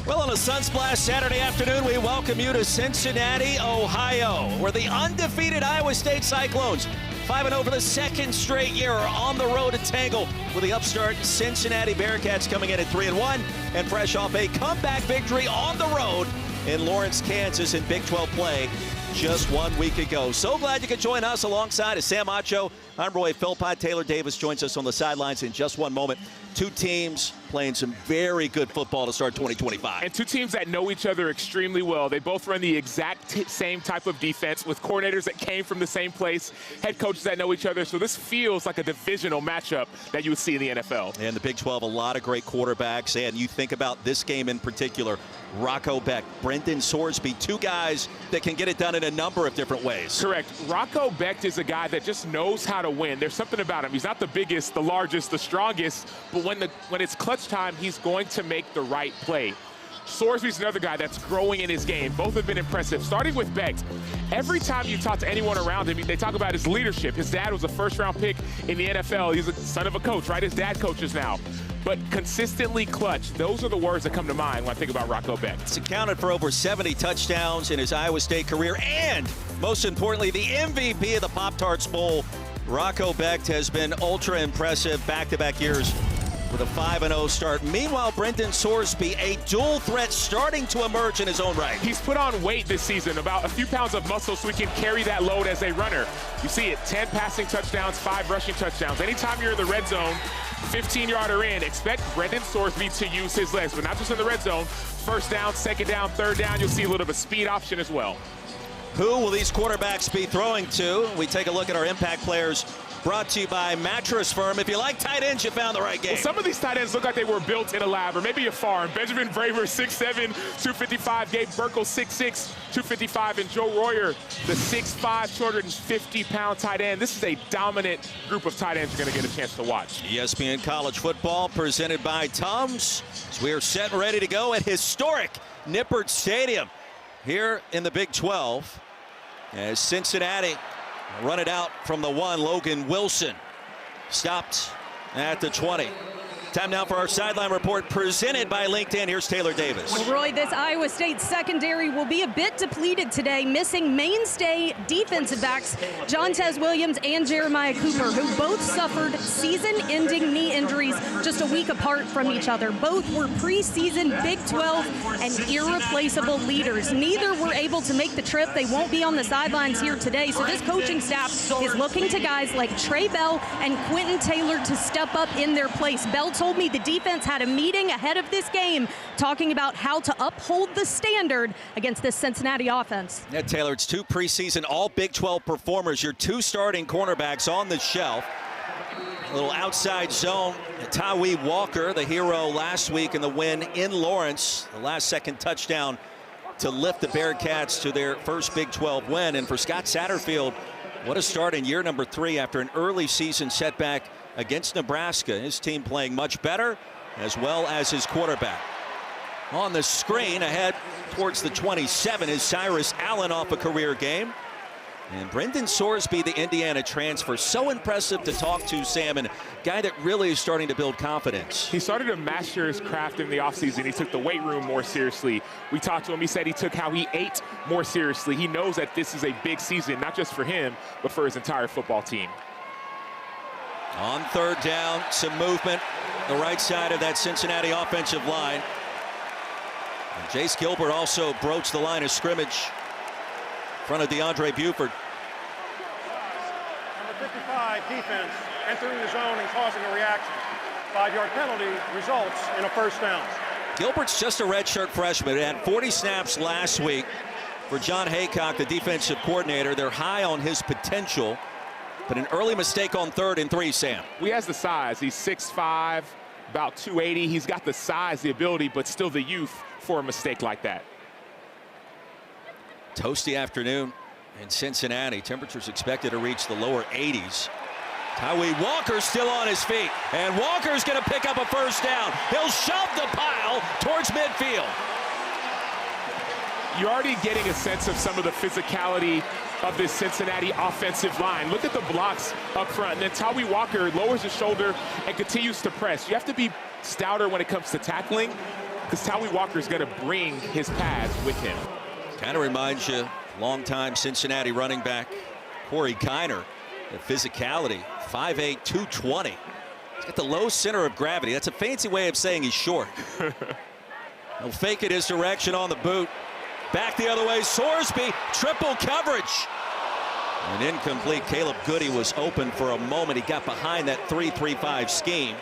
Well, on a Sunsplash Saturday afternoon, we welcome you to Cincinnati, Ohio, where the undefeated Iowa State Cyclones, 5-0 for the second straight year, are on the road to tangle with the upstart Cincinnati Bearcats coming in at 3-1 and fresh off a comeback victory on the road in Lawrence, Kansas in Big 12 play just 1 week ago. So glad you could join us alongside Sam Acho. I'm Roy Philpott. Taylor Davis joins us on the sidelines in just one moment. Two teams playing some very good football to start 2025. And two teams that know each other extremely well. They both run the exact same type of defense with coordinators that came from the same place, head coaches that know each other. So this feels like a divisional matchup that you would see in the NFL. And the Big 12, a lot of great quarterbacks. And you think about this game in particular, Rocco Becht, Brendan Sorsby, two guys that can get it done in a number of different ways. Correct. Rocco Becht is a guy that just knows how to win. There's something about him. He's not the biggest, the largest, the strongest, but when it's clutch time, he's going to make the right play. Sorsby's another guy that's growing in his game. Both have been impressive. Starting with Becht, every time you talk to anyone around him, they talk about his leadership. His dad was a first-round pick in the NFL. He's a son of a coach, right? His dad coaches now. But consistently clutch, those are the words that come to mind when I think about Rocco Becht. He's accounted for over 70 touchdowns in his Iowa State career, and most importantly, the MVP of the Pop-Tarts Bowl. Rocco Becht has been ultra impressive back-to-back years with a 5-0 start. Meanwhile, Brendan Sorsby, a dual threat starting to emerge in his own right. He's put on weight this season, about a few pounds of muscle, so he can carry that load as a runner. You see it, 10 passing touchdowns, 5 rushing touchdowns. Anytime you're in the red zone, 15-yarder in, expect Brendan Sorsby to use his legs, but not just in the red zone. First down, second down, third down, you'll see a little bit of a speed option as well. Who will these quarterbacks be throwing to? We take a look at our impact players, brought to you by Mattress Firm. If you like tight ends, you found the right game. Well, some of these tight ends look like they were built in a lab or maybe a farm. Benjamin Braver, 6'7", 255. Gabe Burkle, 6'6", 255. And Joe Royer, the 6'5", 250-pound tight end. This is a dominant group of tight ends you're going to get a chance to watch. ESPN College Football presented by Tums. So we are set and ready to go at historic Nippert Stadium here in the Big 12 as Cincinnati run it out from the 1. Logan Wilson stopped at the 20. Time now for our sideline report presented by LinkedIn. Here's Taylor Davis. Well, Roy, this Iowa State secondary will be a bit depleted today, missing mainstay defensive backs Jontez Williams and Jeremiah Cooper, who both suffered season-ending knee injuries just a week apart from each other. Both were preseason Big 12 and irreplaceable leaders. Neither were able to make the trip. They won't be on the sidelines here today, so this coaching staff is looking to guys like Trey Bell and Quentin Taylor to step up in their place. Bell told me the defense had a meeting ahead of this game talking about how to uphold the standard against this Cincinnati offense. Yeah, Taylor, it's two preseason all Big 12 performers. Your two starting cornerbacks on the shelf. A little outside zone. Tawee Walker, the hero last week in the win in Lawrence. The last second touchdown to lift the Bearcats to their first Big 12 win. And for Scott Satterfield, what a start in year number 3 after an early season setback against Nebraska. His team playing much better, as well as his quarterback. On the screen ahead towards the 27 is Cyrus Allen off a career game. And Brendan Sorsby, the Indiana transfer, so impressive to talk to, Sam, and a guy that really is starting to build confidence. He started to master his craft in the offseason. He took the weight room more seriously. We talked to him. He said he took how he ate more seriously. He knows that this is a big season, not just for him, but for his entire football team. On third down, some movement, the right side of that Cincinnati offensive line. And Jace Gilbert also broached the line of scrimmage in front of DeAndre Buford. Number 55 defense entering the zone and causing a reaction. 5-yard penalty results in a first down. Gilbert's just a redshirt freshman. He had 40 snaps last week for John Haycock, the defensive coordinator. They're high on his potential. But an early mistake on 3rd and 3, Sam. He has the size. He's 6'5", about 280. He's got the size, the ability, but still the youth for a mistake like that. Toasty afternoon in Cincinnati. Temperatures expected to reach the lower 80s. Tawee Walker still on his feet. And Walker's going to pick up a first down. He'll shove the pile towards midfield. You're already getting a sense of some of the physicality of this Cincinnati offensive line. Look at the blocks up front. And then Tawee Walker lowers his shoulder and continues to press. You have to be stouter when it comes to tackling. because Tawi Walker is going to bring his pads with him. Kind of reminds you, longtime Cincinnati running back Corey Kiner, the physicality, 5'8", 220. He's got the low center of gravity. That's a fancy way of saying he's short. He'll fake it his direction on the boot. Back the other way, Sorsby, triple coverage. An incomplete. Caleb Goody was open for a moment. He got behind that 3-3-5 scheme.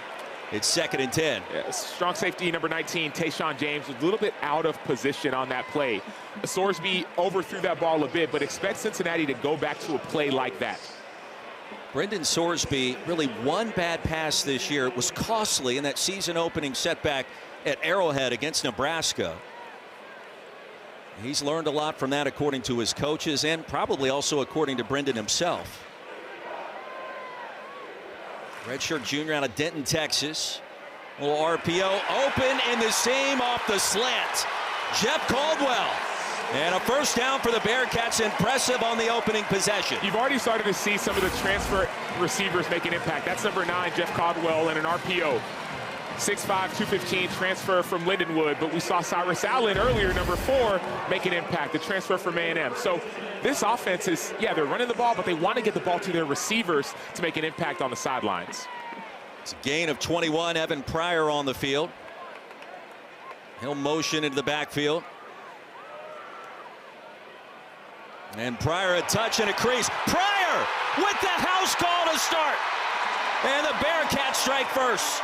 It's 2nd and 10. Yeah, strong safety number 19, Tayshawn James, was a little bit out of position on that play. Sorsby overthrew that ball a bit, but expect Cincinnati to go back to a play like that. Brendan Sorsby, really one bad pass this year. It was costly in that season-opening setback at Arrowhead against Nebraska. He's learned a lot from that, according to his coaches, and probably also according to Brendan himself. Redshirt junior out of Denton, Texas. A little RPO, open in the seam off the slant. Jeff Caldwell. And a first down for the Bearcats. Impressive on the opening possession. You've already started to see some of the transfer receivers make an impact. That's number 9, Jeff Caldwell, and an RPO. 6'5", 215 transfer from Lindenwood, but we saw Cyrus Allen earlier, number 4, make an impact, the transfer from A&M. So this offense is, yeah, they're running the ball, but they want to get the ball to their receivers to make an impact on the sidelines. It's a gain of 21. Evan Pryor on the field. He'll motion into the backfield. And Pryor a touch and a crease. Pryor with the house call to start. And the Bearcats strike first.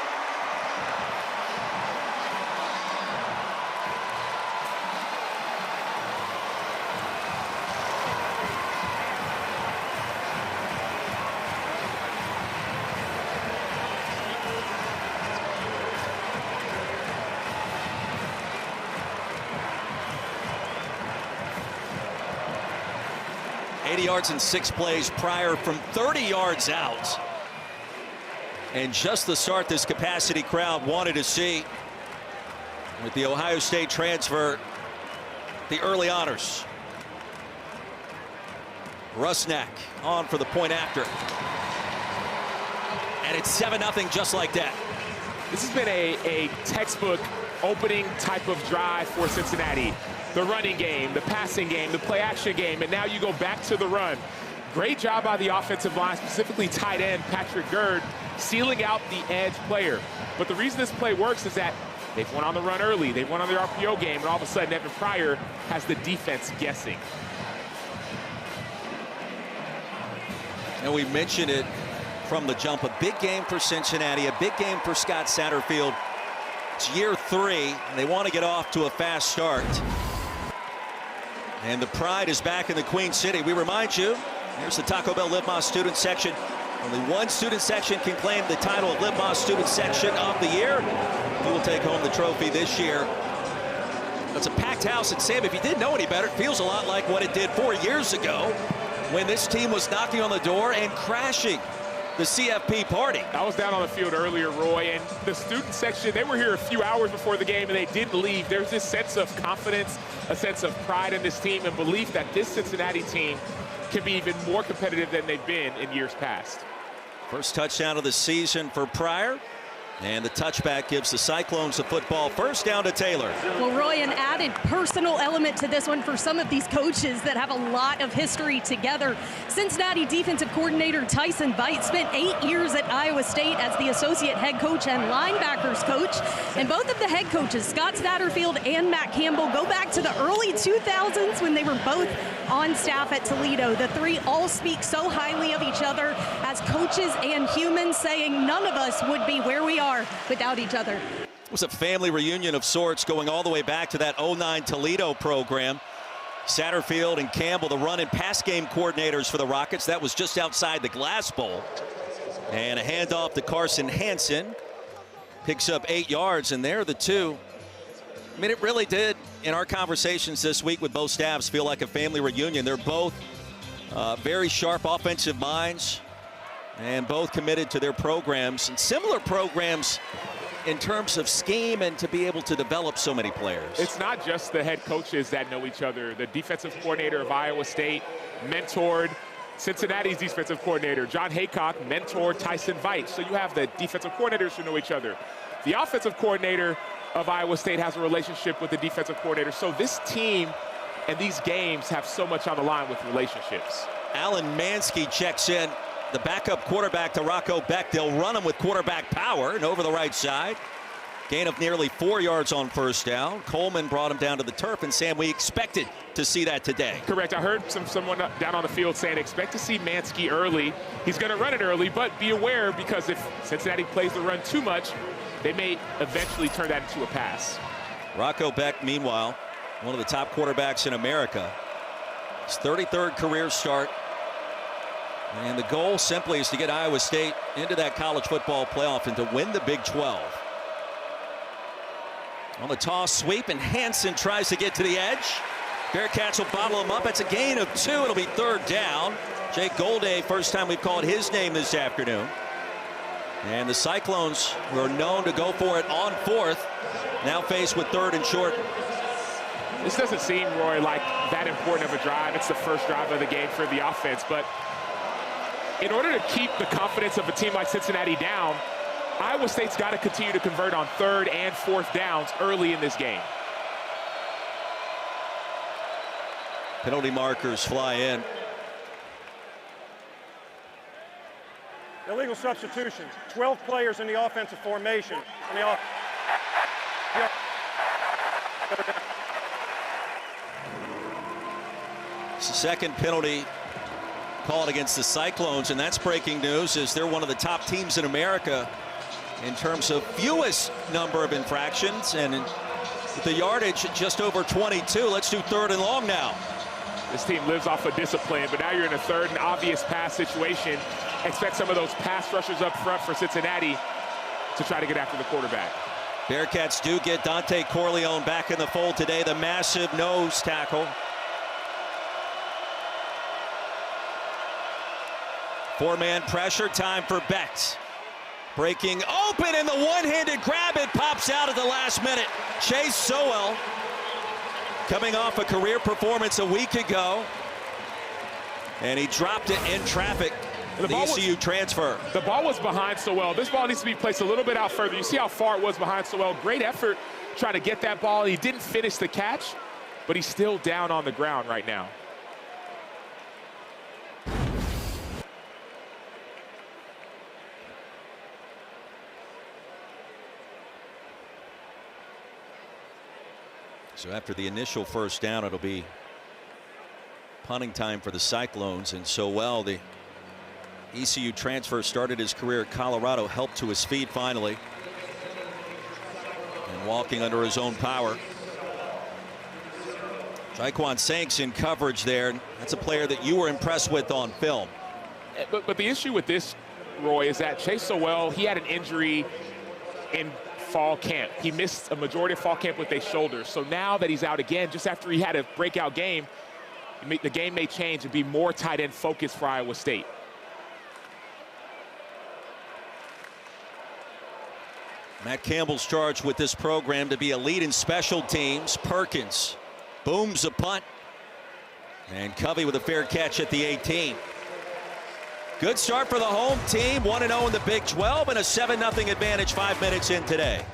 Yards in 6 plays. Pryor from 30 yards out. And just the start this capacity crowd wanted to see with the Ohio State transfer, the early honors. Rusnak on for the point after. And it's 7-0 just like that. This has been a textbook opening type of drive for Cincinnati. The running game, the passing game, the play-action game, and now you go back to the run. Great job by the offensive line, specifically tight end Patrick Gerd, sealing out the edge player. But the reason this play works is that they've won on the run early, they've won on their RPO game, and all of a sudden Evan Pryor has the defense guessing. And we mentioned it from the jump. A big game for Cincinnati, a big game for Scott Satterfield. It's year 3, and they want to get off to a fast start. And the pride is back in the Queen City. We remind you, here's the Taco Bell Live Más Student Section. Only one student section can claim the title of Live Más Student Section of the Year. Who will take home the trophy this year? It's a packed house. And Sam, if you didn't know any better, it feels a lot like what it did 4 years ago when this team was knocking on the door and crashing the CFP party. I was down on the field earlier, Roy, and the student section, they were here a few hours before the game and they didn't leave. There's this sense of confidence, a sense of pride in this team, and belief that this Cincinnati team can be even more competitive than they've been in years past. First touchdown of the season for Pryor. And the touchback gives the Cyclones the football. First down to Taylor. Well, Roy, an added personal element to this one for some of these coaches that have a lot of history together. Cincinnati defensive coordinator Tyson Veit spent 8 years at Iowa State as the associate head coach and linebackers coach. And both of the head coaches, Scott Satterfield and Matt Campbell, go back to the early 2000s when they were both on staff at Toledo. The three all speak so highly of each other as coaches and humans, saying none of us would be where we are without each other. It was a family reunion of sorts going all the way back to that 09 Toledo program. Satterfield and Campbell, the run and pass game coordinators for the Rockets. That was just outside the Glass Bowl. And a handoff to Carson Hansen. Picks up 8 yards, and they're the two. I mean, it really did, in our conversations this week with both staffs, feel like a family reunion. They're both very sharp offensive minds, and both committed to their programs, and similar programs in terms of scheme and to be able to develop so many players. It's not just the head coaches that know each other. The defensive coordinator of Iowa State mentored Cincinnati's defensive coordinator. John Haycock mentored Tyson Veit. So you have the defensive coordinators who know each other. The offensive coordinator of Iowa State has a relationship with the defensive coordinator. So this team and these games have so much on the line with relationships. Alan Mansky checks in, the backup quarterback to Rocco Beck. They'll run him with quarterback power and over the right side. Gain of nearly 4 yards on first down. Coleman brought him down to the turf, and Sam, we expected to see that today. Correct. I heard someone down on the field saying expect to see Mansky early. He's going to run it early, but be aware, because if Cincinnati plays the run too much, they may eventually turn that into a pass. Rocco Beck, meanwhile, one of the top quarterbacks in America. His 33rd career start. And the goal simply is to get Iowa State into that college football playoff and to win the Big 12. On the toss sweep, and Hansen tries to get to the edge. Bearcats will bottle him up. It's a gain of 2. It'll be 3rd down. Jake Golday, first time we've called his name this afternoon. And the Cyclones, who are known to go for it on 4th, now faced with 3rd and short. This doesn't seem, Roy, like that important of a drive. It's the first drive of the game for the offense. But in order to keep the confidence of a team like Cincinnati down, Iowa State's got to continue to convert on 3rd and 4th downs early in this game. Penalty markers fly in. Illegal substitutions. 12 players in the offensive formation. It's the second penalty called against the Cyclones, and that's breaking news, as they're one of the top teams in America in terms of fewest number of infractions, and with the yardage at just over 22. Let's do 3rd and long now. This team lives off of discipline, but now you're in a 3rd and obvious pass situation. Expect some of those pass rushers up front for Cincinnati to try to get after the quarterback. Bearcats do get Dante Corleone back in the fold today, the massive nose tackle. 4-man pressure, time for Beck. Breaking open, and the one-handed grab, it pops out at the last minute. Chase Sowell, coming off a career performance a week ago, and he dropped it in traffic. The ECU transfer. The ball was behind Sowell. This ball needs to be placed a little bit out further. You see how far it was behind Sowell. Great effort trying to get that ball. He didn't finish the catch, but he's still down on the ground right now. So after the initial first down, it'll be punting time for the Cyclones. And Sowell, the ECU transfer, started his career at Colorado, helped to his feet finally, and walking under his own power. Jaquan Sanks in coverage there. That's a player that you were impressed with on film. But the issue with this, Roy, is that Chase Sowell, he had an injury in fall camp. He missed a majority of fall camp with a shoulder. So now that he's out again, just after he had a breakout game, the game may change and be more tight end focused for Iowa State. Matt Campbell's charged with this program to be a lead in special teams. Perkins booms a punt, and Covey with a fair catch at the 18. Good start for the home team, 1-0 in the Big 12, and a 7-0 advantage 5 minutes in today.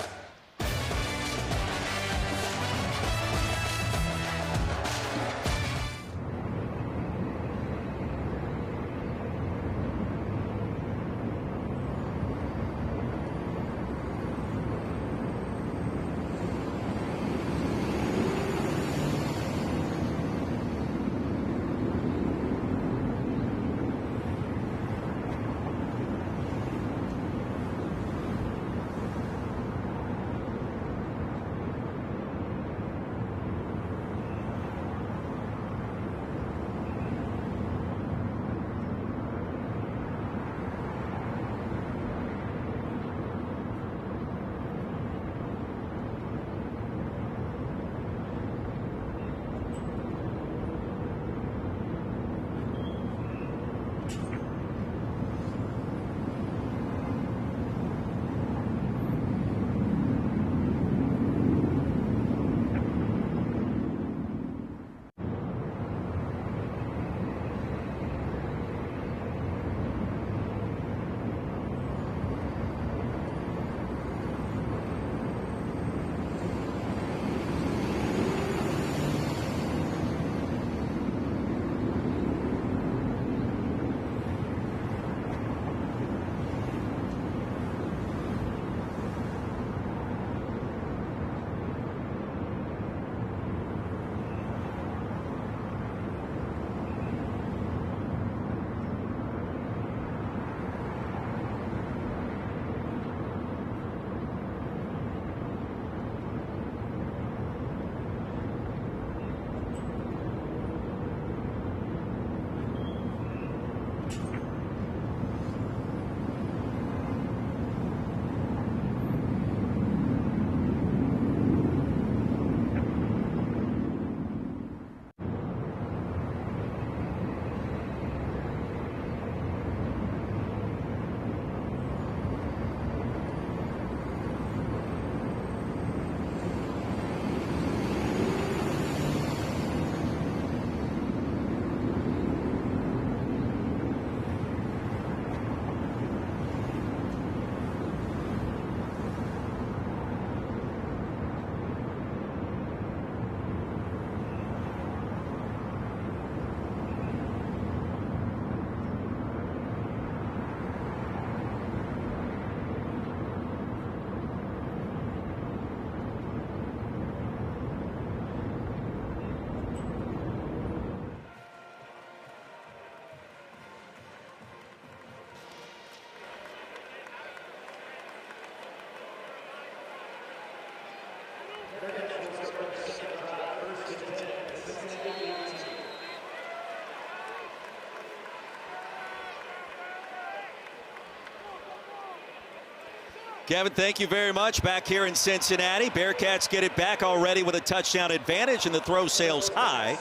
Kevin, thank you very much. Back here in Cincinnati, Bearcats get it back already with a touchdown advantage, and the throw sails high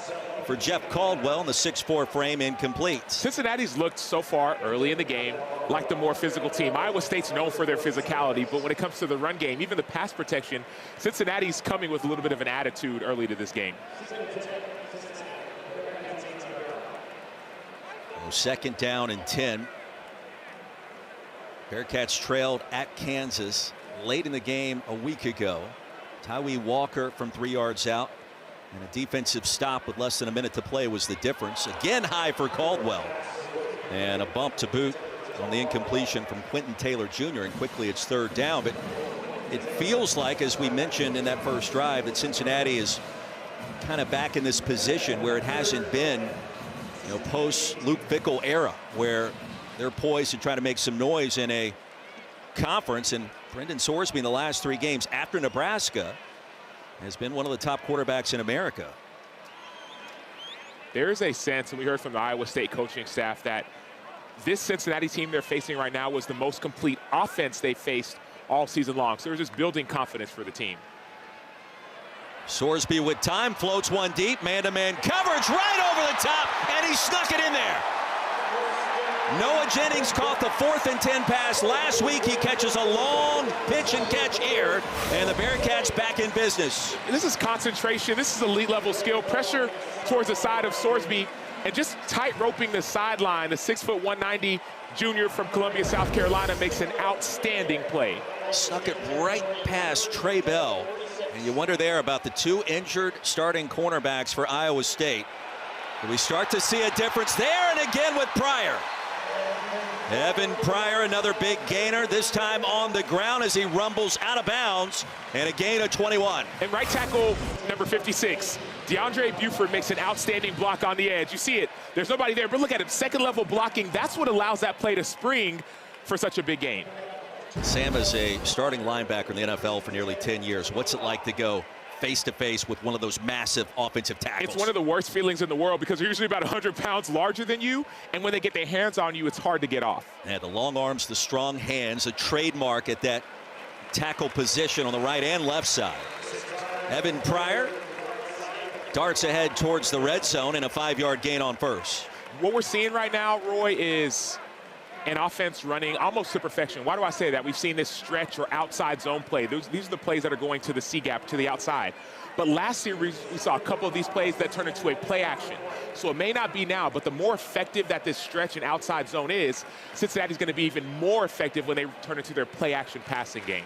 for Jeff Caldwell, and the 6'4" frame incomplete. Cincinnati's looked so far early in the game like the more physical team. Iowa State's known for their physicality, but when it comes to the run game, even the pass protection, Cincinnati's coming with a little bit of an attitude early to this game. Second down and 10. Bearcats trailed at Kansas late in the game a week ago. Tyree Walker from 3 yards out, and a defensive stop with less than a minute to play was the difference. Again high for Caldwell, and a bump to boot on the incompletion from Quentin Taylor Jr. and quickly it's third down. But it feels like, as we mentioned in that first drive, that Cincinnati is kind of back in this position where it hasn't been, post Luke Fickell era, where they're poised to try to make some noise in a conference. And Brendan Sorsby in the last 3 games after Nebraska has been one of the top quarterbacks in America. There's a sense, and we heard from the Iowa State coaching staff, that this Cincinnati team they're facing right now was the most complete offense they faced all season long. So they're just building confidence for the team. Sorsby with time, floats one deep, man-to-man coverage right over the top, and he snuck it in there. Noah Jennings caught the 4th and 10 pass last week. He catches a long pitch and catch here, and the Bearcats back in business. This is concentration. This is elite level skill. Pressure towards the side of Sorsby, and just tight roping the sideline. The 6'1", 190 junior from Columbia, South Carolina makes an outstanding play. Snuck it right past Trey Bell. And you wonder there about the 2 injured starting cornerbacks for Iowa State. Do we start to see a difference there? And again with Pryor. Evan Pryor, another big gainer, this time on the ground as he rumbles out of bounds, and a gain of 21. And right tackle number 56, DeAndre Buford, makes an outstanding block on the edge. You see it, there's nobody there, but look at him, second level blocking. That's what allows that play to spring for such a big gain. Sam is a starting linebacker in the NFL for nearly 10 years. What's it like to go face-to-face with one of those massive offensive tackles? It's one of the worst feelings in the world because they're usually about 100 pounds larger than you, and when they get their hands on you, it's hard to get off. Yeah, the long arms, the strong hands, a trademark at that tackle position on the right and left side. Evan Pryor darts ahead towards the red zone, and a 5-yard gain on first. What we're seeing right now, Roy, is an offense running almost to perfection. Why do I say that? We've seen this stretch or outside zone play. These are the plays that are going to the C-gap, to the outside. But last year, we saw a couple of these plays that turn into a play action. So it may not be now, but the more effective that this stretch and outside zone is, Cincinnati's going to be even more effective when they turn into their play action passing game.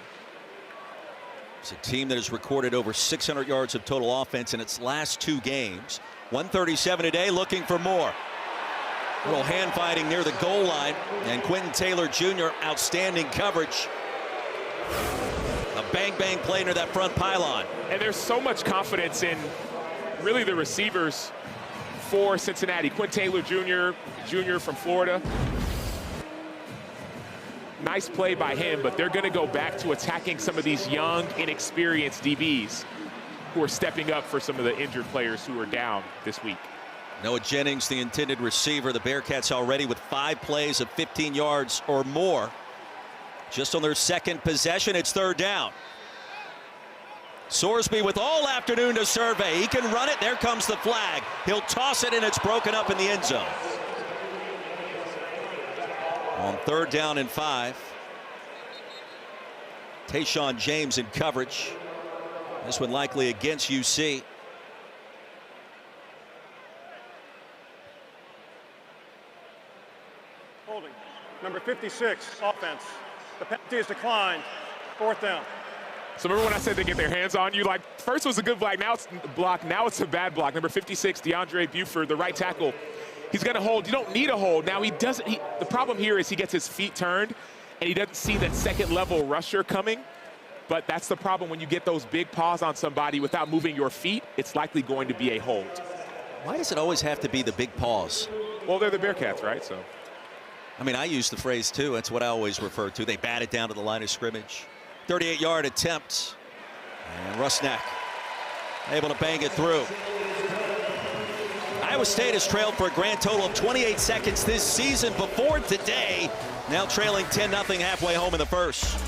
It's a team that has recorded over 600 yards of total offense in its last 2 games. 137 today, looking for more. Little hand fighting near the goal line, and Quentin Taylor Jr. outstanding coverage. A bang-bang play near that front pylon. And there's so much confidence in really the receivers for Cincinnati. Quentin Taylor Jr. from Florida. Nice play by him, but they're going to go back to attacking some of these young, inexperienced DBs who are stepping up for some of the injured players who are down this week. Noah Jennings, the intended receiver. The Bearcats already with 5 plays of 15 yards or more. Just on their second possession, it's third down. Sorsby with all afternoon to survey. He can run it. There comes the flag. He'll toss it, and it's broken up in the end zone. On third down and 5. Tayshaun James in coverage. This one likely against UC. Holding. Number 56, offense. The penalty is declined. 4th down. So remember when I said they get their hands on you? Like, first was a good block, now it's a bad block. Number 56, DeAndre Buford, the right tackle. He's going to hold. You don't need a hold. Now, the problem here is he gets his feet turned, and he doesn't see that second-level rusher coming. But that's the problem when you get those big paws on somebody without moving your feet. It's likely going to be a hold. Why does it always have to be the big paws? Well, they're the Bearcats, right? So, I mean, I use the phrase, too. That's what I always refer to. They bat it down to the line of scrimmage. 38-yard attempt. And Rusnak able to bang it through. Iowa State has trailed for a grand total of 28 seconds this season before today. Now trailing 10-0 halfway home in the first.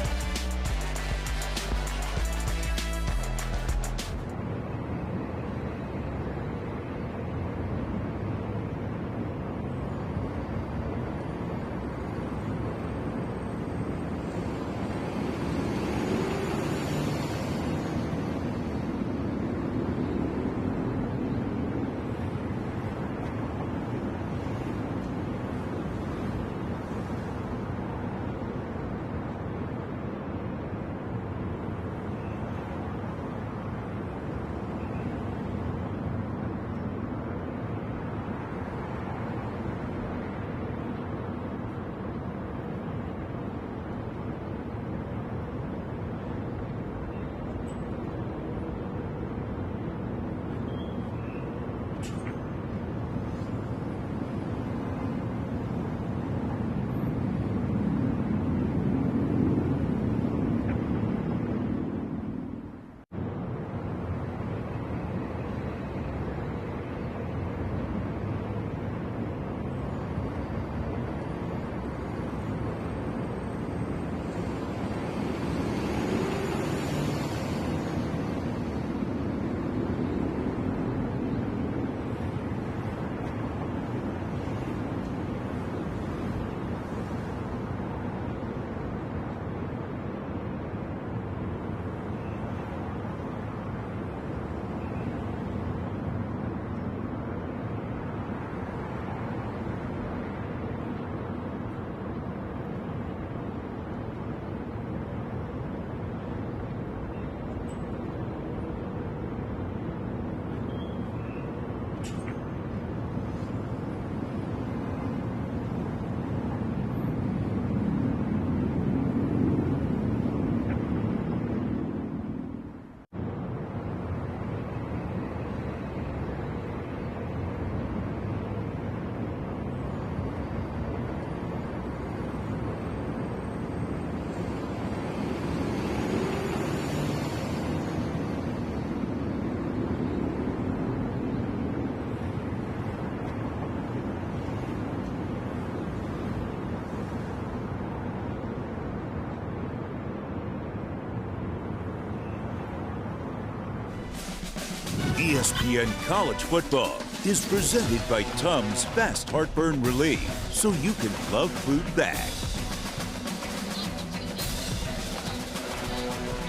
ESPN College Football is presented by Tums Fast Heartburn Relief, so you can love food back.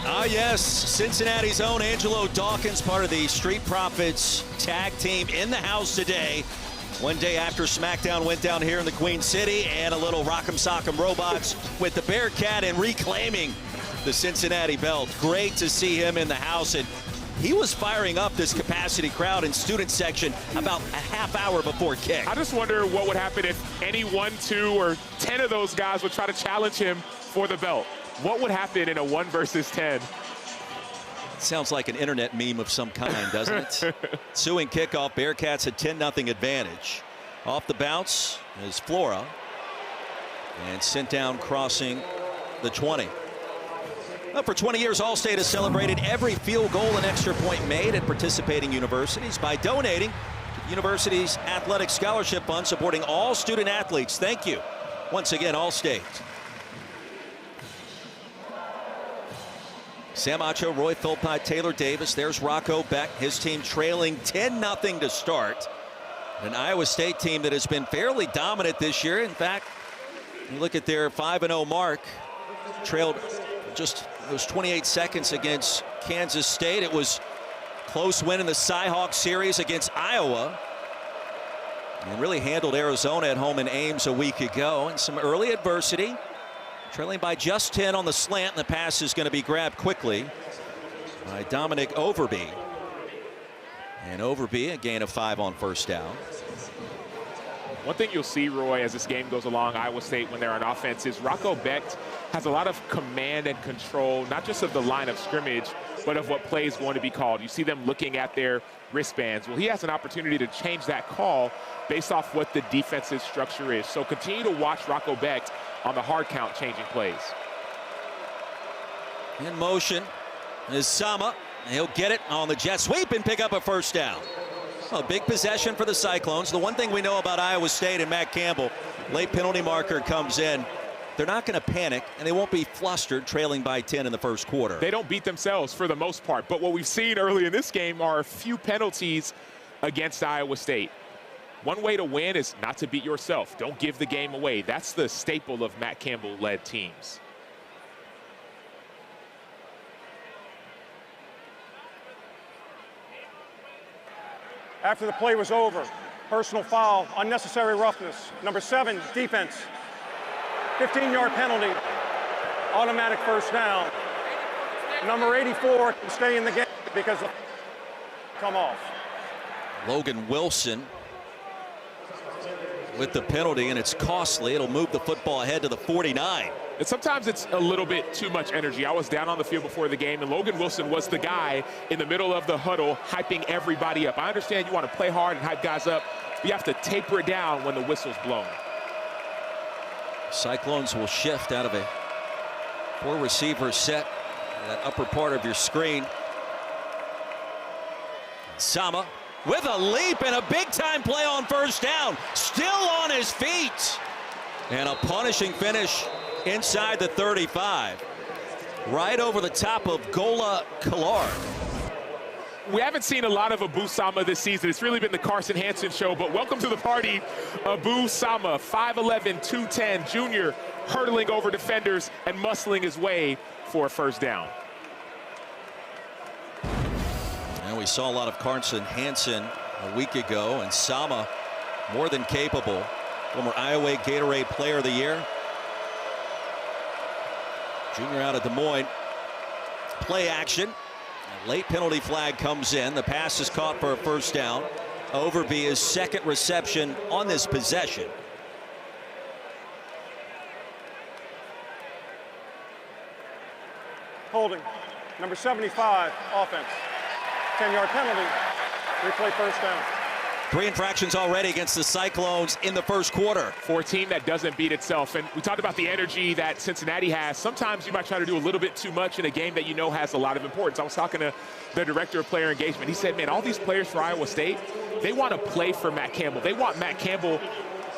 Ah, yes, Cincinnati's own Angelo Dawkins, part of the Street Profits tag team, in the house today. One day after SmackDown went down here in the Queen City, and a little Rock'em Sock'em Robots with the Bearcat and reclaiming the Cincinnati belt. Great to see him in the house, and he was firing up this capacity crowd in student section about a half hour before kick. I just wonder what would happen if any 1, 2, or 10 of those guys would try to challenge him for the belt. What would happen in a 1 versus 10? Sounds like an internet meme of some kind, doesn't it? Ensuing kickoff, Bearcats a 10-0 advantage. Off the bounce is Flora, and sent down crossing the 20. Well, for 20 years, Allstate has celebrated every field goal and extra point made at participating universities by donating to the university's athletic scholarship fund, supporting all student athletes. Thank you once again, Allstate. Sam Acho, Roy Philpott, Taylor Davis. There's Rocco Beck, his team trailing 10-0 to start. An Iowa State team that has been fairly dominant this year. In fact, you look at their 5-0 mark, trailed just those 28 seconds against Kansas State. It was close win in the Cyhawk series against Iowa, and really handled Arizona at home in Ames a week ago. And some early adversity. Trailing by just 10 on the slant, and the pass is going to be grabbed quickly by Dominic Overby. And Overby, a gain of 5 on first down. One thing you'll see, Roy, as this game goes along, Iowa State, when they're on offense, is Rocco Beck has a lot of command and control, not just of the line of scrimmage, but of what play is going to be called. You see them looking at their wristbands. Well, he has an opportunity to change that call based off what the defensive structure is. So continue to watch Rocco Beck on the hard count changing plays. In motion is Sama. He'll get it on the jet sweep and pick up a first down. A big possession for the Cyclones. The one thing we know about Iowa State and Matt Campbell, late penalty marker comes in. They're not going to panic, and they won't be flustered trailing by 10 in the first quarter. They don't beat themselves for the most part, but what we've seen early in this game are a few penalties against Iowa State. One way to win is not to beat yourself. Don't give the game away. That's the staple of Matt Campbell-led teams. After the play was over, personal foul, unnecessary roughness. Number 7, defense. 15-yard penalty, automatic first down. Number 84 can stay in the game because of come off. Logan Wilson with the penalty, and it's costly. It'll move the football ahead to the 49. And sometimes it's a little bit too much energy. I was down on the field before the game, and Logan Wilson was the guy in the middle of the huddle hyping everybody up. I understand you want to play hard and hype guys up, but you have to taper it down when the whistle's blown. Cyclones will shift out of a 4-receiver set, that upper part of your screen. Sama with a leap and a big-time play on first down. Still on his feet. And a punishing finish inside the 35. Right over the top of Gola Kallard. We haven't seen a lot of Abu Sama this season. It's really been the Carson Hansen show, but welcome to the party, Abu Sama, 5'11", 210, junior, hurdling over defenders and muscling his way for a first down. And we saw a lot of Carson Hansen a week ago, and Sama more than capable. Former Iowa Gatorade Player of the Year. Junior out of Des Moines. Play action. A late penalty flag comes in. The pass is caught for a first down. Overby, his second reception on this possession. Holding. Number 75, offense. 10-yard penalty. Replay first down. 3 infractions already against the Cyclones in the first quarter. For a team that doesn't beat itself. And we talked about the energy that Cincinnati has. Sometimes you might try to do a little bit too much in a game that you know has a lot of importance. I was talking to the director of player engagement. He said, man, all these players for Iowa State, they want to play for Matt Campbell. They want Matt Campbell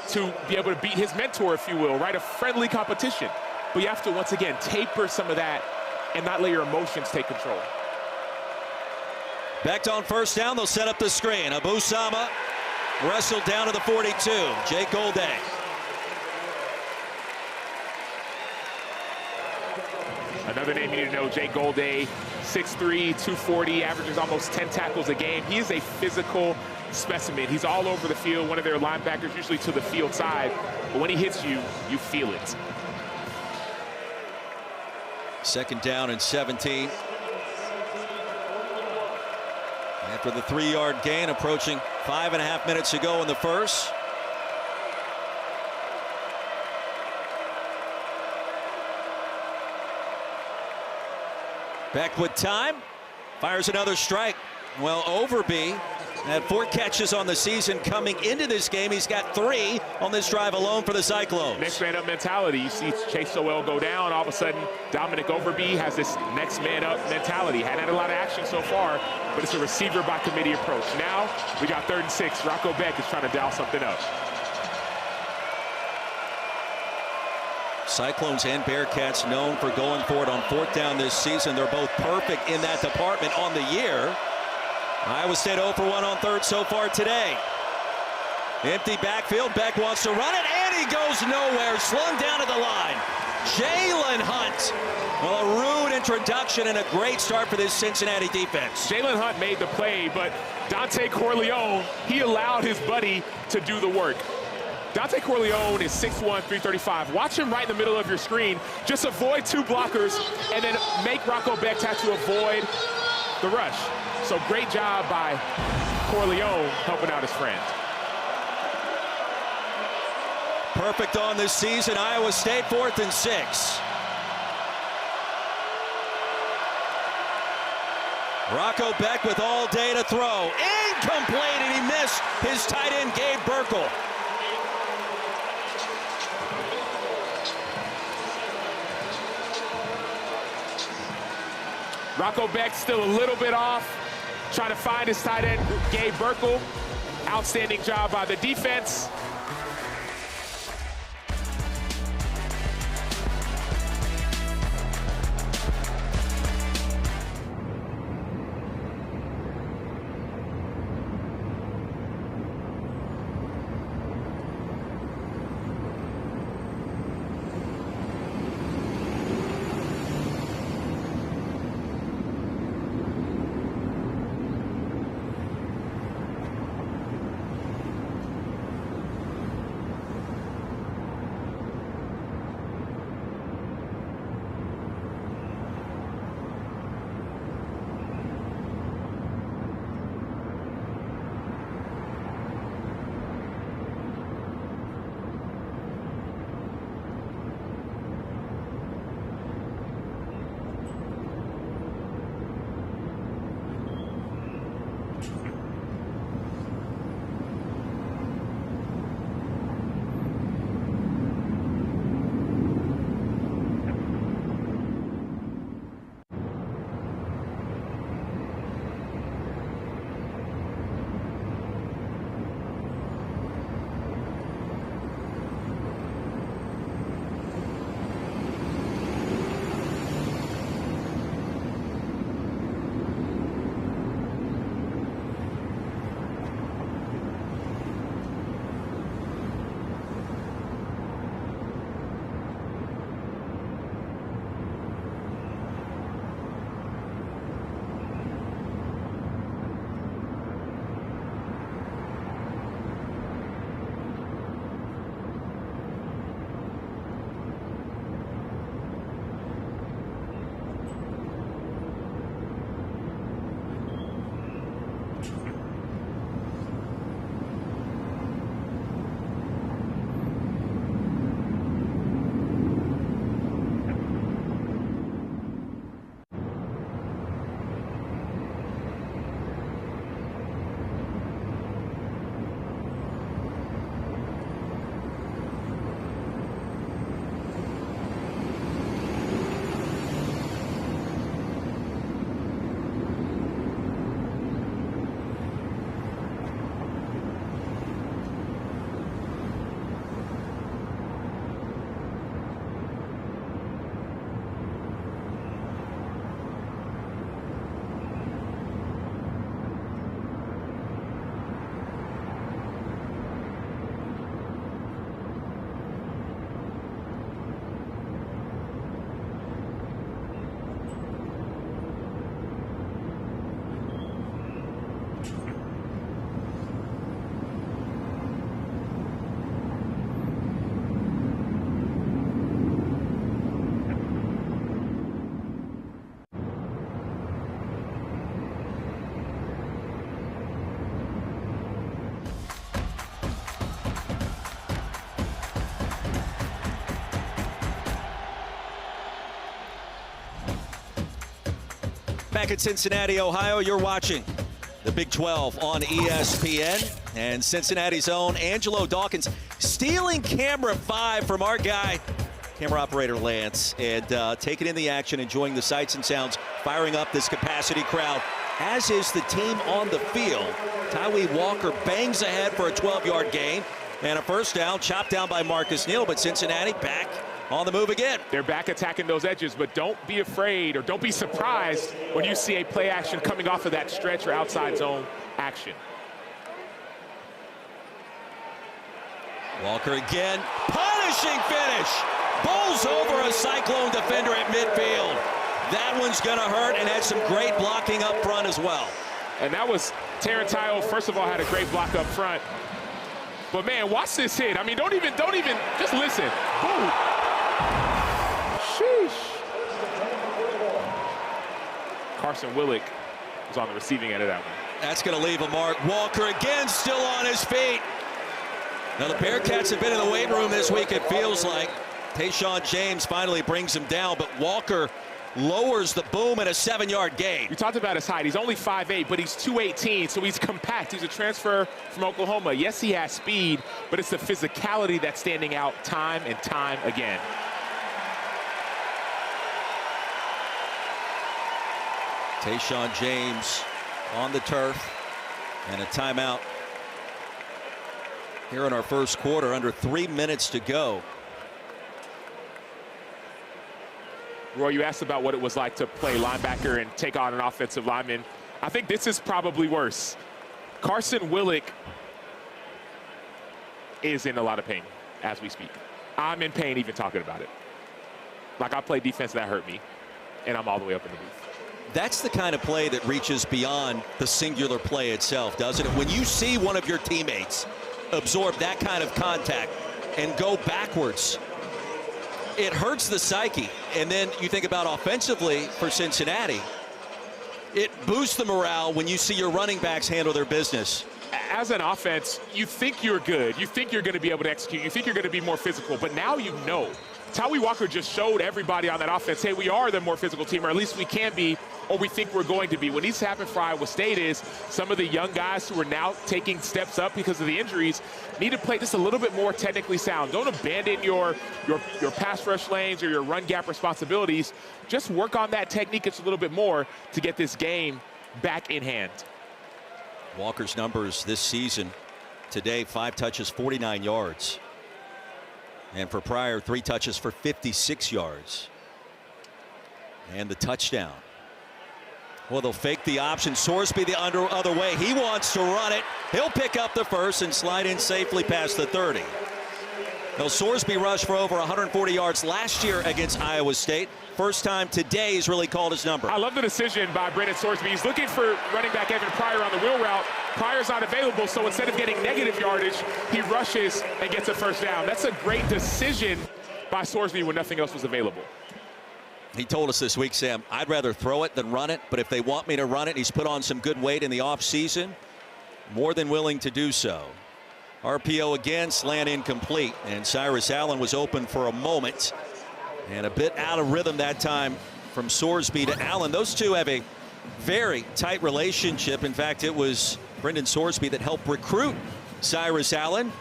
to be able to beat his mentor, if you will, right? A friendly competition. But you have to, once again, taper some of that and not let your emotions take control. Becht on first down. They'll set up the screen. Abusama wrestled down to the 42. Jake Golday. Another name you need to know, Jake Golday, 6'3", 240, averages almost 10 tackles a game. He is a physical specimen. He's all over the field, one of their linebackers, usually to the field side. But when he hits you, you feel it. Second down and 17. After the 3-yard gain, approaching 5.5 minutes to go in the first. Becht with time, fires another strike. Well, Overby had 4 catches on the season coming into this game. He's got 3 on this drive alone for the Cyclones. Next man up mentality. You see Chase Sowell go down. All of a sudden, Dominic Overby has this next man up mentality. Hadn't had a lot of action so far, but it's a receiver by committee approach. Now we got 3rd and 6. Rocco Becht is trying to dial something up. Cyclones and Bearcats known for going for it on 4th down this season. They're both perfect in that department on the year. Iowa State 0 for 1 on 3rd so far today. Empty backfield. Becht wants to run it, and he goes nowhere. Slung down to the line. Jalen Hunt. Well, a rude introduction and a great start for this Cincinnati defense. Jalen Hunt made the play, but Dante Corleone, he allowed his buddy to do the work. Dante Corleone is 6'1", 335. Watch him right in the middle of your screen. Just avoid 2 blockers and then make Rocco Becht have to avoid the rush. So great job by Corleone helping out his friend. Perfect on this season. Iowa State 4th and 6. Rocco Becht with all day to throw. Incomplete, and he missed his tight end, Gabe Burkle. Rocco Becht still a little bit off, trying to find his tight end, Gabe Burkle. Outstanding job by the defense. Back at Cincinnati, Ohio, you're watching the Big 12 on ESPN. And Cincinnati's own Angelo Dawkins stealing camera 5 from our guy, camera operator Lance, and taking in the action, enjoying the sights and sounds, firing up this capacity crowd, as is the team on the field. Tyree Walker bangs ahead for a 12-yard gain and a first down, chopped down by Marcus Neal, but Cincinnati back on the move again. They're back attacking those edges, but don't be afraid or don't be surprised when you see a play action coming off of that stretch or outside zone action. Walker again, punishing finish. Bowls over a Cyclone defender at midfield. That one's gonna hurt, and had some great blocking up front as well. And that was Tarantino, first of all, had a great block up front. But man, watch this hit. I mean, don't even, just listen. Boom. Sheesh. Carson Willick was on the receiving end of that one. That's gonna leave a mark. Walker again still on his feet. Now the Bearcats have been in the weight room this week, it feels like. Tayshaun James finally brings him down, but Walker lowers the boom in a 7-yard gain. You talked about his height. He's only 5'8", but he's 218, so he's compact. He's a transfer from Oklahoma. Yes, he has speed, but it's the physicality that's standing out time and time again. Tayshaun James on the turf, and a timeout here in our first quarter, under 3 minutes to go. Roy, you asked about what it was like to play linebacker and take on an offensive lineman. I think this is probably worse. Carson Willick is in a lot of pain as we speak. I'm in pain even talking about it. Like, I played defense, that hurt me, and I'm all the way up in the booth. That's the kind of play that reaches beyond the singular play itself, doesn't it? When you see one of your teammates absorb that kind of contact and go backwards, it hurts the psyche. And then you think about offensively for Cincinnati, it boosts the morale when you see your running backs handle their business. As an offense, you think you're good. You think you're going to be able to execute. You think you're going to be more physical. But now you know. Tyree Walker just showed everybody on that offense, hey, we are the more physical team, or at least we can be, or we think we're going to be. What needs to happen for Iowa State is some of the young guys who are now taking steps up because of the injuries need to play just a little bit more technically sound. Don't abandon your pass rush lanes or your run gap responsibilities. Just work on that technique just a little bit more to get this game back in hand. Walker's numbers this season, today 5 touches, 49 yards. And for Pryor, 3 touches for 56 yards. And the touchdown. Well, they'll fake the option. Sorsby the other way. He wants to run it. He'll pick up the first and slide in safely past the 30. Now, Sorsby rushed for over 140 yards last year against Iowa State. First time today he's really called his number. I love the decision by Brendan Sorsby. He's looking for running back Evan Pryor on the wheel route. Pryor's not available, so instead of getting negative yardage, he rushes and gets a first down. That's a great decision by Sorsby when nothing else was available. He told us this week, Sam, I'd rather throw it than run it, but if they want me to run it, he's put on some good weight in the offseason, more than willing to do so. RPO again, slant incomplete, and Cyrus Allen was open for a moment, and a bit out of rhythm that time from Sorsby to Allen. Those two have a very tight relationship. In fact, it was Brendan Sorsby that helped recruit Cyrus Allen,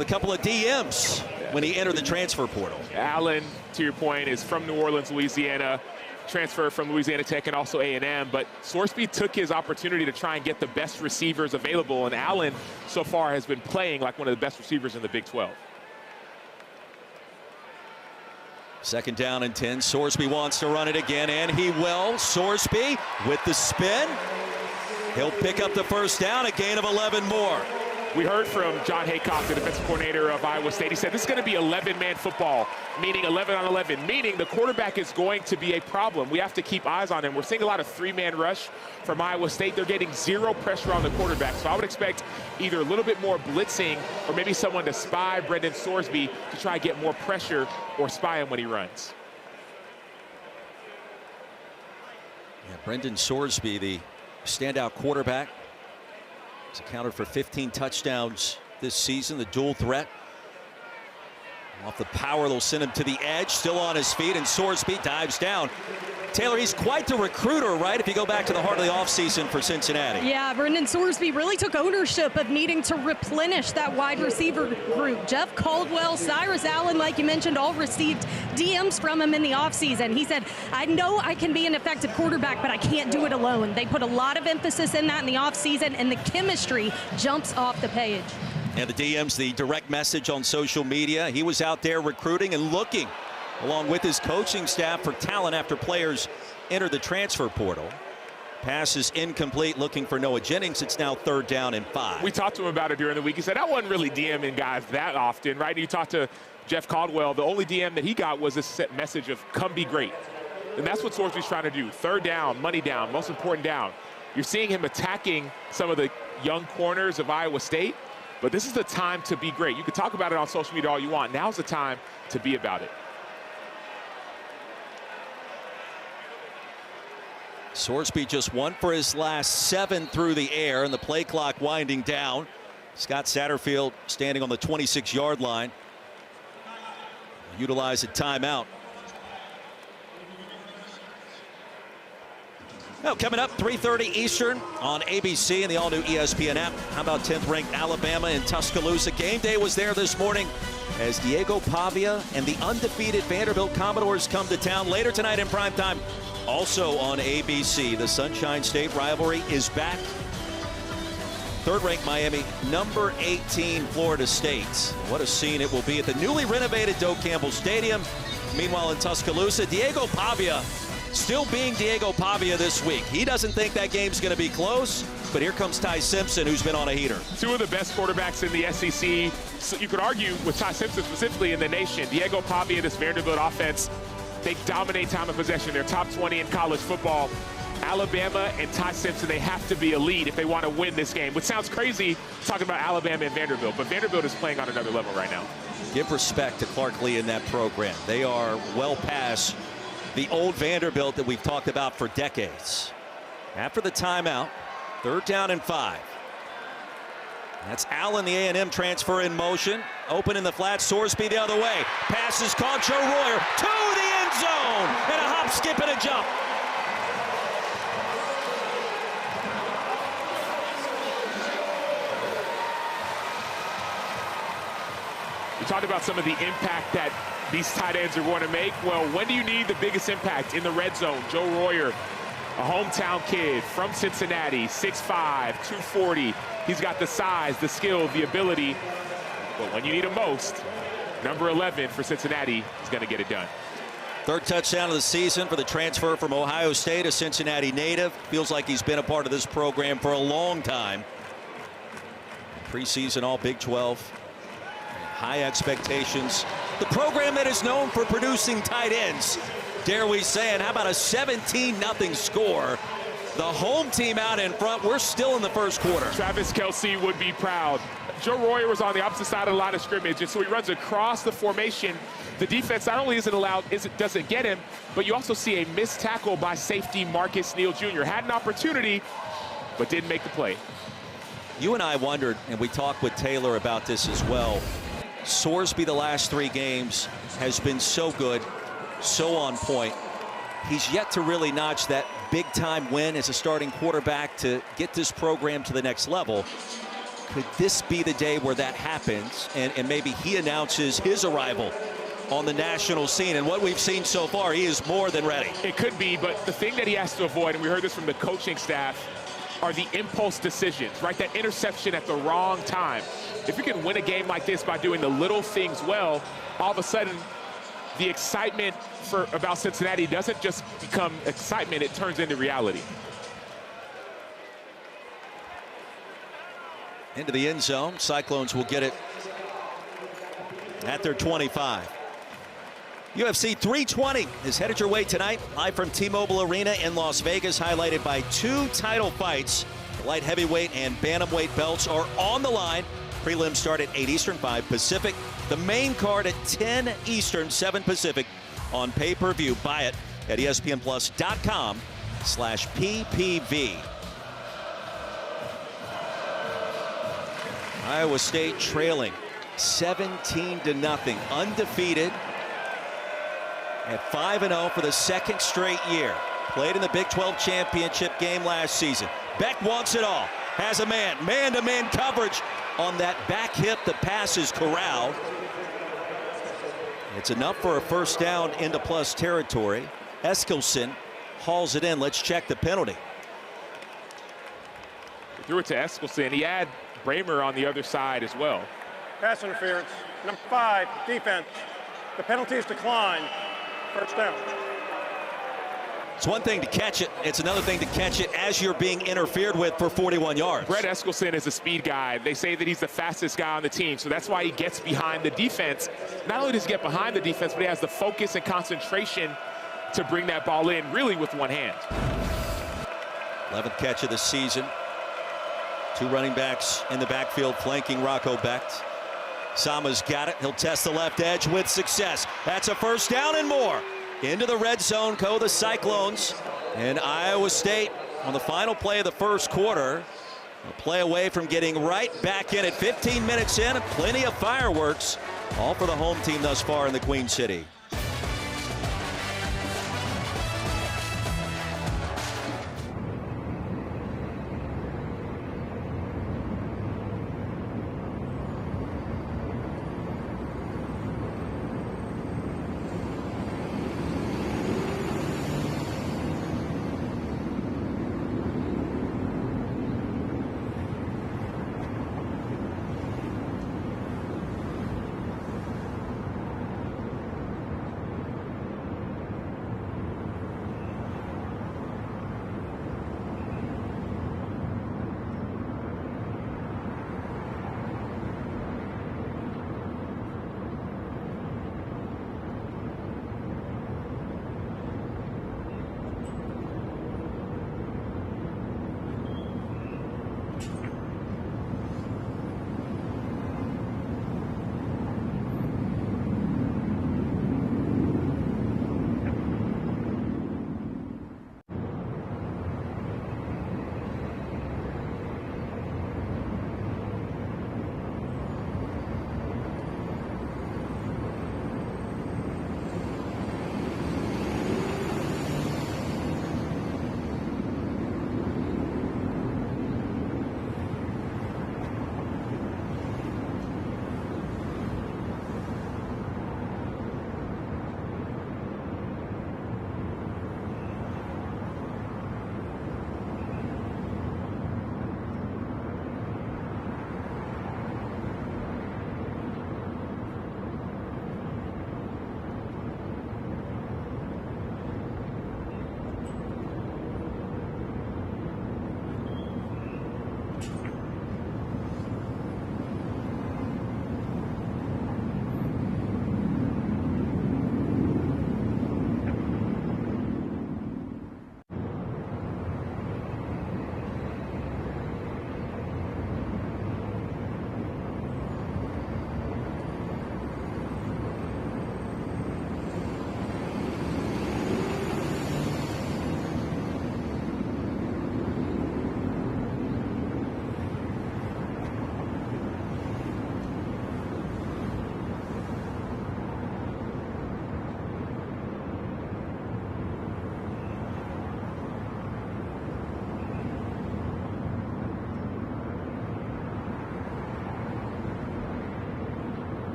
a couple of DMs when he entered the transfer portal. Allen, to your point, is from New Orleans, Louisiana, transfer from Louisiana Tech and also A&M, but Sorsby took his opportunity to try and get the best receivers available, and Allen so far has been playing like one of the best receivers in the Big 12. Second down and 10. Sorsby wants to run it again, and he will. Sorsby with the spin. He'll pick up the first down, a gain of 11 more. We heard from John Haycock, the defensive coordinator of Iowa State. He said this is going to be 11-man football, meaning 11 on 11, meaning the quarterback is going to be a problem. We have to keep eyes on him. We're seeing a lot of 3-man rush from Iowa State. They're getting 0 pressure on the quarterback. So I would expect either a little bit more blitzing or maybe someone to spy Brendan Sorsby to try and get more pressure or spy him when he runs. Yeah, Brendan Sorsby, the standout quarterback. He's accounted for 15 touchdowns this season, the dual threat. Off the power, they'll send him to the edge, still on his feet, and Sorsby dives down. Taylor, he's quite the recruiter, right, if you go back to the heart of the offseason for Cincinnati. Yeah, Brendan Sorsby really took ownership of needing to replenish that wide receiver group. Jeff Caldwell, Cyrus Allen, like you mentioned, all received DMs from him in the offseason. He said, I know I can be an effective quarterback, but I can't do it alone. They put a lot of emphasis in that in the offseason, and the chemistry jumps off the page. And the DM's the direct message on social media. He was out there recruiting and looking, along with his coaching staff, for talent after players enter the transfer portal. Pass is incomplete, looking for Noah Jennings. It's now 3rd down and 5. We talked to him about it during the week. He said, I wasn't really DMing guys that often, right? You talked to Jeff Caldwell. The only DM that he got was a set message of come be great. And that's what Sorsby's trying to do. 3rd down, money down, most important down. You're seeing him attacking some of the young corners of Iowa State. But this is the time to be great. You can talk about it on social media all you want. Now's the time to be about it. Sorsby just 1 for his last 7 through the air, and the play clock winding down. Scott Satterfield standing on the 26-yard line. Utilize a timeout. Now coming up, 3:30 Eastern on ABC and the all-new ESPN app. How about 10th-ranked Alabama in Tuscaloosa? Game day was there this morning as Diego Pavia and the undefeated Vanderbilt Commodores come to town later tonight in primetime. Also on ABC, the Sunshine State rivalry is back. 3rd-ranked Miami, number 18 Florida State. What a scene it will be at the newly renovated Doak Campbell Stadium. Meanwhile in Tuscaloosa, Diego Pavia still being Diego Pavia this week. He doesn't think that game's going to be close, but here comes Ty Simpson, who's been on a heater. 2 of the best quarterbacks in the SEC. So you could argue with Ty Simpson specifically in the nation. Diego Pavia, this Vanderbilt offense, they dominate time of possession. They're top 20 in college football. Alabama and Ty Simpson, they have to be elite if they want to win this game, which sounds crazy talking about Alabama and Vanderbilt, but Vanderbilt is playing on another level right now. Give respect to Clark Lee in that program. They are well past the old Vanderbilt that we've talked about for decades. After the timeout, 3rd down and 5. That's Allen, the A&M transfer, in motion. Open in the flat, Sorsby the other way. Pass is caught, Joe Royer to the end zone. And a hop, skip, and a jump. We talked about some of the impact that these tight ends are going to make. Well, when do you need the biggest impact? In the red zone. Joe Royer, a hometown kid from Cincinnati, 6'5", 240. He's got the size, the skill, the ability. But when you need him most, number 11 for Cincinnati is going to get it done. 3rd touchdown of the season for the transfer from Ohio State, a Cincinnati native. Feels like he's been a part of this program for a long time. Preseason all Big 12. High expectations. The program that is known for producing tight ends, dare we say, and how about a 17-0 score? The home team out in front. We're still in the 1st quarter. Travis Kelce would be proud. Joe Royer was on the opposite side of the line of scrimmage, and so he runs across the formation. The defense not only doesn't get him, but you also see a missed tackle by safety Marcus Neal Jr. Had an opportunity, but didn't make the play. You and I wondered, and we talked with Taylor about this as well. Sorsby the last 3 games has been so good, so on point. He's yet to really notch that big-time win as a starting quarterback to get this program to the next level. Could this be the day where that happens and maybe he announces his arrival on the national scene? And what we've seen so far, he is more than ready. It could be, but the thing that he has to avoid, and we heard this from the coaching staff, are the impulse decisions, right? That interception at the wrong time. If you can win a game like this by doing the little things well, all of a sudden the excitement about Cincinnati doesn't just become excitement, it turns into reality. Into the end zone. Cyclones will get it at their 25. UFC 320 is headed your way tonight, live from T-Mobile Arena in Las Vegas, highlighted by 2 title fights. The light heavyweight and bantamweight belts are on the line. Prelims start at 8 Eastern, 5 Pacific. The main card at 10 Eastern, 7 Pacific on pay-per-view. Buy it at ESPNplus.com/PPV. Iowa State trailing 17-0, undefeated at 5-0 for the second straight year. Played in the Big 12 championship game last season. Beck wants it all. Has a man-to-man coverage on that back hip. The pass is corralled. It's enough for a first down into plus territory. Eskilsson hauls it in. Let's check the penalty. He threw it to Eskilsson. He had Bramer on the other side as well. Pass interference. Number 5, defense. The penalty is declined. First down. It's one thing to catch it. It's another thing to catch it as you're being interfered with for 41 yards. Brett Eskilsson is a speed guy. They say that he's the fastest guy on the team, so that's why he gets behind the defense. Not only does he get behind the defense, but he has the focus and concentration to bring that ball in, really with one hand. 11th catch of the season. 2 running backs in the backfield flanking Rocco Beck. Sama's got it. He'll test the left edge with success. That's a first down and more. Into the red zone go the Cyclones. And Iowa State on the final play of the first quarter. A play away from getting right back in at 15 minutes in. And plenty of fireworks. All for the home team thus far in the Queen City.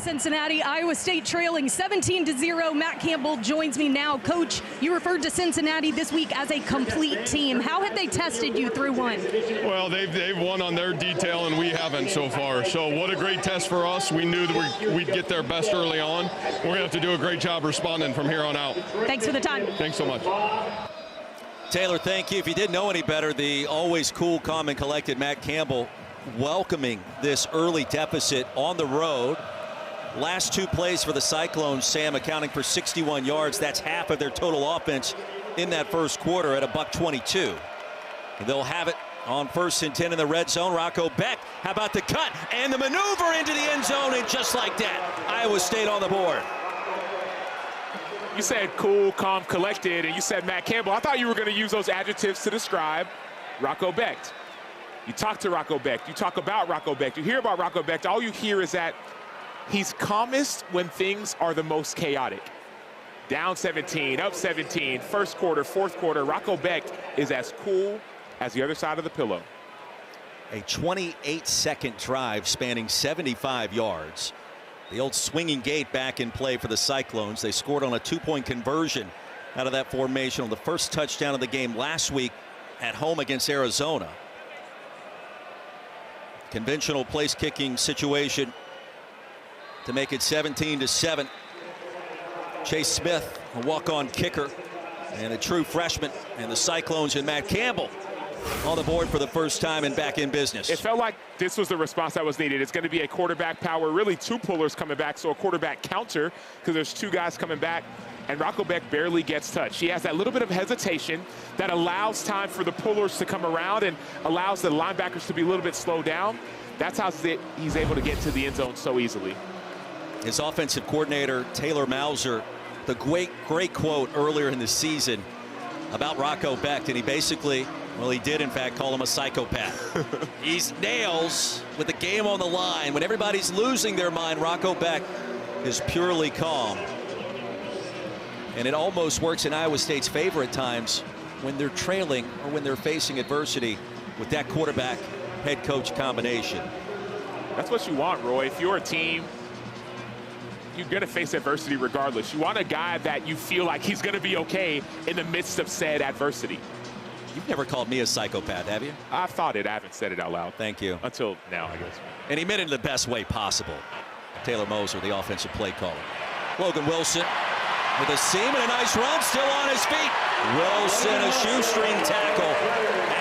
Cincinnati, Iowa State trailing 17-0. Matt Campbell joins me now. Coach, you referred to Cincinnati this week as a complete team. How have they tested you through one? Well, they've won on their detail, and we haven't so far. So what a great test for us. We knew that we'd get their best early on. We're going to have to do a great job responding from here on out. Thanks for the time. Thanks so much. Taylor, thank you. If you didn't know any better, the always cool, calm, and collected Matt Campbell welcoming this early deficit on the road. Last two plays for the Cyclones, Sam, accounting for 61 yards. That's half of their total offense in that first quarter at $122. They'll have it on 1st and 10 in the red zone. Rocco Beck, how about the cut and the maneuver into the end zone, and just like that, Iowa State on the board. You said cool, calm, collected, and you said Matt Campbell. I thought you were going to use those adjectives to describe Rocco Beck. You talk to Rocco Beck. You talk about Rocco Beck. You hear about Rocco Beck. All you hear is that he's calmest when things are the most chaotic. Down 17, up 17, first quarter, fourth quarter. Rocco Beck is as cool as the other side of the pillow. A 28-second drive spanning 75 yards. The old swinging gate back in play for the Cyclones. They scored on a two-point conversion out of that formation on the first touchdown of the game last week at home against Arizona. Conventional place kicking situation to make it 17-7. Chase Smith, a walk-on kicker and a true freshman, and the Cyclones and Matt Campbell on the board for the first time and back in business. It felt like this was the response that was needed. It's going to be a quarterback power, really two pullers coming back, so a quarterback counter because there's two guys coming back, and Rocco Beck barely gets touched. He has that little bit of hesitation that allows time for the pullers to come around and allows the linebackers to be a little bit slowed down. That's how he's able to get to the end zone so easily. His offensive coordinator, Taylor Mauser, the great quote earlier in the season about Rocco Beck, and he basically, well, he did in fact call him a psychopath. He's nails with the game on the line. When everybody's losing their mind, Rocco Beck is purely calm. And it almost works in Iowa State's favor at times when they're trailing or when they're facing adversity with that quarterback head coach combination. That's what you want, Roy. If you're a team, you're going to face adversity regardless. You want a guy that you feel like he's going to be okay in the midst of said adversity. You've never called me a psychopath, have you? I've thought it. I haven't said it out loud. Thank you. Until now, I guess. And he meant it in the best way possible. Taylor Moser, the offensive play caller. Logan Wilson with a seam and a nice run, still on his feet. Wilson, a shoestring tackle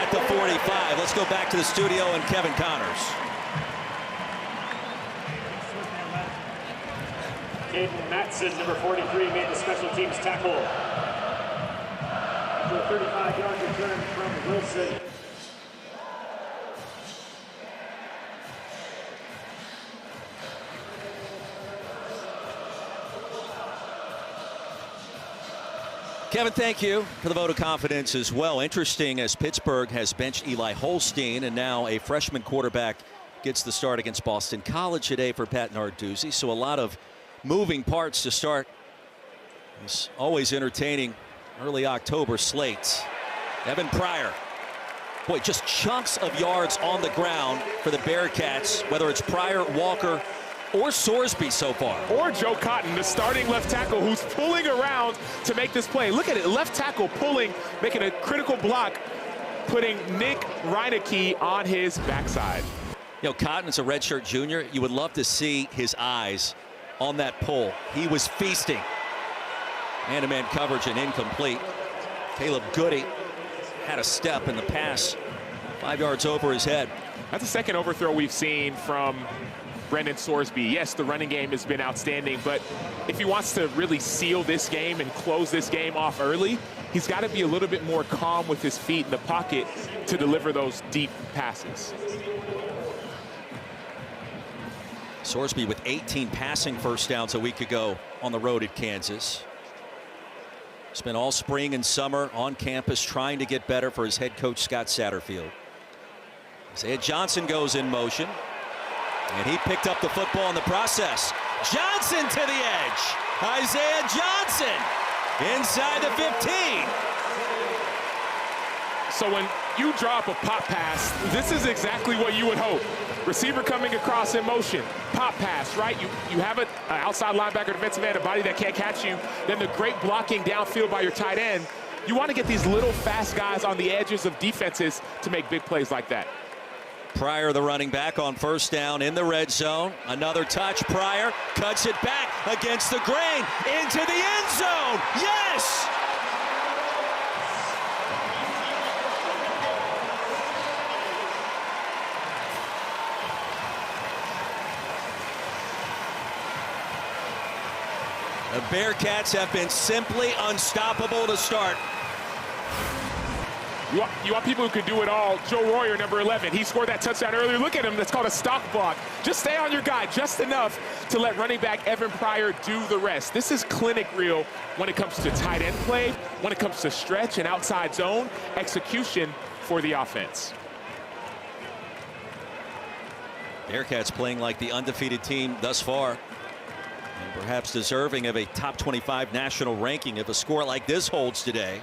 at the 45. Let's go back to the studio and Kevin Connors. Caden Matson, number 43, made the special teams tackle. After a 35-yard return from Wilson. Kevin, thank you for the vote of confidence as well. Interesting as Pittsburgh has benched Eli Holstein, and now a freshman quarterback gets the start against Boston College today for Pat Narduzzi. So a lot of moving parts to start this always entertaining early October slate. Evan Pryor. Boy, just chunks of yards on the ground for the Bearcats, whether it's Pryor, Walker, or Sorsby so far. Or Joe Cotton, the starting left tackle, who's pulling around to make this play. Look at it, left tackle pulling, making a critical block, putting Nick Reineke on his backside. You know, Cotton's a redshirt junior. You would love to see his eyes on that pull. He was feasting. Man-to-man coverage and incomplete. Caleb Goody had a step in the pass 5 yards over his head. That's the second overthrow we've seen from Brendan Sorsby. Yes, the running game has been outstanding, but if he wants to really seal this game and close this game off early, he's got to be a little bit more calm with his feet in the pocket to deliver those deep passes. Sorsby with 18 passing first downs a week ago on the road at Kansas. Spent all spring and summer on campus trying to get better for his head coach Scott Satterfield. Isaiah Johnson goes in motion, and he picked up the football in the process. Johnson to the edge. Isaiah Johnson inside the 15. So when you drop a pop pass, this is exactly what you would hope. Receiver coming across in motion, pop pass, right? You have an outside linebacker, defensive end, a body that can't catch you. Then the great blocking downfield by your tight end. You want to get these little fast guys on the edges of defenses to make big plays like that. Pryor, the running back, on first down in the red zone. Another touch. Pryor cuts it back against the grain into the end zone. Yes! The Bearcats have been simply unstoppable to start. You want people who can do it all. Joe Royer, number 11, he scored that touchdown earlier. Look at him, that's called a stock block. Just stay on your guy just enough to let running back Evan Pryor do the rest. This is clinic real when it comes to tight end play, when it comes to stretch and outside zone execution for the offense. Bearcats playing like the undefeated team thus far, and perhaps deserving of a top 25 national ranking if a score like this holds today.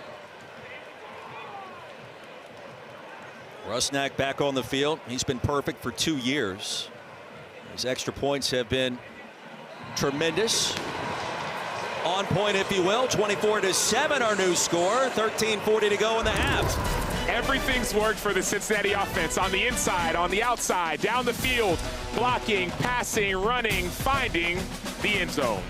Rusnak back on the field. He's been perfect for 2 years. His extra points have been tremendous. On point, if you will. 24-7 our new score. 13:40 to go in the half. Everything's worked for the Cincinnati offense on the inside, on the outside, down the field, blocking, passing, running, finding the end zone.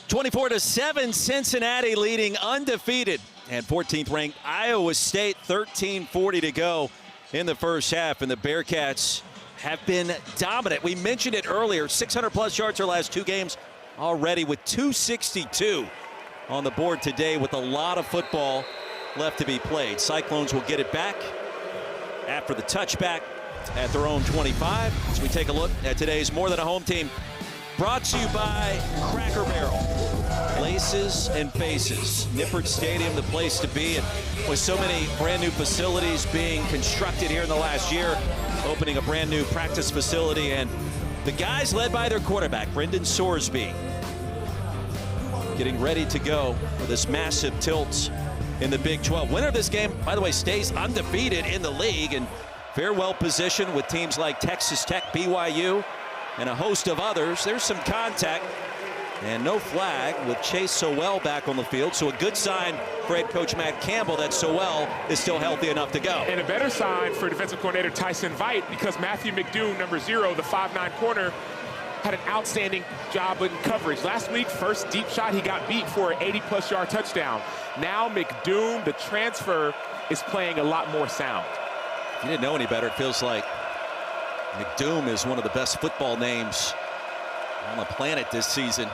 (24-7) Cincinnati leading undefeated, and 14th ranked Iowa State. 13:40 to go in the first half, and the Bearcats have been dominant. We mentioned it earlier, 600+ yards their last 2 games already, with 262 on the board today, with a lot of football left to be played. Cyclones will get it back after the touchback at their own 25 as we take a look at today's More Than a Home team Brought to you by Cracker Barrel. Places and faces. Nippert Stadium, the place to be. And with so many brand new facilities being constructed here in the last year, opening a brand new practice facility, and the guys led by their quarterback, Brendan Sorsby, getting ready to go for this massive tilt in the Big 12. Winner of this game, by the way, stays undefeated in the league and very well positioned with teams like Texas Tech, BYU, and a host of others. There's some contact and no flag with Chase Sowell back on the field. So a good sign for head coach Matt Campbell that Sowell is still healthy enough to go. And a better sign for defensive coordinator Tyson Veit, because Matthew McDoom, number 0, the 5'9" corner, had an outstanding job in coverage. Last week, first deep shot, he got beat for an 80-plus yard touchdown. Now McDoom, the transfer, is playing a lot more sound. If you didn't know any better, it feels like McDoom is one of the best football names on the planet this season.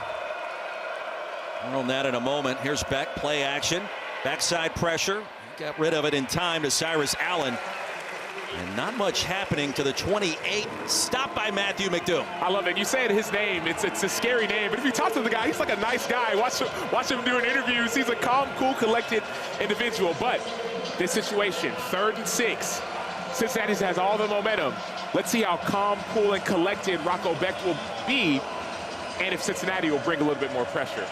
More on that in a moment. Here's Beck, play action, backside pressure. Got rid of it in time to Cyrus Allen. And not much happening to the 28. Stopped by Matthew McDoom. I love it. You said his name. It's a scary name. But if you talk to the guy, he's like a nice guy. Watch him doing interviews. He's a calm, cool, collected individual. But this situation, 3rd and 6. Cincinnati has all the momentum. Let's see how calm, cool, and collected Rocco Beck will be, and if Cincinnati will bring a little bit more pressure.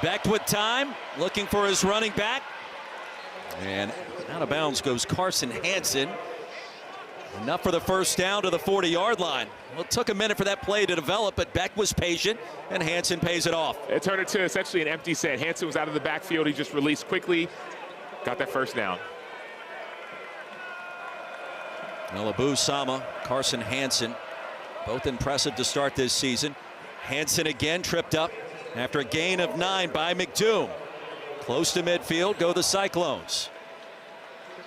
Beck with time, looking for his running back. And out of bounds goes Carson Hansen. Enough for the first down to the 40-yard line. Well, it took a minute for that play to develop, but Beck was patient, and Hansen pays it off. It turned into essentially an empty set. Hansen was out of the backfield. He just released quickly, got that first down. Well, Abu Sama, Carson Hansen, both impressive to start this season. Hansen again tripped up after a gain of 9 by McDoom. Close to midfield go the Cyclones.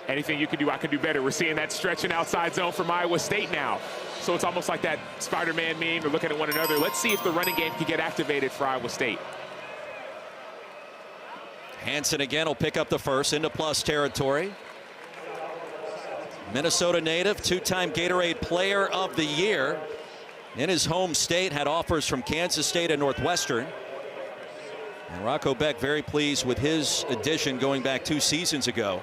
Anything you can do, I can do better. We're seeing that stretching outside zone from Iowa State now. So it's almost like that Spider-Man meme. They're looking at one another. Let's see if the running game can get activated for Iowa State. Hansen again will pick up the first into plus territory. Minnesota native, 2-time Gatorade Player of the Year. In his home state, had offers from Kansas State and Northwestern. And Rocco Beck very pleased with his addition going back 2 seasons ago.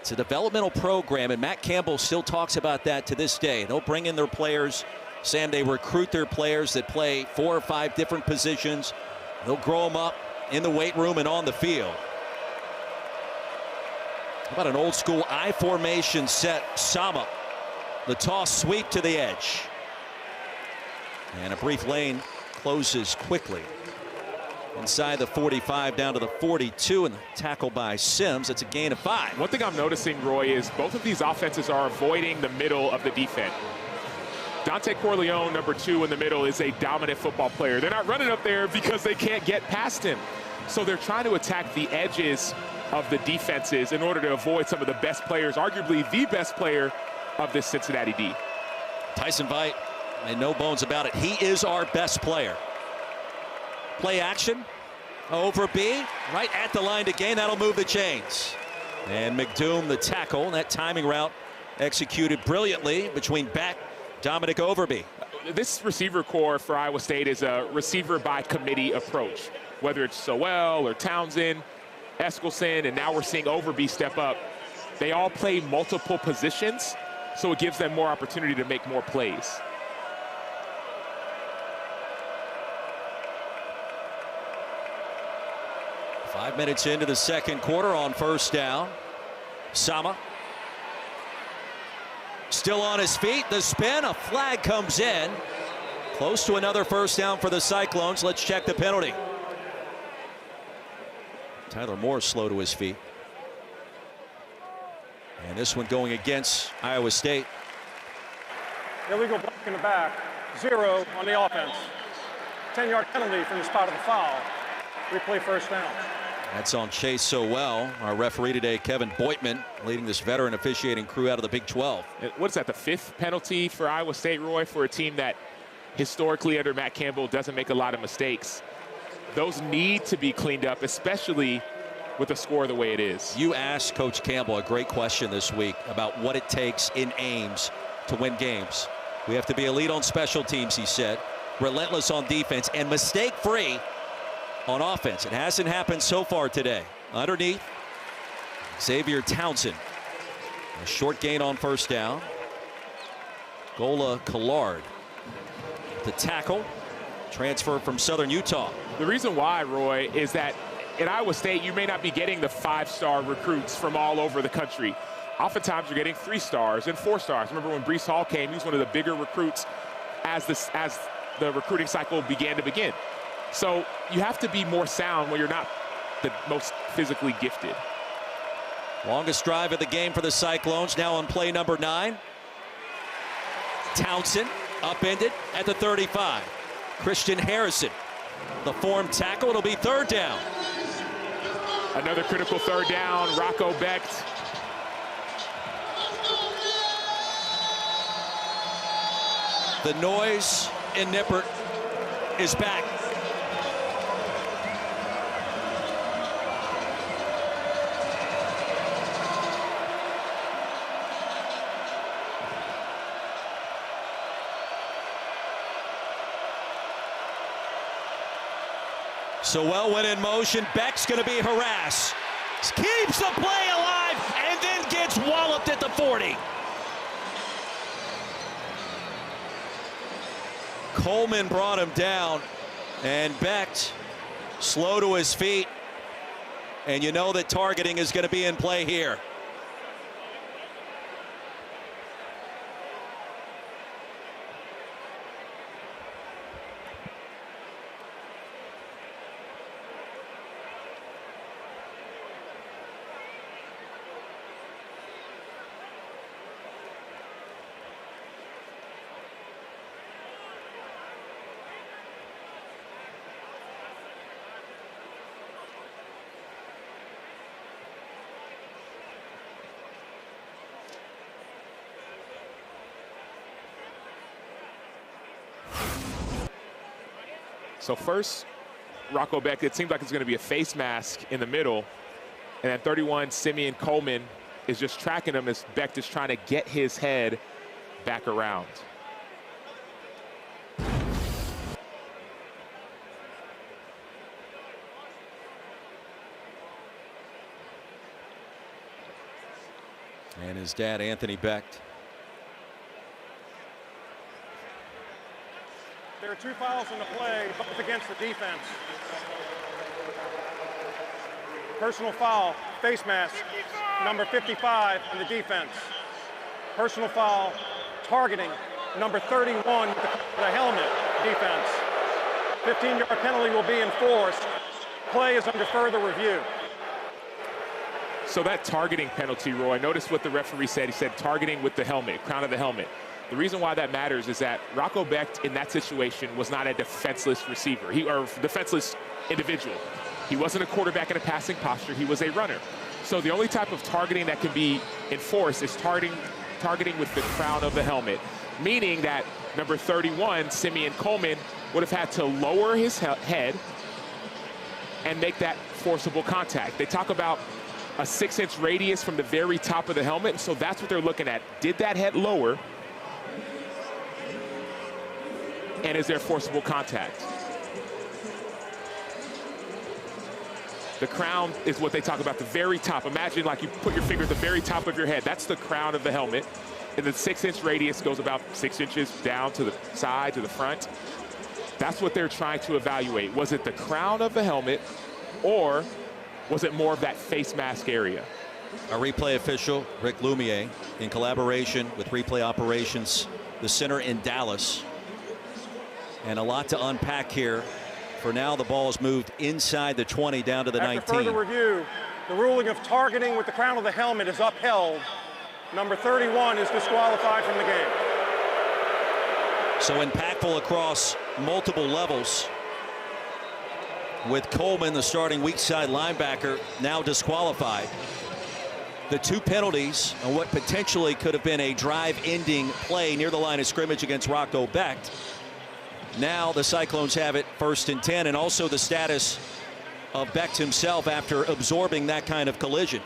It's a developmental program, and Matt Campbell still talks about that to this day. They'll bring in their players. Sam, they recruit their players that play 4 or 5 different positions. They'll grow them up in the weight room and on the field. How about an old school I formation set? Sama, the toss sweep to the edge. And a brief lane closes quickly. Inside the 45 down to the 42, and the tackle by Sims. It's a gain of 5. One thing I'm noticing, Roy, is both of these offenses are avoiding the middle of the defense. Dante Corleone, number 2 in the middle, is a dominant football player. They're not running up there because they can't get past him. So they're trying to attack the edges of the defenses in order to avoid some of the best players, arguably the best player of this Cincinnati D. Tyson Veit made no bones about it. He is our best player. Play action over B, right at the line to gain. That'll move the chains. And McDoom, the tackle, and that timing route executed brilliantly between Beck, Dominic Overby. This receiver core for Iowa State is a receiver by committee approach. Whether it's Sowell or Townsend, Eskelson, and now we're seeing Overby step up. They all play multiple positions, so it gives them more opportunity to make more plays. Five minutes into the second quarter on first down. Sama still on his feet. The spin, a flag comes in. Close to another first down for the Cyclones. Let's check the penalty. Tyler Moore slow to his feet. And this one going against Iowa State. Illegal block in the back. 0 on the offense. 10-yard penalty from the spot of the foul. Replay first down. That's on Chase Sowell. Our referee today, Kevin Boitman, leading this veteran officiating crew out of the Big 12. What is that, the 5th penalty for Iowa State, Roy, for a team that historically under Matt Campbell doesn't make a lot of mistakes? those need to be cleaned up, especially with the score the way it is. You asked Coach Campbell a great question this week about what it takes in Ames to win games. We have to be elite on special teams, he said, relentless on defense, and mistake-free on offense. It hasn't happened so far today. Underneath, Xavier Townsend. A short gain on first down. Gola Collard, the tackle, transfer from Southern Utah. The reason why, Roy, is that at Iowa State, you may not be getting the 5-star recruits from all over the country. Oftentimes, you're getting 3 stars and 4 stars. Remember when Breece Hall came, he was one of the bigger recruits as the recruiting cycle began to begin. So you have to be more sound when you're not the most physically gifted. Longest drive of the game for the Cyclones, now on play number 9. Townsend upended at the 35. Christian Harrison, the form tackle. It'll be 3rd down. Another critical 3rd down. Rocco Becht. The noise in Nippert is back. Sewell went in motion. Beck's going to be harassed. Keeps the play alive and then gets walloped at the 40. Coleman brought him down, and Beck slow to his feet. And you know that targeting is going to be in play here. So first, Rocco Becht, it seems like it's going to be a face mask in the middle. And then 31, Simeon Coleman is just tracking him as Becht is trying to get his head back around. And his dad, Anthony Becht. There are 2 fouls in the play, both against the defense. Personal foul, face mask, number 55 on the defense. Personal foul, targeting, number 31, the helmet, defense. 15-yard penalty will be enforced. Play is under further review. So that targeting penalty, Roy, notice what the referee said. He said targeting with the helmet, crown of the helmet. The reason why that matters is that Rocco Becht in that situation was not a defenseless receiver, or defenseless individual. He wasn't a quarterback in a passing posture, he was a runner. So the only type of targeting that can be enforced is targeting with the crown of the helmet, meaning that number 31, Simeon Coleman, would have had to lower his head and make that forcible contact. They talk about a 6-inch radius from the very top of the helmet, so that's what they're looking at. Did that head lower? And is there forcible contact? The crown is what they talk about, the very top. Imagine like you put your finger at the very top of your head. That's the crown of the helmet. And the 6-inch radius goes about 6 inches down to the side, to the front. That's what they're trying to evaluate. Was it the crown of the helmet, or was it more of that face mask area? Our replay official, Rick Lumiere, in collaboration with Replay Operations, the center in Dallas. And a lot to unpack here. For now, the ball is moved inside the 20 down to the 19. After further review, the ruling of targeting with the crown of the helmet is upheld. Number 31 is disqualified from the game. So impactful across multiple levels, with Coleman, the starting weak side linebacker, now disqualified. The 2 penalties on what potentially could have been a drive-ending play near the line of scrimmage against Rocco Becht. Now the Cyclones have it 1st and 10, and also the status of Becht himself after absorbing that kind of collision.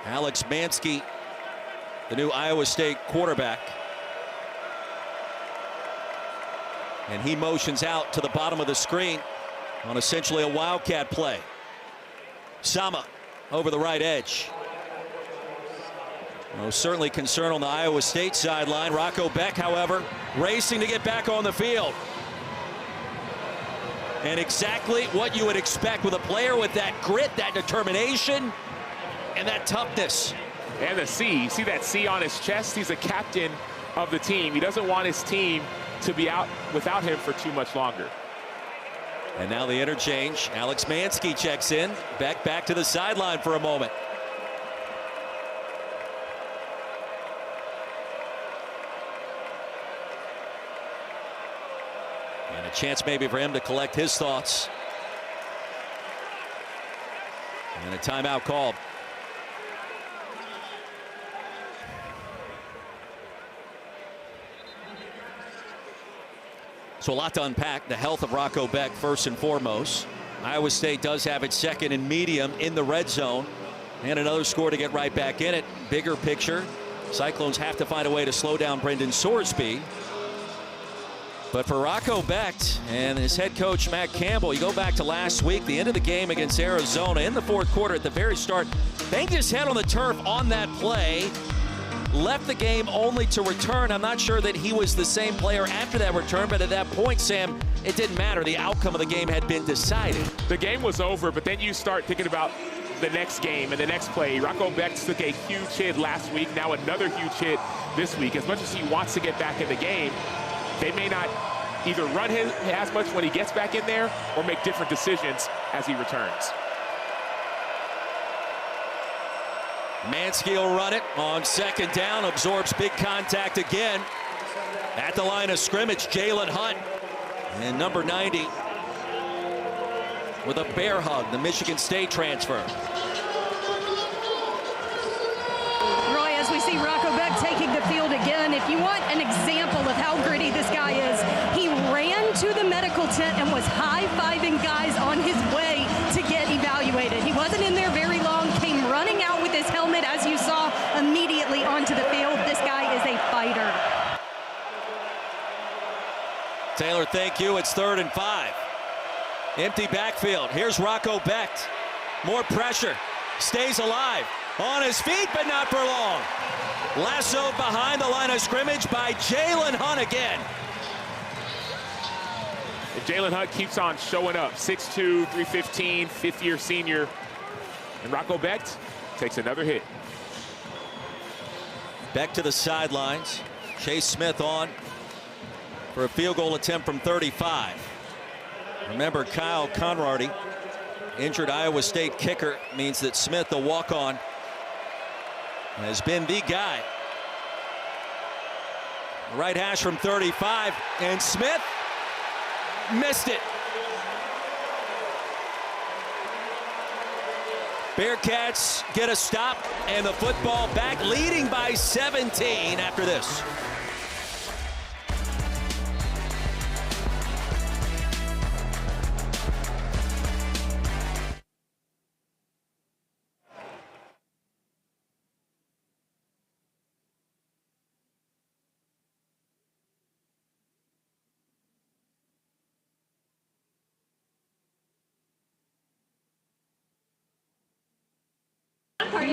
Alex Mansky, the new Iowa State quarterback. And he motions out to the bottom of the screen on essentially a wildcat play. Sama over the right edge. Certainly concern on the Iowa State sideline. Rocco Becht, however, racing to get back on the field. And exactly what you would expect with a player with that grit, that determination, and that toughness. And the C, you see that C on his chest? He's a captain of the team. He doesn't want his team to be out without him for too much longer. And now the interchange. Alex Mansky checks in. Becht back to the sideline for a moment. And a chance maybe for him to collect his thoughts. And a timeout called. So a lot to unpack. The health of Rocco Becht first and foremost. Iowa State does have its second and medium in the red zone. And another score to get right back in it. Bigger picture. Cyclones have to find a way to slow down Brendan Sorsby. But for Rocco Becht and his head coach Matt Campbell, you go back to last week, the end of the game against Arizona in the 4th quarter at the very start. Banged his head on the turf on that play. Left the game only to return. I'm not sure that he was the same player after that return, but at that point, Sam, it didn't matter. The outcome of the game had been decided. The game was over, but then you start thinking about the next game and the next play. Rocco Becht took a huge hit last week, now another huge hit this week. As much as he wants to get back in the game, they may not either run him as much when he gets back in there or make different decisions as he returns. Mansky will run it on 2nd down, absorbs big contact again. At the line of scrimmage, Jalen Hunt. And number 90 with a bear hug, the Michigan State transfer. Roy, as we see Rocco Becht taking the field again, if you want an example of how gritty this guy is, he ran to the medical tent and was high-fiving guys on his way to get evaluated. He wasn't in there very long, came running out with his helmet, as you saw, immediately onto the field. This guy is a fighter. Taylor, thank you. It's 3rd and 5. Empty backfield. Here's Rocco Becht. More pressure. Stays alive. On his feet, but not for long. Lassoed behind the line of scrimmage by Jalen Hunt again. And Jalen Hunt keeps on showing up. 6'2", 315, 5th-year senior. And Rocco Becht takes another hit. Becht to the sidelines. Chase Smith on for a field goal attempt from 35. Remember, Kyle Conrady, injured Iowa State kicker, means that Smith, the walk-on, has been the guy. Right hash from 35, and Smith missed it. Bearcats get a stop, and the football back, leading by 17 after this.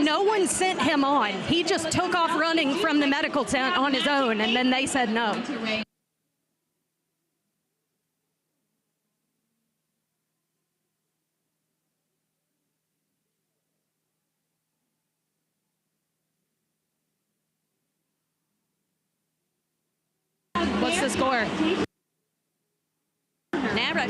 No one sent him on. He just took off running from the medical tent on his own, and then they said no. What's the score? Narrow.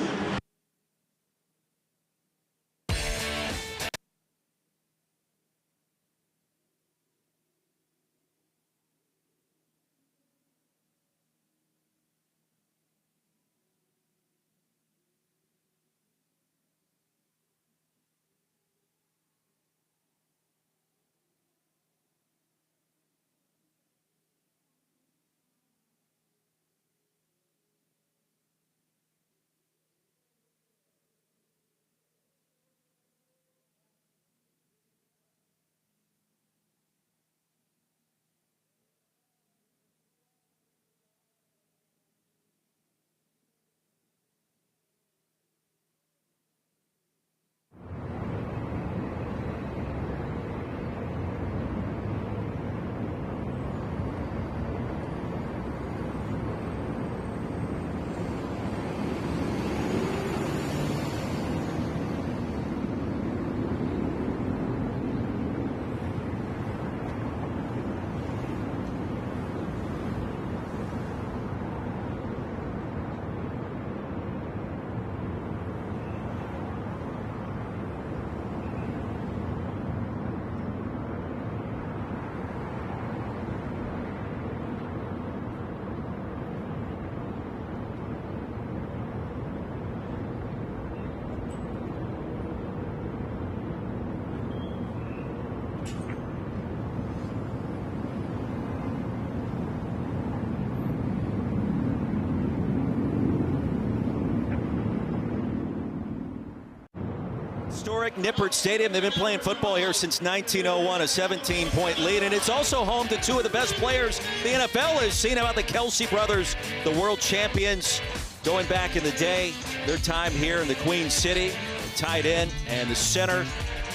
Historic Nippert Stadium. They've been playing football here since 1901, a 17-point lead, and it's also home to two of the best players the NFL has seen. How about the Kelsey brothers, the world champions going back in the day, their time here in the Queen City, the tight end and the center,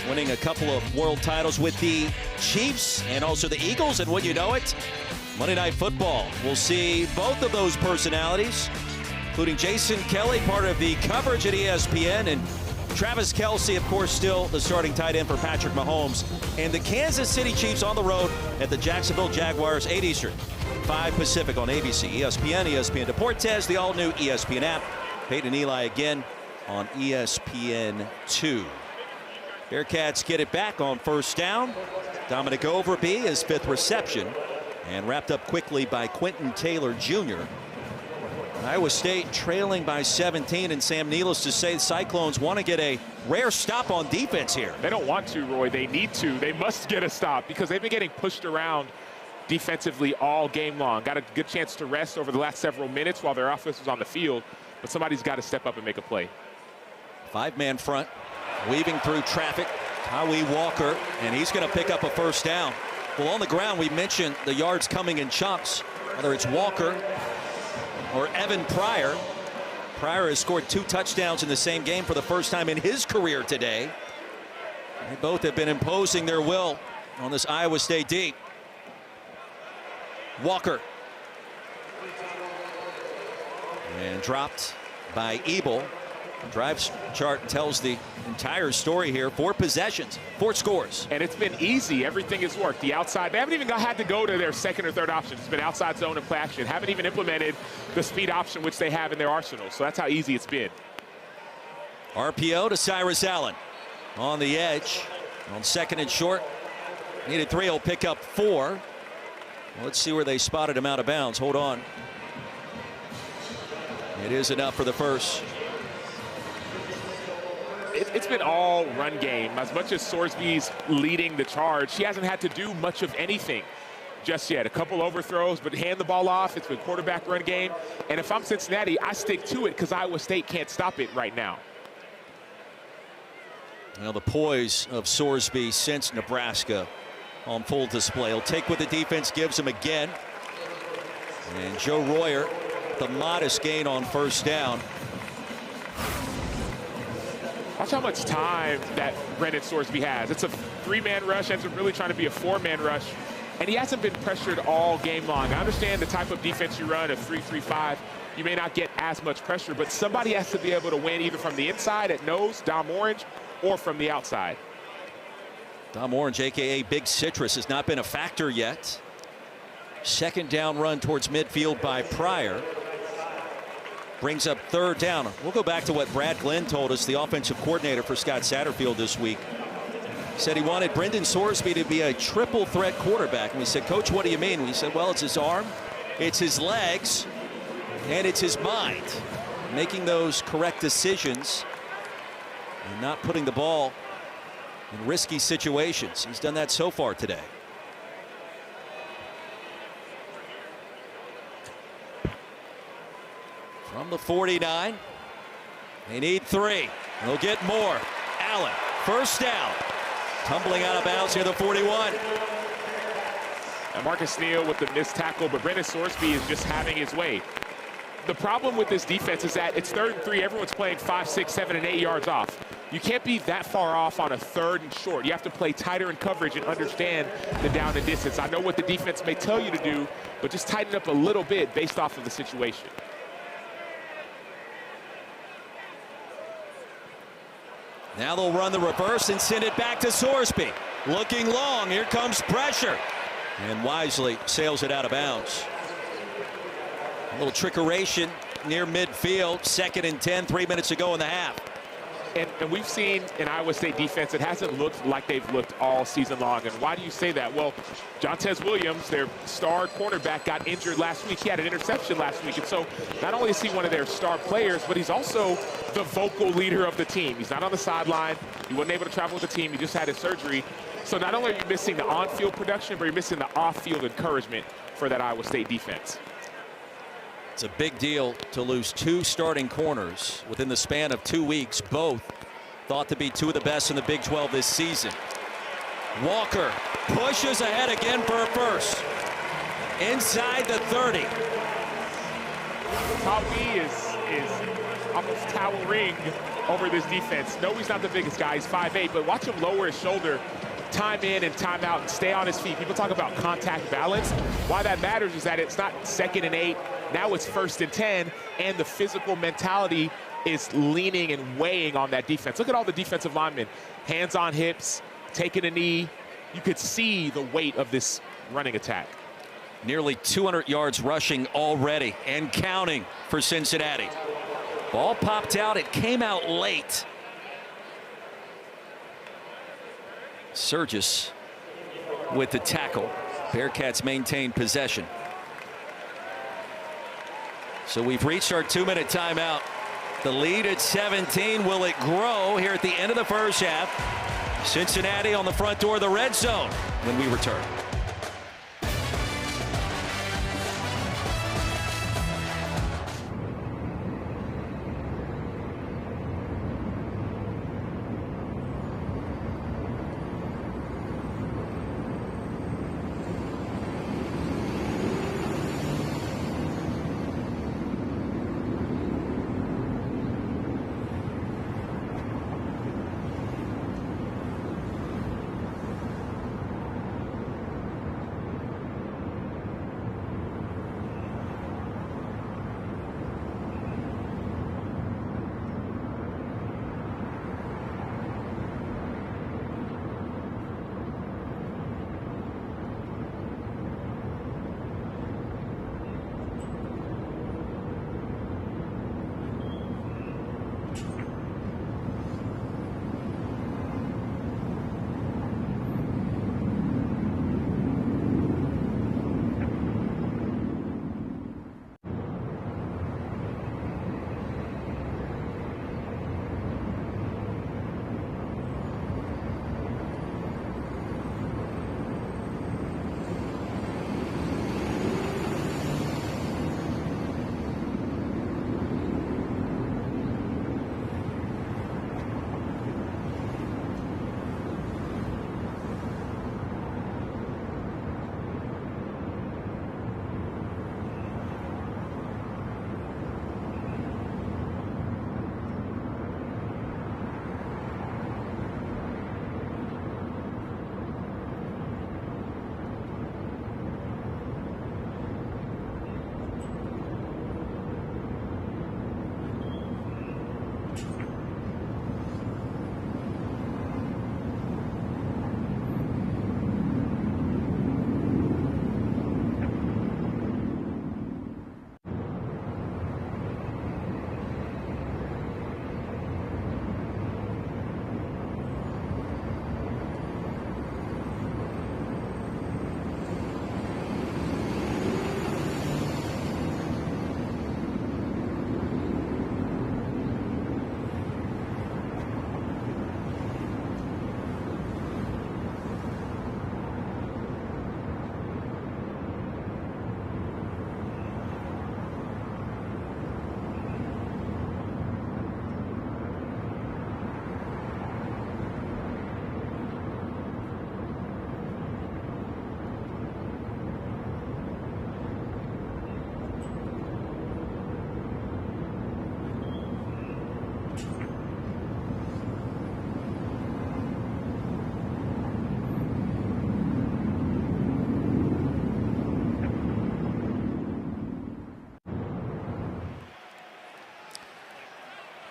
winning a couple of world titles with the Chiefs and also the Eagles, and wouldn't you know it, Monday Night Football. We'll see both of those personalities, including Jason Kelly, part of the coverage at ESPN, and Travis Kelce, of course, still the starting tight end for Patrick Mahomes. And the Kansas City Chiefs on the road at the Jacksonville Jaguars, 8 Eastern, 5 Pacific on ABC, ESPN, ESPN Deportes, the all-new ESPN app. Peyton and Eli again on ESPN2. Bearcats get it back on first down. Dominic Overby, his 5th reception, and wrapped up quickly by Quentin Taylor Jr. Iowa State trailing by 17, and Sam, needless to say, the Cyclones want to get a rare stop on defense here. They don't want to, Roy. They need to. They must get a stop because they've been getting pushed around defensively all game long. Got a good chance to rest over the last several minutes while their offense was on the field, but somebody's got to step up and make a play. 5-man front, weaving through traffic. Howie Walker, and he's going to pick up a first down. Well, on the ground, we mentioned the yards coming in chunks, whether it's Walker or Evan Pryor. Pryor has scored 2 touchdowns in the same game for the first time in his career today. They both have been imposing their will on this Iowa State D. Walker. And dropped by Ebel. Drive chart tells the entire story here. 4 possessions, 4 scores. And it's been easy. Everything has worked. The outside, they haven't even had to go to their second or third option. It's been outside zone and play action. Haven't even implemented the speed option, which they have in their arsenal. So that's how easy it's been. RPO to Cyrus Allen on the edge on 2nd and short. Needed 3, he'll pick up 4. Let's see where they spotted him out of bounds. Hold on. It is enough for the first. It's been all run game. As much as Sorsby's leading the charge, she hasn't had to do much of anything just yet. A couple overthrows, but hand the ball off. It's been quarterback run game. And if I'm Cincinnati, I stick to it because Iowa State can't stop it right now. Well, the poise of Sorsby since Nebraska on full display. He'll take what the defense gives him again. And Joe Royer, the modest gain on first down. Watch how much time that Brendan Sorsby has. It's a 3-man rush, ends up really trying to be a 4-man rush. And he hasn't been pressured all game long. I understand the type of defense you run, a 3-3-5. You may not get as much pressure, but somebody has to be able to win either from the inside at nose, Dom Orange, or from the outside. Dom Orange, a.k.a. Big Citrus, has not been a factor yet. 2nd down run towards midfield by Pryor. Brings up 3rd down. We'll go back to what Brad Glenn told us, the offensive coordinator for Scott Satterfield this week. He said he wanted Brendan Sorsby to be a triple threat quarterback. And we said, Coach, what do you mean? And we said, well, it's his arm, it's his legs, and it's his mind. Making those correct decisions and not putting the ball in risky situations. He's done that so far today. From the 49, they need 3. They'll get more. Allen, first down. Tumbling out of bounds near the 41. And Marcus Neal with the missed tackle, but Brendan Sorsby is just having his way. The problem with this defense is that it's 3rd and 3. Everyone's playing 5, 6, 7, and 8 yards off. You can't be that far off on a 3rd and short. You have to play tighter in coverage and understand the down and distance. I know what the defense may tell you to do, but just tighten up a little bit based off of the situation. Now they'll run the reverse and send it back to Sorsby. Looking long, here comes pressure. And wisely sails it out of bounds. A little trickeration near midfield. 2nd and 10, 3 minutes to go in the half. And we've seen an Iowa State defense that hasn't looked like they've looked all season long. And why do you say that? Well, Jontez Williams, their star cornerback, got injured last week. He had an interception last week. And so not only is he one of their star players, but he's also the vocal leader of the team. He's not on the sideline. He wasn't able to travel with the team. He just had his surgery. So not only are you missing the on-field production, but you're missing the off-field encouragement for that Iowa State defense. It's a big deal to lose 2 starting corners within the span of 2 weeks, both thought to be two of the best in the Big 12 this season. Walker pushes ahead again for a first. Inside the 30. Tawi is almost towering over this defense. No, he's not the biggest guy. He's 5'8", but watch him lower his shoulder time in and time out and stay on his feet. People talk about contact balance. Why that matters is that it's not 2nd and 8. Now it's 1st and 10, and the physical mentality is leaning and weighing on that defense. Look at all the defensive linemen. Hands on hips, taking a knee. You could see the weight of this running attack. Nearly 200 yards rushing already and counting for Cincinnati. Ball popped out. It came out late. Surgis with the tackle. Bearcats maintain possession. So we've reached our 2-minute timeout. The lead at 17. Will it grow here at the end of the first half? Cincinnati on the front door of the red zone when we return.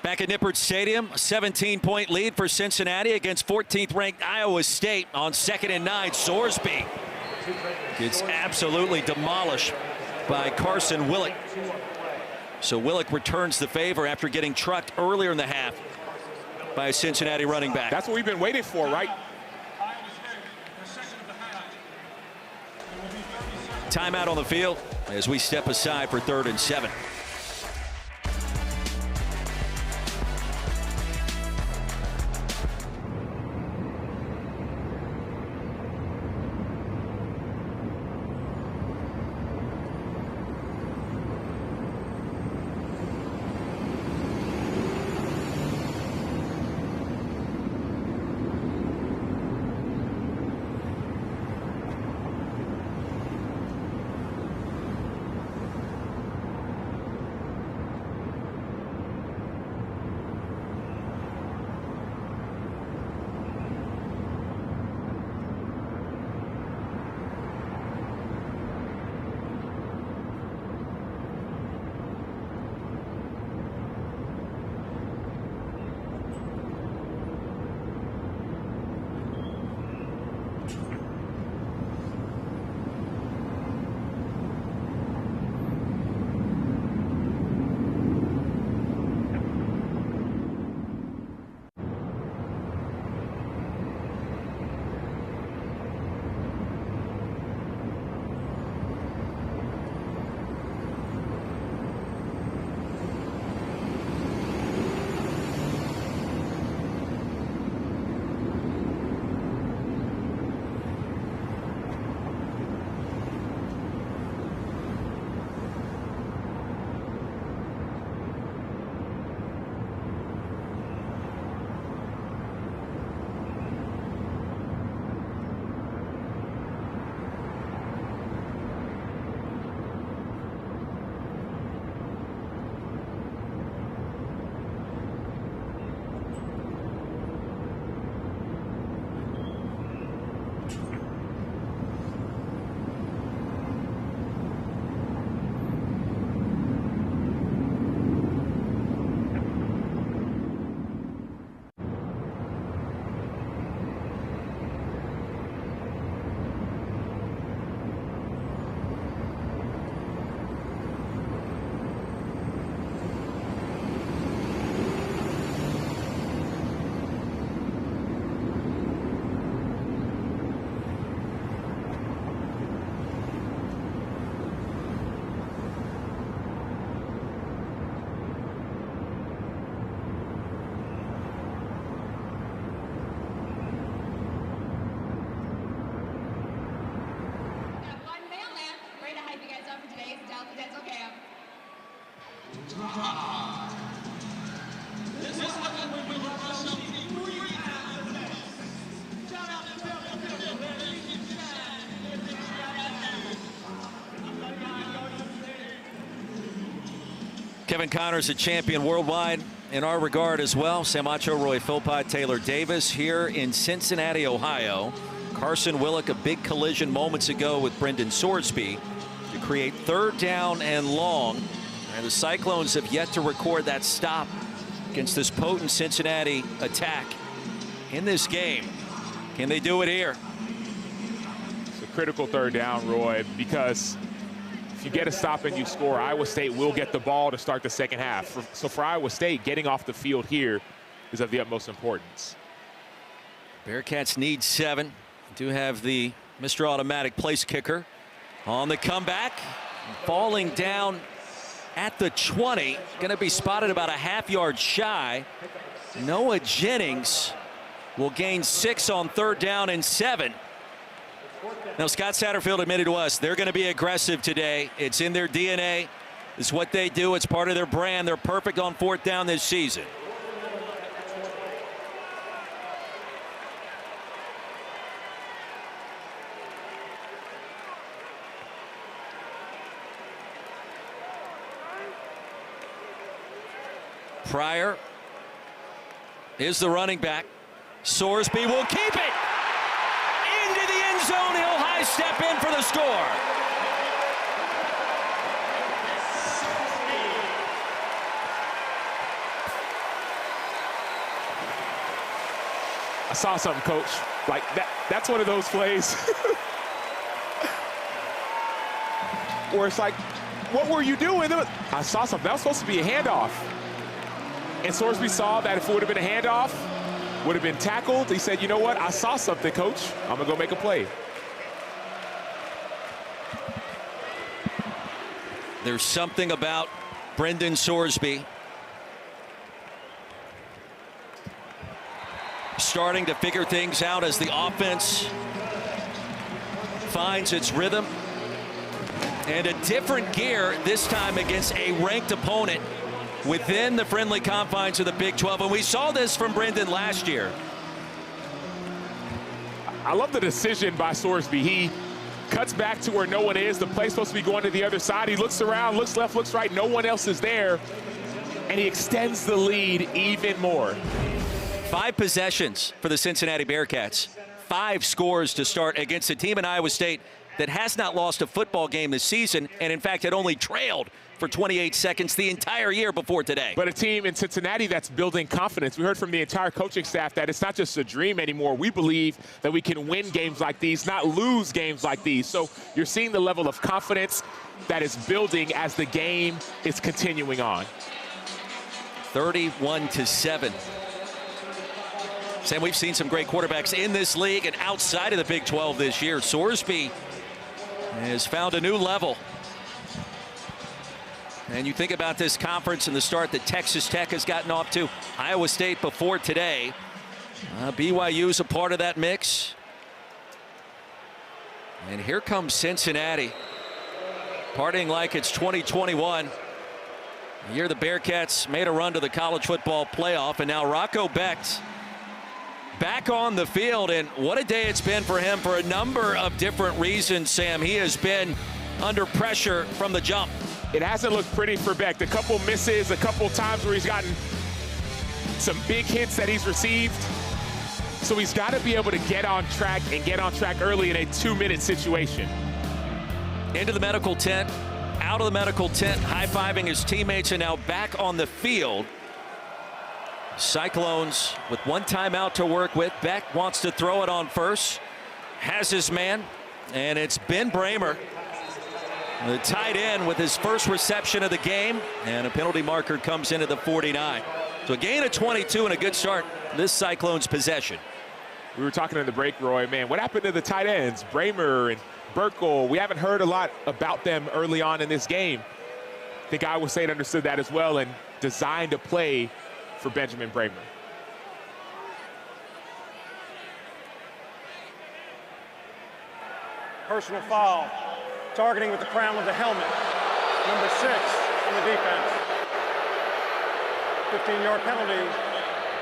Back at Nippert Stadium, a 17-point lead for Cincinnati against 14th-ranked Iowa State on 2nd and 9. Sorsby gets absolutely demolished by Carson Willick. So Willick returns the favor after getting trucked earlier in the half by a Cincinnati running back. That's what we've been waiting for, right? Timeout on the field as we step aside for 3rd and 7. Kevin Connor's a champion worldwide in our regard as well. Sam Acho, Roy Philpott, Taylor Davis here in Cincinnati, Ohio. Carson Willick, a big collision moments ago with Brendan Sorsby to create 3rd down and long. And the Cyclones have yet to record that stop against this potent Cincinnati attack in this game. Can they do it here? It's a critical 3rd down, Roy, because if you get a stop and you score, Iowa State will get the ball to start the second half. So for Iowa State, getting off the field here is of the utmost importance. Bearcats need 7. Do have the Mr. Automatic place kicker on the comeback. Falling down at the 20. Going to be spotted about a half-yard shy. Noah Jennings will gain 6 on 3rd down and 7. Now, Scott Satterfield admitted to us they're going to be aggressive today. It's in their DNA. It's what they do. It's part of their brand. They're perfect on 4th down this season. Pryor is the running back. Sorsby will keep it into the end zone. He'll high step in for the score. I saw something, Coach. Like that's one of those plays where it's like, what were you doing? I saw something. That was supposed to be a handoff. And Sorsby saw that if it would have been a handoff, would have been tackled. He said, you know what? I saw something, Coach. I'm going to go make a play. There's something about Brendan Sorsby starting to figure things out as the offense finds its rhythm. And a different gear this time against a ranked opponent within the friendly confines of the Big 12. And we saw this from Brendan last year. I love the decision by Sorsby. He cuts back to where no one is. The play's supposed to be going to the other side. He looks around, looks left, looks right. No one else is there. And he extends the lead even more. 5 possessions for the Cincinnati Bearcats. 5 scores to start against a team in Iowa State that has not lost a football game this season, and in fact had only trailed for 28 seconds the entire year before today. But a team in Cincinnati that's building confidence. We heard from the entire coaching staff that it's not just a dream anymore. We believe that we can win games like these, not lose games like these. So you're seeing the level of confidence that is building as the game is continuing on. 31-7. Sam, we've seen some great quarterbacks in this league and outside of the Big 12 this year. Sorsby has found a new level. And you think about this conference and the start that Texas Tech has gotten off to. Iowa State before today. BYU's a part of that mix. And here comes Cincinnati, partying like it's 2021. The year the Bearcats made a run to the college football playoff. And now Rocco Becht back on the field. And what a day it's been for him for a number of different reasons, Sam. He has been under pressure from the jump. It hasn't looked pretty for Becht. A couple misses, a couple times where he's gotten some big hits that he's received. So he's got to be able to get on track and get on track early in a 2-minute situation. Into the medical tent, out of the medical tent, high-fiving his teammates, and now back on the field. Cyclones with 1 timeout to work with. Becht wants to throw it on first. Has his man, and it's Ben Bramer, the tight end, with his first reception of the game, and a penalty marker comes into the 49. So a gain of 22 and a good start this Cyclones possession. We were talking in the break, Roy, man, what happened to the tight ends, Bramer and Burkle? We haven't heard a lot about them early on in this game. I think Iowa State understood that as well and designed a play for Benjamin Bramer. Personal foul. Targeting with the crown of the helmet. Number 6 on the defense. 15-yard penalty.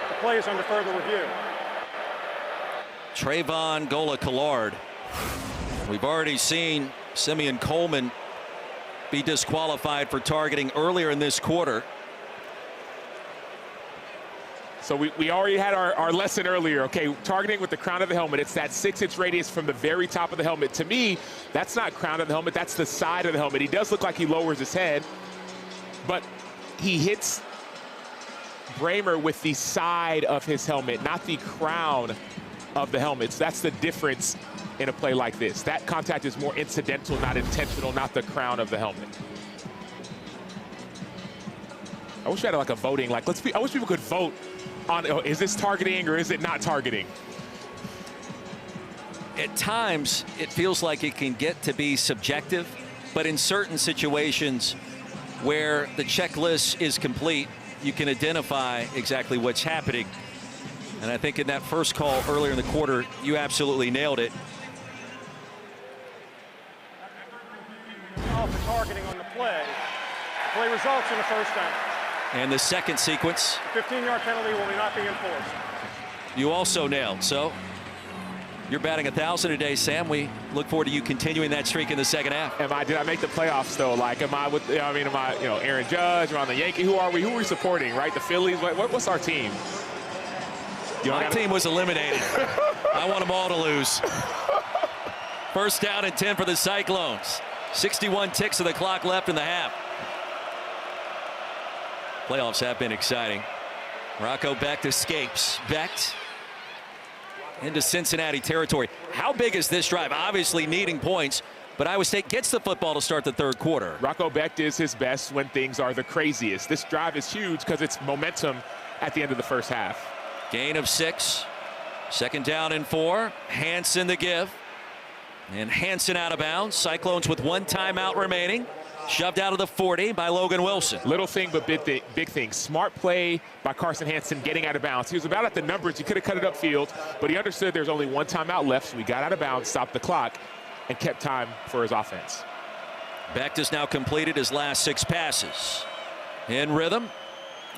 The play is under further review. Trayvon Gola-Collard. We've already seen Simeon Coleman be disqualified for targeting earlier in this quarter. So we already had our lesson earlier. Okay, targeting with the crown of the helmet. It's that 6-inch radius from the very top of the helmet. To me, that's not crown of the helmet. That's the side of the helmet. He does look like he lowers his head, but he hits Bramer with the side of his helmet, not the crown of the helmet. So that's the difference in a play like this. That contact is more incidental, not intentional, not the crown of the helmet. I wish we had like a voting, like I wish people could vote on, is this targeting or is it not targeting? At times, it feels like it can get to be subjective, but in certain situations where the checklist is complete, you can identify exactly what's happening. And I think in that first call earlier in the quarter, you absolutely nailed it. For targeting on the play. The play results in a first down. And the second sequence, 15-yard penalty will not be enforced. you also nailed. So you're batting 1,000 a day, Sam. We look forward to you continuing that streak in the second half. Did I make the playoffs though? Like, am I with, am I, Aaron Judge, or on the Yankee? Who are we? Who are we supporting, right? The Phillies? What's our team? My team was eliminated. I want them all to lose. First down and 10 for the Cyclones. 61 ticks of the clock left in the half. Playoffs have been exciting. Rocco Becht escapes. Becht into Cincinnati territory. How big is this drive? Obviously needing points, but Iowa State gets the football to start the third quarter. Rocco Becht is his best when things are the craziest. This drive is huge because it's momentum at the end of the first half. Gain of 6. Second down and 4. Hansen the give. And Hansen out of bounds. Cyclones with 1 timeout remaining. Shoved out of the 40 by Logan Wilson. Little thing, but big thing. Smart play by Carson Hansen getting out of bounds. He was about at the numbers. He could have cut it upfield, but he understood there's only 1 timeout left, so he got out of bounds, stopped the clock, and kept time for his offense. Becht has now completed his last 6 passes. In rhythm.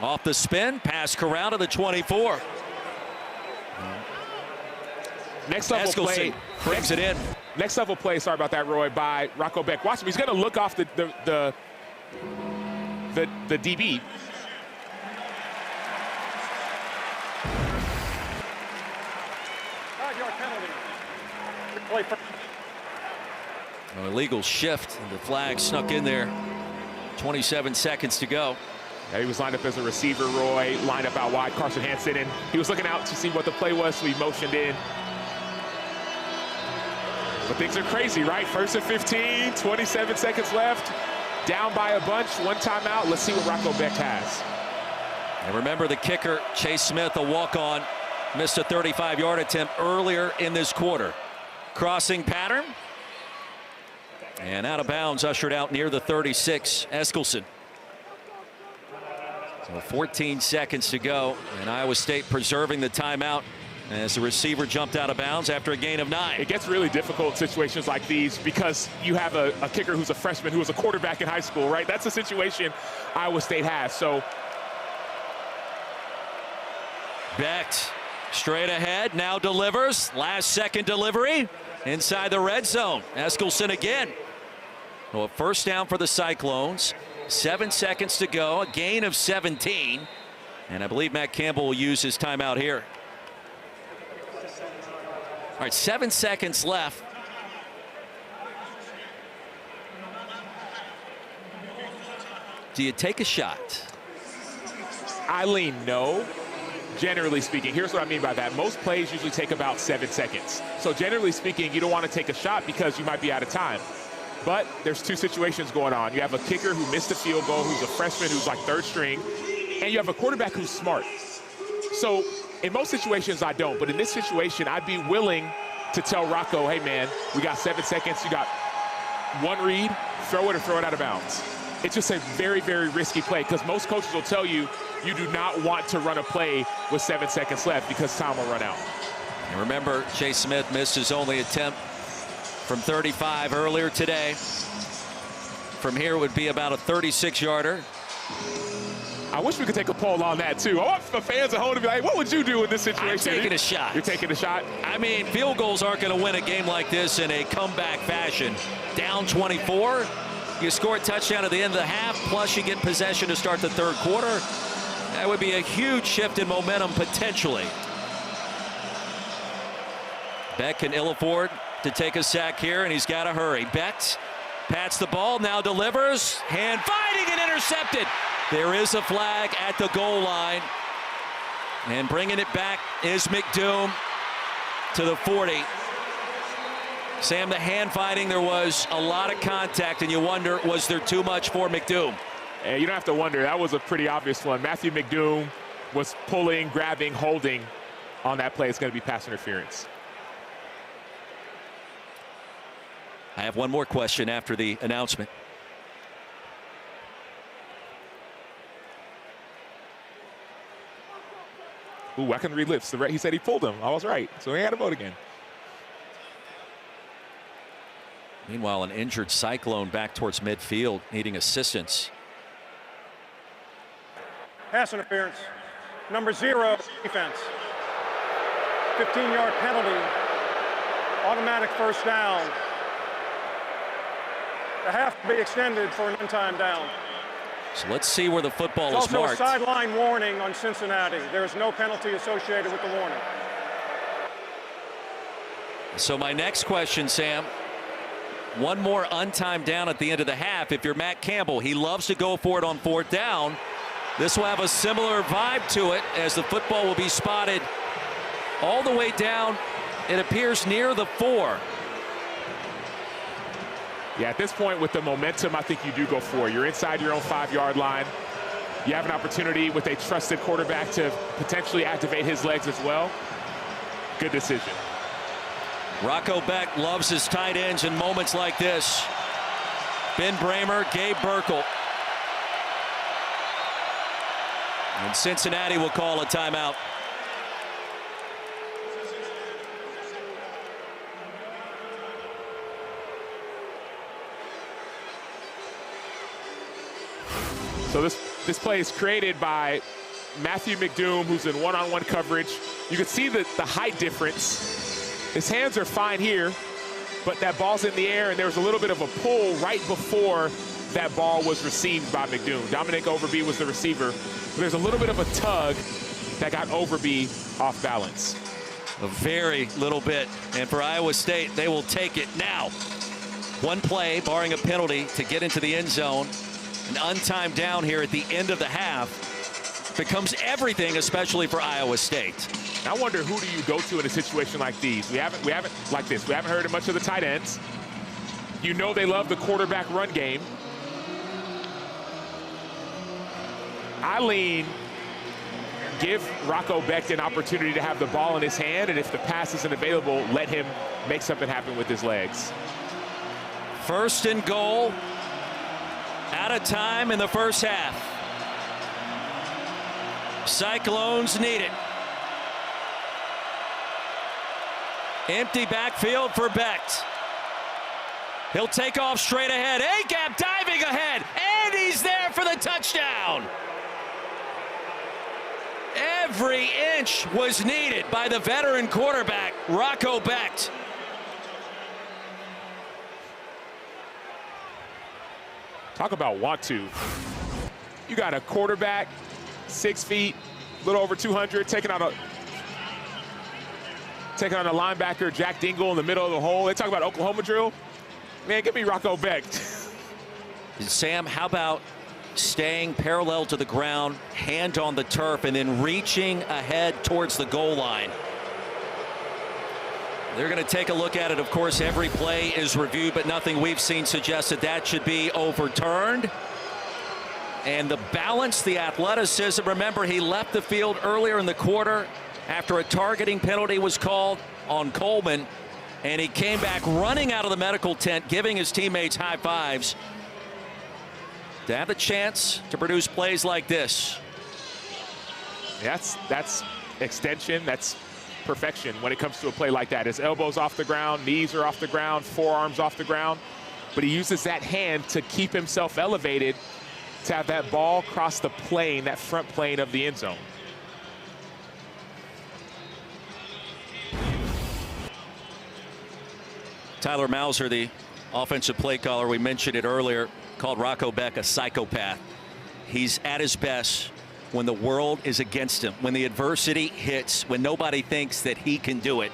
Off the spin. Pass Corral to the 24. Next level play. Brings it in. Next level play, sorry about that, Roy, by Rocco Becht. Watch him. He's going to look off the DB. Five-yard penalty. Play for An illegal shift. The flag snuck in there. 27 seconds to go. Yeah, he was lined up as a receiver, Roy, lined up out wide, Carson Hansen, and he was looking out to see what the play was, so he motioned in. But things are crazy, right? First and 15, 27 seconds left. Down by a bunch, 1 timeout. Let's see what Rocco Becht has. And remember the kicker, Chase Smith, a walk-on, missed a 35-yard attempt earlier in this quarter. Crossing pattern. And out of bounds, ushered out near the 36, Eskelson. So 14 seconds to go, and Iowa State preserving the timeout as the receiver jumped out of bounds after a gain of 9. It gets really difficult in situations like these because you have a kicker who's a freshman who was a quarterback in high school, right? That's a situation Iowa State has. So Becht straight ahead, now delivers. Last second delivery inside the red zone. Eskelson again. Well, a first down for the Cyclones. 7 seconds to go, a gain of 17. And I believe Matt Campbell will use his timeout here. All right, 7 seconds left. Do you take a shot? I lean no. Generally speaking, here's what I mean by that. Most plays usually take about 7 seconds. So generally speaking, you don't want to take a shot because you might be out of time. But there's 2 situations going on. You have a kicker who missed a field goal, who's a freshman, who's like 3rd string, and you have a quarterback who's smart. So in most situations, I don't. But in this situation, I'd be willing to tell Rocco, hey, man, we got 7 seconds. You got 1 read, throw it or throw it out of bounds. It's just a very, very risky play because most coaches will tell you you do not want to run a play with 7 seconds left because time will run out. And remember, Chase Smith missed his only attempt from 35 earlier today. From here, it would be about a 36-yarder. I wish we could take a poll on that, too. I want the fans at home to be like, what would you do in this situation? I'm taking a shot. You're taking a shot? I mean, field goals aren't going to win a game like this in a comeback fashion. Down 24, You score a touchdown at the end of the half, plus you get possession to start the third quarter. That would be a huge shift in momentum potentially. Beck can ill afford to take a sack here, and he's got to hurry. Beck pats the ball, now delivers, hand fighting and intercepted. There is a flag at the goal line, and bringing it back is McDoom to the 40. Sam, the hand fighting, there was a lot of contact, and you wonder, was there too much for McDoom? And you don't have to wonder. That was a pretty obvious one. Matthew McDoom was pulling, grabbing, holding on that play. It's going to be pass interference. I have one more question after the announcement. Ooh, I can read lips. He said he pulled him. I was right. So he had to vote again. Meanwhile, an injured Cyclone back towards midfield, needing assistance. Pass interference. Number 0, defense. 15-yard penalty. Automatic first down. The half to be extended for an on-time down. So let's see where the football There's is also marked. a sideline warning on Cincinnati. There is no penalty associated with the warning. So my next question, Sam, one more untimed down at the end of the half. If you're Matt Campbell, he loves to go for it on 4th down. This will have a similar vibe to it, as the football will be spotted all the way down, it appears, near the 4. Yeah, at this point with the momentum, I think you do go for it. You're inside your own 5-yard line. You have an opportunity with a trusted quarterback to potentially activate his legs as well. Good decision. Rocco Beck loves his tight ends in moments like this. Ben Bramer, Gabe Burkle. And Cincinnati will call a timeout. So this play is created by Matthew McDoom, who's in one-on-one coverage. You can see the height difference. His hands are fine here, but that ball's in the air, and there was a little bit of a pull right before that ball was received by McDoom. Dominic Overby was the receiver, but there's a little bit of a tug that got Overby off balance. A very little bit, and for Iowa State, they will take it now. One play, barring a penalty, to get into the end zone. An untimed down here at the end of the half becomes everything, especially for Iowa State. I wonder, who do you go to in a situation like these? We haven't like this. We haven't heard much of the tight ends. You know they love the quarterback run game. I lean, give Rocco Beck an opportunity to have the ball in his hand, and if the pass isn't available, let him make something happen with his legs. 1st and goal. Out of time in the first half. Cyclones need it. Empty backfield for Beck. He'll take off straight ahead. A-gap diving ahead, and he's there for the touchdown. Every inch was needed by the veteran quarterback, Rocco Beck. Talk about want to. You got a quarterback, 6 feet, a little over 200, taking on a linebacker, Jack Dingle, in the middle of the hole. They talk about Oklahoma drill. Man, give me Rocco Beck. Sam, how about staying parallel to the ground, hand on the turf, and then reaching ahead towards the goal line? They're going to take a look at it. Of course, every play is reviewed, but nothing we've seen suggests that should be overturned. And the balance, the athleticism. Remember, he left the field earlier in the quarter after a targeting penalty was called on Coleman, and he came back running out of the medical tent, giving his teammates high fives. To have the chance to produce plays like this. That's extension. That's perfection when it comes to a play like that. His elbows off the ground, knees are off the ground, forearms off the ground, but he uses that hand to keep himself elevated to have that ball cross the plane, that front plane of the end zone. Tyler Mauser, the offensive play caller, we mentioned it earlier, called Rocco Beck a psychopath. He's at his best when the world is against him, when the adversity hits, when nobody thinks that he can do it.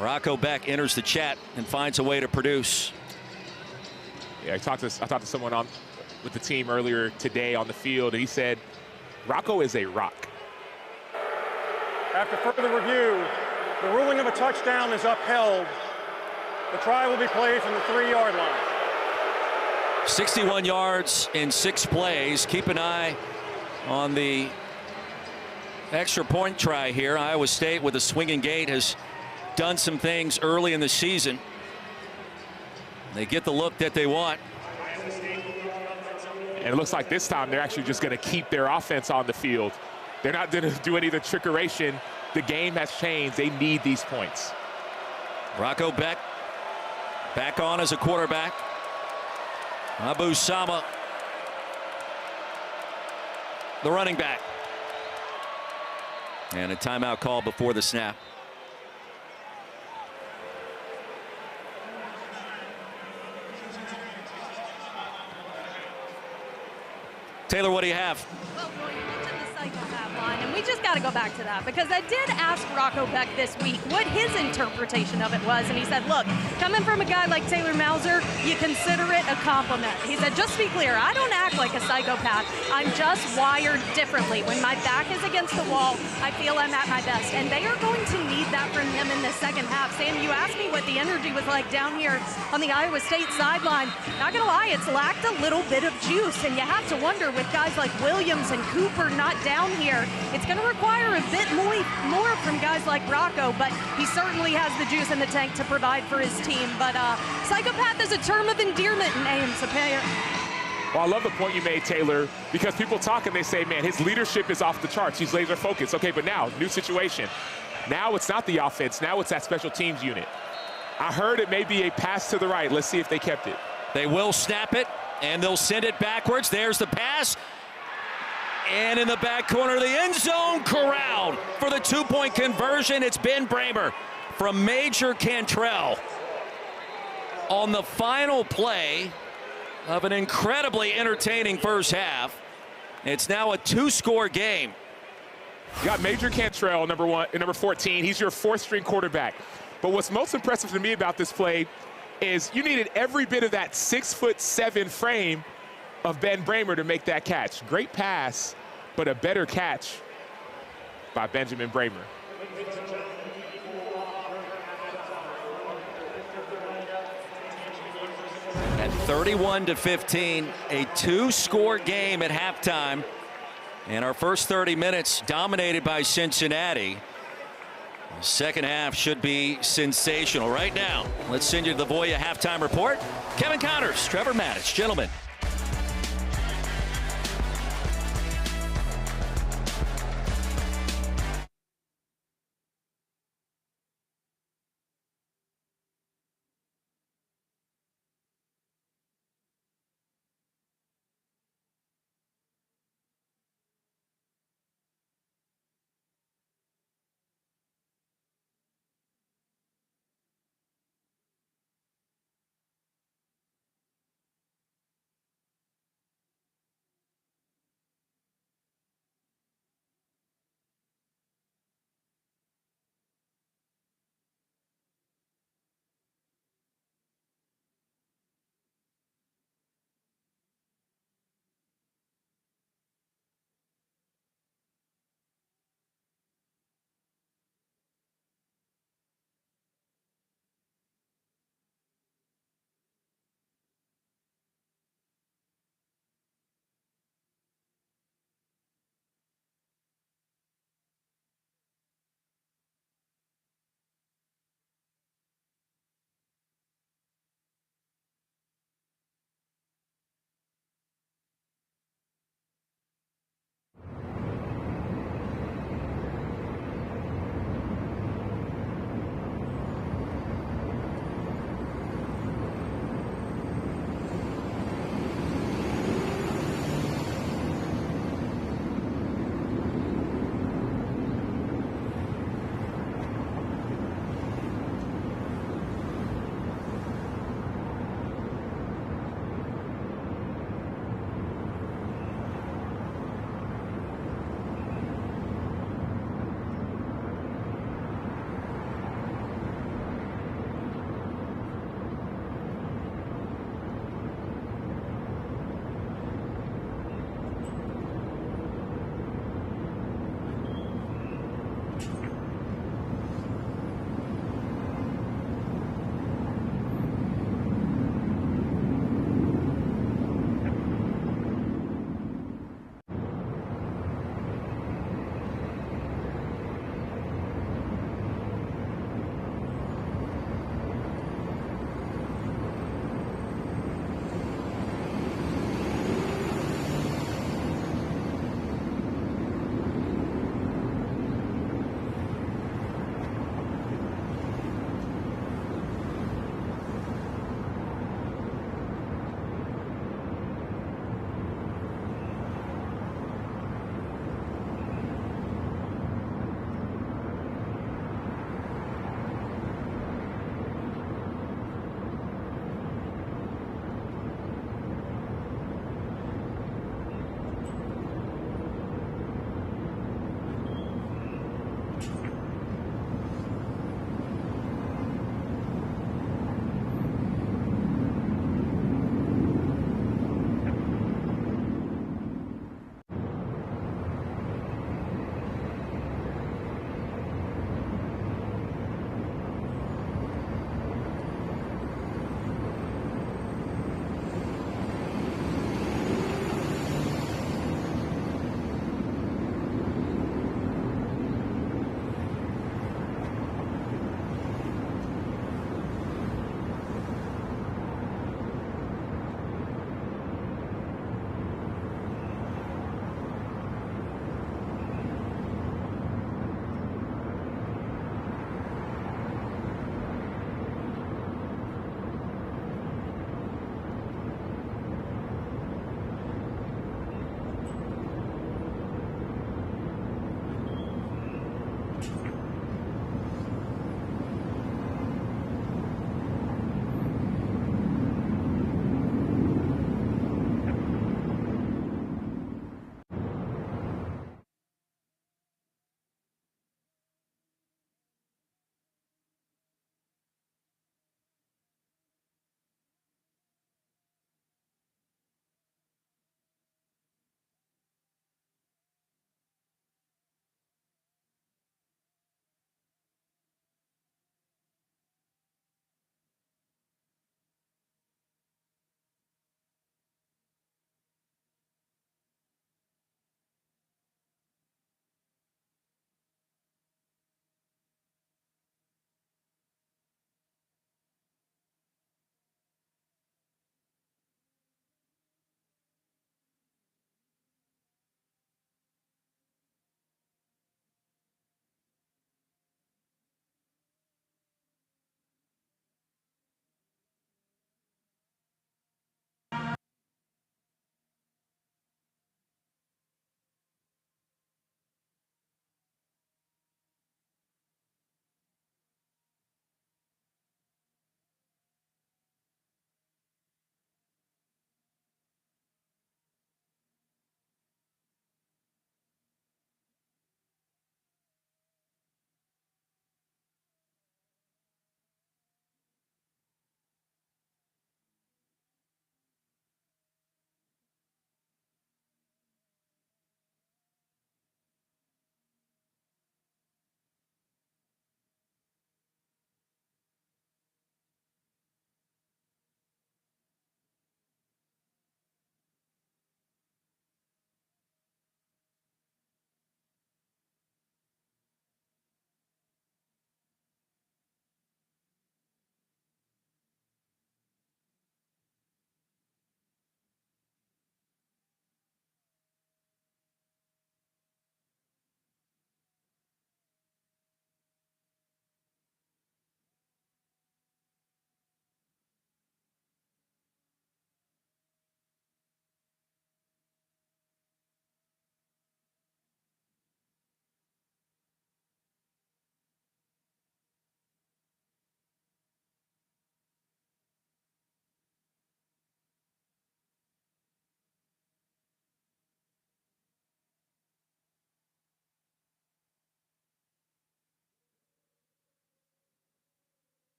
Rocco Beck enters the chat and finds a way to produce. Yeah, I talked to someone with the team earlier today on the field, and he said, Rocco is a rock. After further review, the ruling of a touchdown is upheld. The try will be played from the 3-yard line. 61 yards in 6 plays. Keep an eye on the extra point try here. Iowa State with a swinging gate has done some things early in the season. They get the look that they want. And it looks like this time they're actually just going to keep their offense on the field. They're not going to do any of the trickeration. The game has changed. They need these points. Rocco Beck back on as a quarterback. Abu Sama, the running back. And a timeout call before the snap. Taylor, what do you have? Well, Roy, you mentioned the psychopath line, and we just got to go back to that because I did ask Rocco Beck this week what his interpretation of it was, and he said, look, coming from a guy like Taylor Mauser, you consider it a compliment. He said, just to be clear, I don't act like a psychopath. I'm just wired differently. When my back is against the wall, I feel I'm at my best, and they are going to need that from him in the second half. Sam, you asked me what the energy was like down here on the Iowa State sideline. Not going to lie, it's lacked a little bit of juice, and you have to wonder with guys like Williams and Cooper not down here, it's going to require a bit more from guys like Rocco, but he certainly has the juice in the tank to provide for his team. But psychopath is a term of endearment in A&M. Well, I love the point you made, Taylor, because people talk and they say, man, his leadership is off the charts. He's laser focused. Okay, but now, new situation. Now it's not the offense. Now it's that special teams unit. I heard it may be a pass to the right. Let's see if they kept it. They will snap it, and they'll send it backwards. There's the pass. And in the back corner of the end zone, corralled for the 2-point conversion. It's Ben Bramer from Major Cantrell on the final play of an incredibly entertaining first half. It's now a 2-score game. You got Major Cantrell, number 14. He's your 4th-string quarterback. But what's most impressive to me about this play is you needed every bit of that 6'7" frame of Ben Bramer to make that catch. Great pass, but a better catch by Benjamin Bramer. At 31-15, a 2-score game at halftime. And our first 30 minutes dominated by Cincinnati. The second half should be sensational. Right now, let's send you to the Voya halftime report. Kevin Connors, Trevor Matich, gentlemen.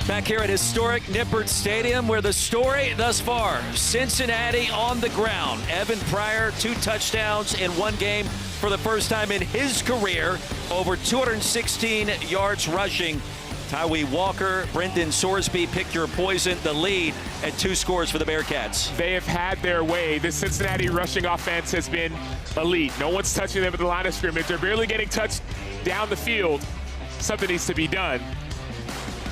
Back here at historic Nippert Stadium, where the story thus far, Cincinnati on the ground. Evan Pryor, 2 touchdowns in 1 game for the first time in his career. Over 216 yards rushing. Tyree Walker, Brendan Sorsby, pick your poison, the lead at 2 scores for the Bearcats. They have had their way. This Cincinnati rushing offense has been elite. No one's touching them at the line of scrimmage. They're barely getting touched down the field. Something needs to be done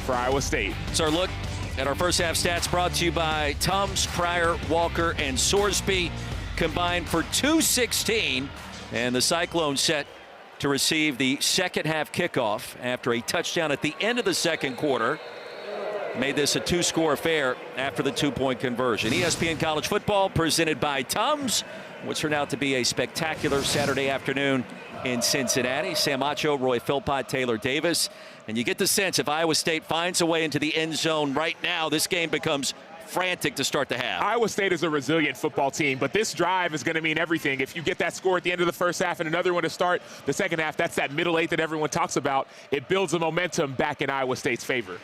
for Iowa State. It's our look at our first half stats brought to you by Tums, Pryor, Walker, and Sorsby, combined for 216. And the Cyclones set to receive the second half kickoff after a touchdown at the end of the second quarter. Made this a 2-score affair after the 2-point conversion. ESPN College Football presented by Tums, which turned out to be a spectacular Saturday afternoon in Cincinnati. Sam Acho, Roy Philpott, Taylor Davis. And you get the sense if Iowa State finds a way into the end zone right now, this game becomes frantic to start the half. Iowa State is a resilient football team, but this drive is going to mean everything. If you get that score at the end of the first half and another one to start the second half, that's that middle 8 that everyone talks about. It builds the momentum back in Iowa State's favor.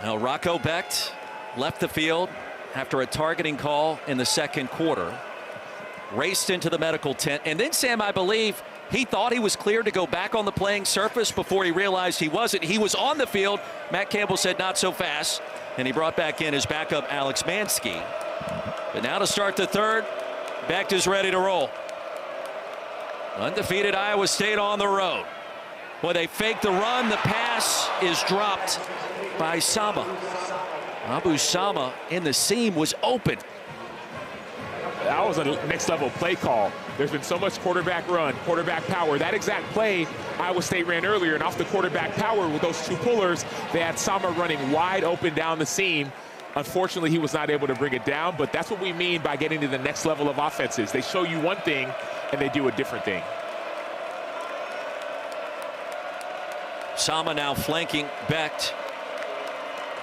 Now Rocco Becht left the field after a targeting call in the second quarter. Raced into the medical tent. And then, Sam, I believe he thought he was cleared to go back on the playing surface before he realized he wasn't. He was on the field. Matt Campbell said not so fast. And he brought back in his backup, Alex Mansky. But now to start the third, Becht is ready to roll. Undefeated Iowa State on the road. Well, they fake the run. The pass is dropped by Sama. Abu Sama in the seam was open. That was a next level play call. There's been so much quarterback run, quarterback power. That exact play Iowa State ran earlier, and off the quarterback power with those 2 pullers, they had Sama running wide open down the seam. Unfortunately, he was not able to bring it down, but that's what we mean by getting to the next level of offenses. They show you one thing, and they do a different thing. Sama now flanking Becht.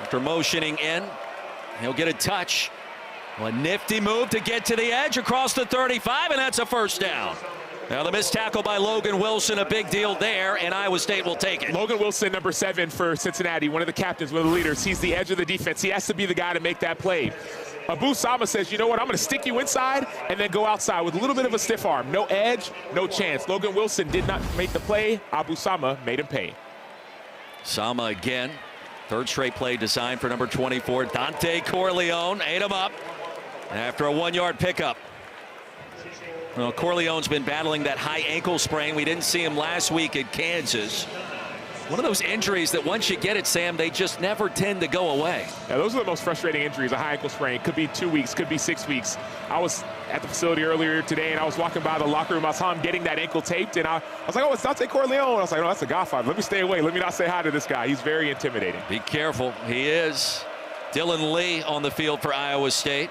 After motioning in, he'll get a touch. Well, a nifty move to get to the edge across the 35, and that's a first down. Now the missed tackle by Logan Wilson, a big deal there, and Iowa State will take it. Logan Wilson, number 7 for Cincinnati, one of the captains, one of the leaders. He's the edge of the defense. He has to be the guy to make that play. Abu Sama says, you know what, I'm going to stick you inside and then go outside with a little bit of a stiff arm. No edge, no chance. Logan Wilson did not make the play. Abu Sama made him pay. Sama again. 3rd straight play designed for number 24, Dante Corleone. Ate him up after a 1-yard pickup. Well, Corleone's been battling that high ankle sprain. We didn't see him last week at Kansas. One of those injuries that once you get it, Sam, they just never tend to go away. Yeah, those are the most frustrating injuries. A high ankle sprain could be 2 weeks, could be 6 weeks. I was at the facility earlier today, and I was walking by the locker room. I saw him getting that ankle taped, and I was like, oh, it's Dante Corleone. I was like, no, that's a Godfather. Let me stay away. Let me not say hi to this guy. He's very intimidating. Be careful. He is. Dylan Lee on the field for Iowa State.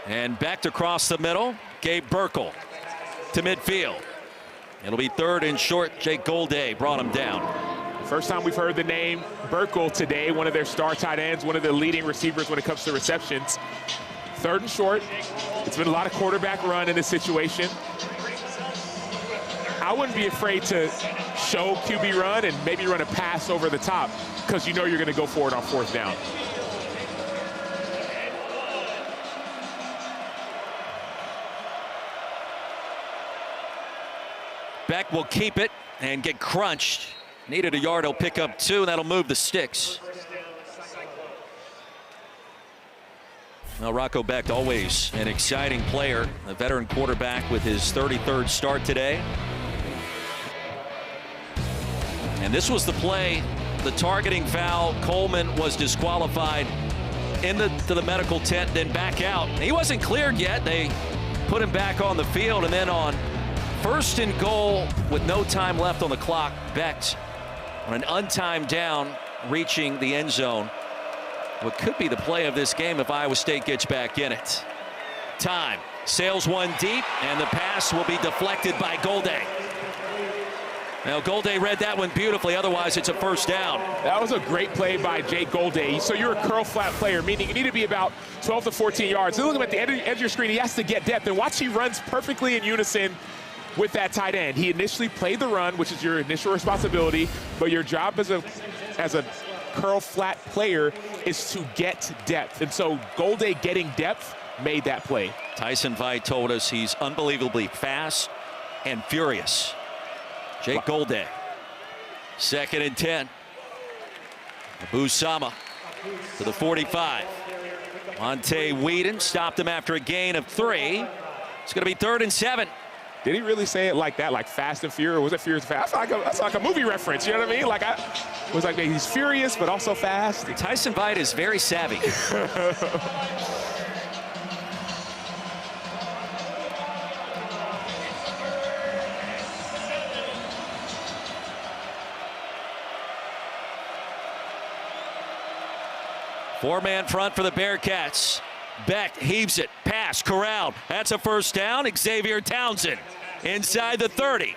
And back across the middle, Gabe Burkle to midfield. It'll be 3rd and short. Jake Golday brought him down. First time we've heard the name Burkle today, one of their star tight ends, one of the leading receivers when it comes to receptions. 3rd and short. It's been a lot of quarterback run in this situation. I wouldn't be afraid to show QB run and maybe run a pass over the top because you know you're going to go for it on 4th down. Becht will keep it and get crunched. Needed a yard, he'll pick up 2, and that'll move the sticks. Now Rocco Becht, always an exciting player, a veteran quarterback with his 33rd start today. And this was the play, the targeting foul. Coleman was disqualified to the medical tent, then back out. He wasn't cleared yet. They put him back on the field, and then on 1st and goal with no time left on the clock, Becht on an untimed down reaching the end zone. What could be the play of this game if Iowa State gets back in it. Time. Sails one deep, and the pass will be deflected by Golday. Now Golday read that one beautifully, otherwise it's a 1st down. That was a great play by Jake Golday. So you're a curl flat player, meaning you need to be about 12 to 14 yards. Look at him at the edge of your screen. He has to get depth, and watch, he runs perfectly in unison with that tight end. He initially played the run, which is your initial responsibility, but your job as a curl flat player is to get depth. And so Golday getting depth made that play. Tyson Veit told us he's unbelievably fast and furious. Jake Golday. 2nd and 10. Busama to the 45. Monte Whedon stopped him after a gain of 3. It's going to be 3rd and 7. Did he really say it like that, like fast and furious? Or was it furious and fast? That's like a movie reference, you know what I mean? Like, I was like, he's furious, but also fast. Tyson Veit is very savvy. Four-man front for the Bearcats. Beck heaves it, pass, corralled. That's a first down. Xavier Townsend inside the 30.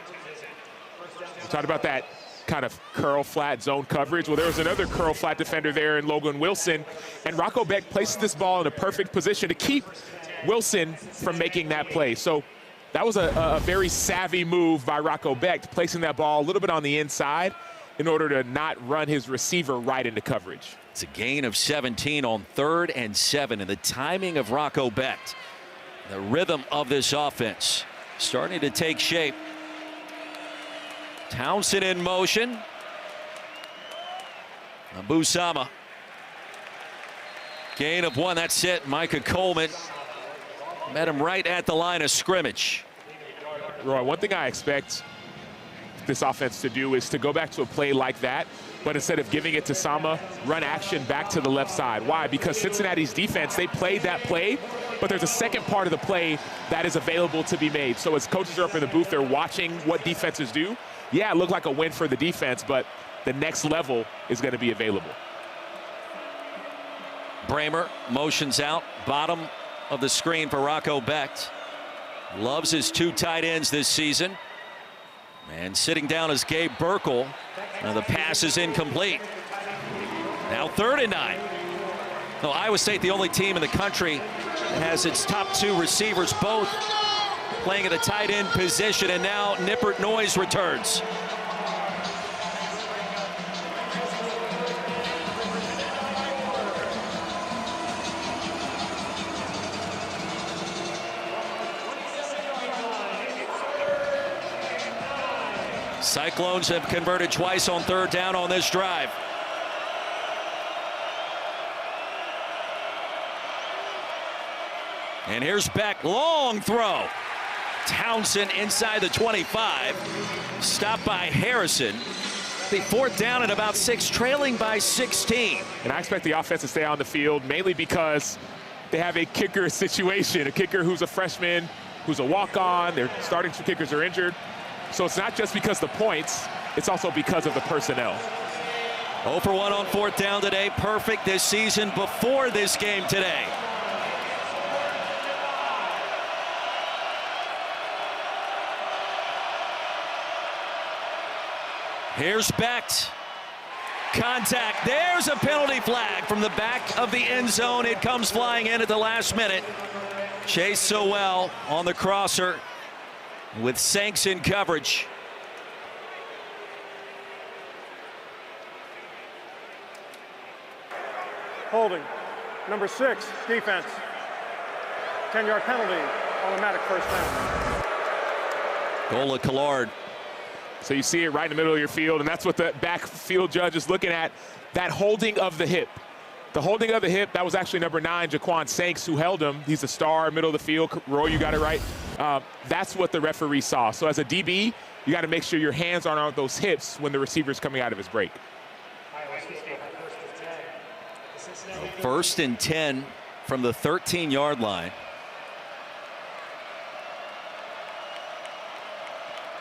We talked about that kind of curl flat zone coverage. Well, there was another curl flat defender there in Logan Wilson, and Rocco Beck places this ball in a perfect position to keep Wilson from making that play. So that was a very savvy move by Rocco Beck, placing that ball a little bit on the inside in order to not run his receiver right into coverage. It's a gain of 17 on 3rd and 7, and the timing of Rocco Beck, the rhythm of this offense starting to take shape. Townsend in motion. Busama. Gain of 1, that's it. Micah Coleman met him right at the line of scrimmage. Roy, one thing I expect this offense to do is to go back to a play like that, but instead of giving it to Sama, run action back to the left side. Why? Because Cincinnati's defense, they played that play, but there's a second part of the play that is available to be made. So as coaches are up in the booth, they're watching what defenses do. Yeah, it looked like a win for the defense, but the next level is going to be available. Bramer motions out, bottom of the screen for Rocco Beck. Loves his 2 tight ends this season. And sitting down is Gabe Burkle. Now the pass is incomplete. Now 3rd and 9. No, Iowa State, the only team in the country that has its top 2 receivers both playing at the tight end position, and now Nippert Noyes returns. Cyclones have converted twice on 3rd down on this drive. And here's Beck, long throw. Townsend inside the 25. Stopped by Harrison. The 4th down and about 6, trailing by 16. And I expect the offense to stay on the field, mainly because they have a kicker situation, a kicker who's a freshman, who's a walk-on. Their starting 2 kickers are injured. So it's not just because of the points, it's also because of the personnel. 0 for 1 on 4th down today. Perfect this season before this game today. Here's Beck. Contact. There's a penalty flag from the back of the end zone. It comes flying in at the last minute. Chase Sowell on the crosser with Sanks in coverage. Holding. Number 6, defense. 10-yard penalty, automatic first down. Goal of Collard. So you see it right in the middle of your field, and that's what the backfield judge is looking at, that holding of the hip. The holding of the hip, that was actually number 9, Jaquan Sanks, who held him. He's a star, middle of the field. Roy, you got it right. That's what the referee saw. So as a DB, you got to make sure your hands aren't on those hips when the receiver's coming out of his break. 1st and 10 from the 13-yard line.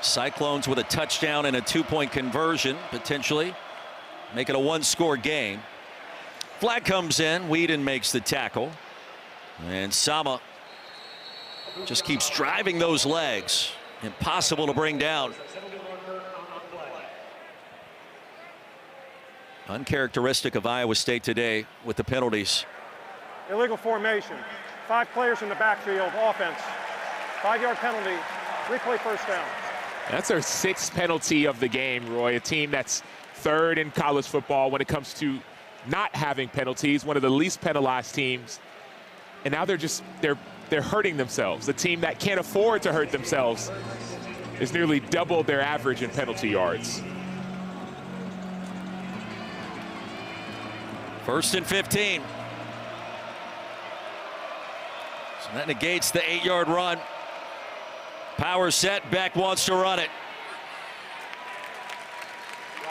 Cyclones with a touchdown and a 2-point conversion, potentially. Make it a 1-score game. Flag comes in. Whedon makes the tackle. And Sama just keeps driving those legs. Impossible to bring down. Uncharacteristic of Iowa State today with the penalties. Illegal formation. 5 players in the backfield, offense. 5-yard penalty, Replay first down. That's their 6th penalty of the game, Roy. A team that's 3rd in college football when it comes to not having penalties, one of the least penalized teams. And now they're hurting themselves. The team that can't afford to hurt themselves is nearly double their average in penalty yards. 1st and 15. So that negates the 8-yard run. Power set, Beck wants to run it.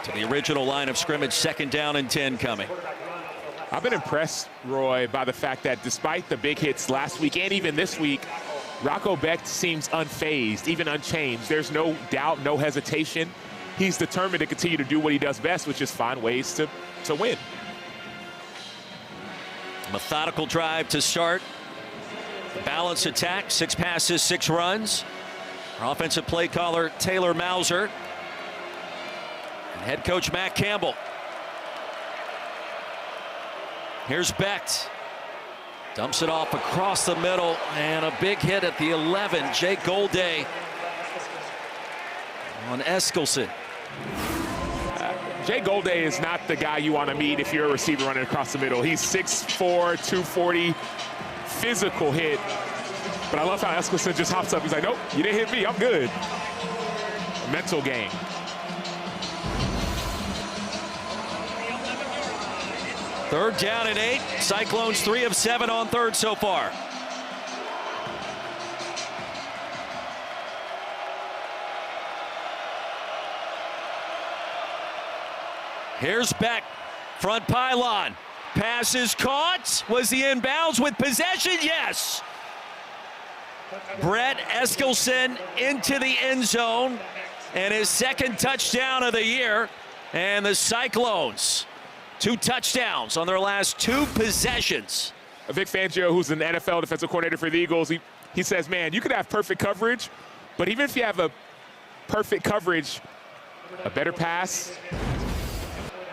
To the original line of scrimmage, 2nd down and 10 coming. I've been impressed, Roy, by the fact that despite the big hits last week and even this week, Rocco Beck seems unfazed, even unchanged. There's no doubt, no hesitation. He's determined to continue to do what he does best, which is find ways to win. Methodical drive to start. The balanced attack, 6 passes, 6 runs. Our offensive play caller, Taylor Mauser. And head coach Matt Campbell. Here's Beck. Dumps it off across the middle, and a big hit at the 11. Jake Golday on Eskelson. Jay Golday is not the guy you want to meet if you're a receiver running across the middle. He's 6'4", 240, physical hit. But I love how Eskelson just hops up. He's like, nope, you didn't hit me, I'm good. Mental game. Third down and 8. Cyclones 3 of 7 on 3rd so far. Here's Beck, front pylon. Pass is caught. Was he in bounds with possession? Yes. Brett Eskelson into the end zone, and his 2nd touchdown of the year. And the Cyclones, 2 touchdowns on their last 2 possessions. Vic Fangio, who's an NFL defensive coordinator for the Eagles, he says, man, you could have perfect coverage, but even if you have a perfect coverage, a better pass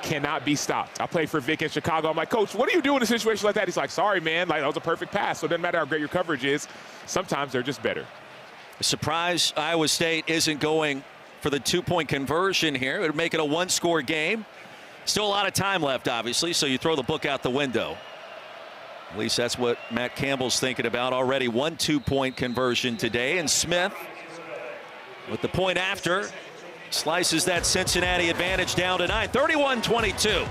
cannot be stopped. I played for Vic in Chicago. I'm like, Coach, what do you do in a situation like that? He's like, sorry, man, like that was a perfect pass. So it doesn't matter how great your coverage is. Sometimes they're just better. Surprise, Iowa State isn't going for the 2-point conversion here. It would make it a 1-score game. Still a lot of time left, obviously, so you throw the book out the window. At least that's what Matt Campbell's thinking about already. 1 2-point conversion today, and Smith, with the point after, slices that Cincinnati advantage down to 9, 31-22.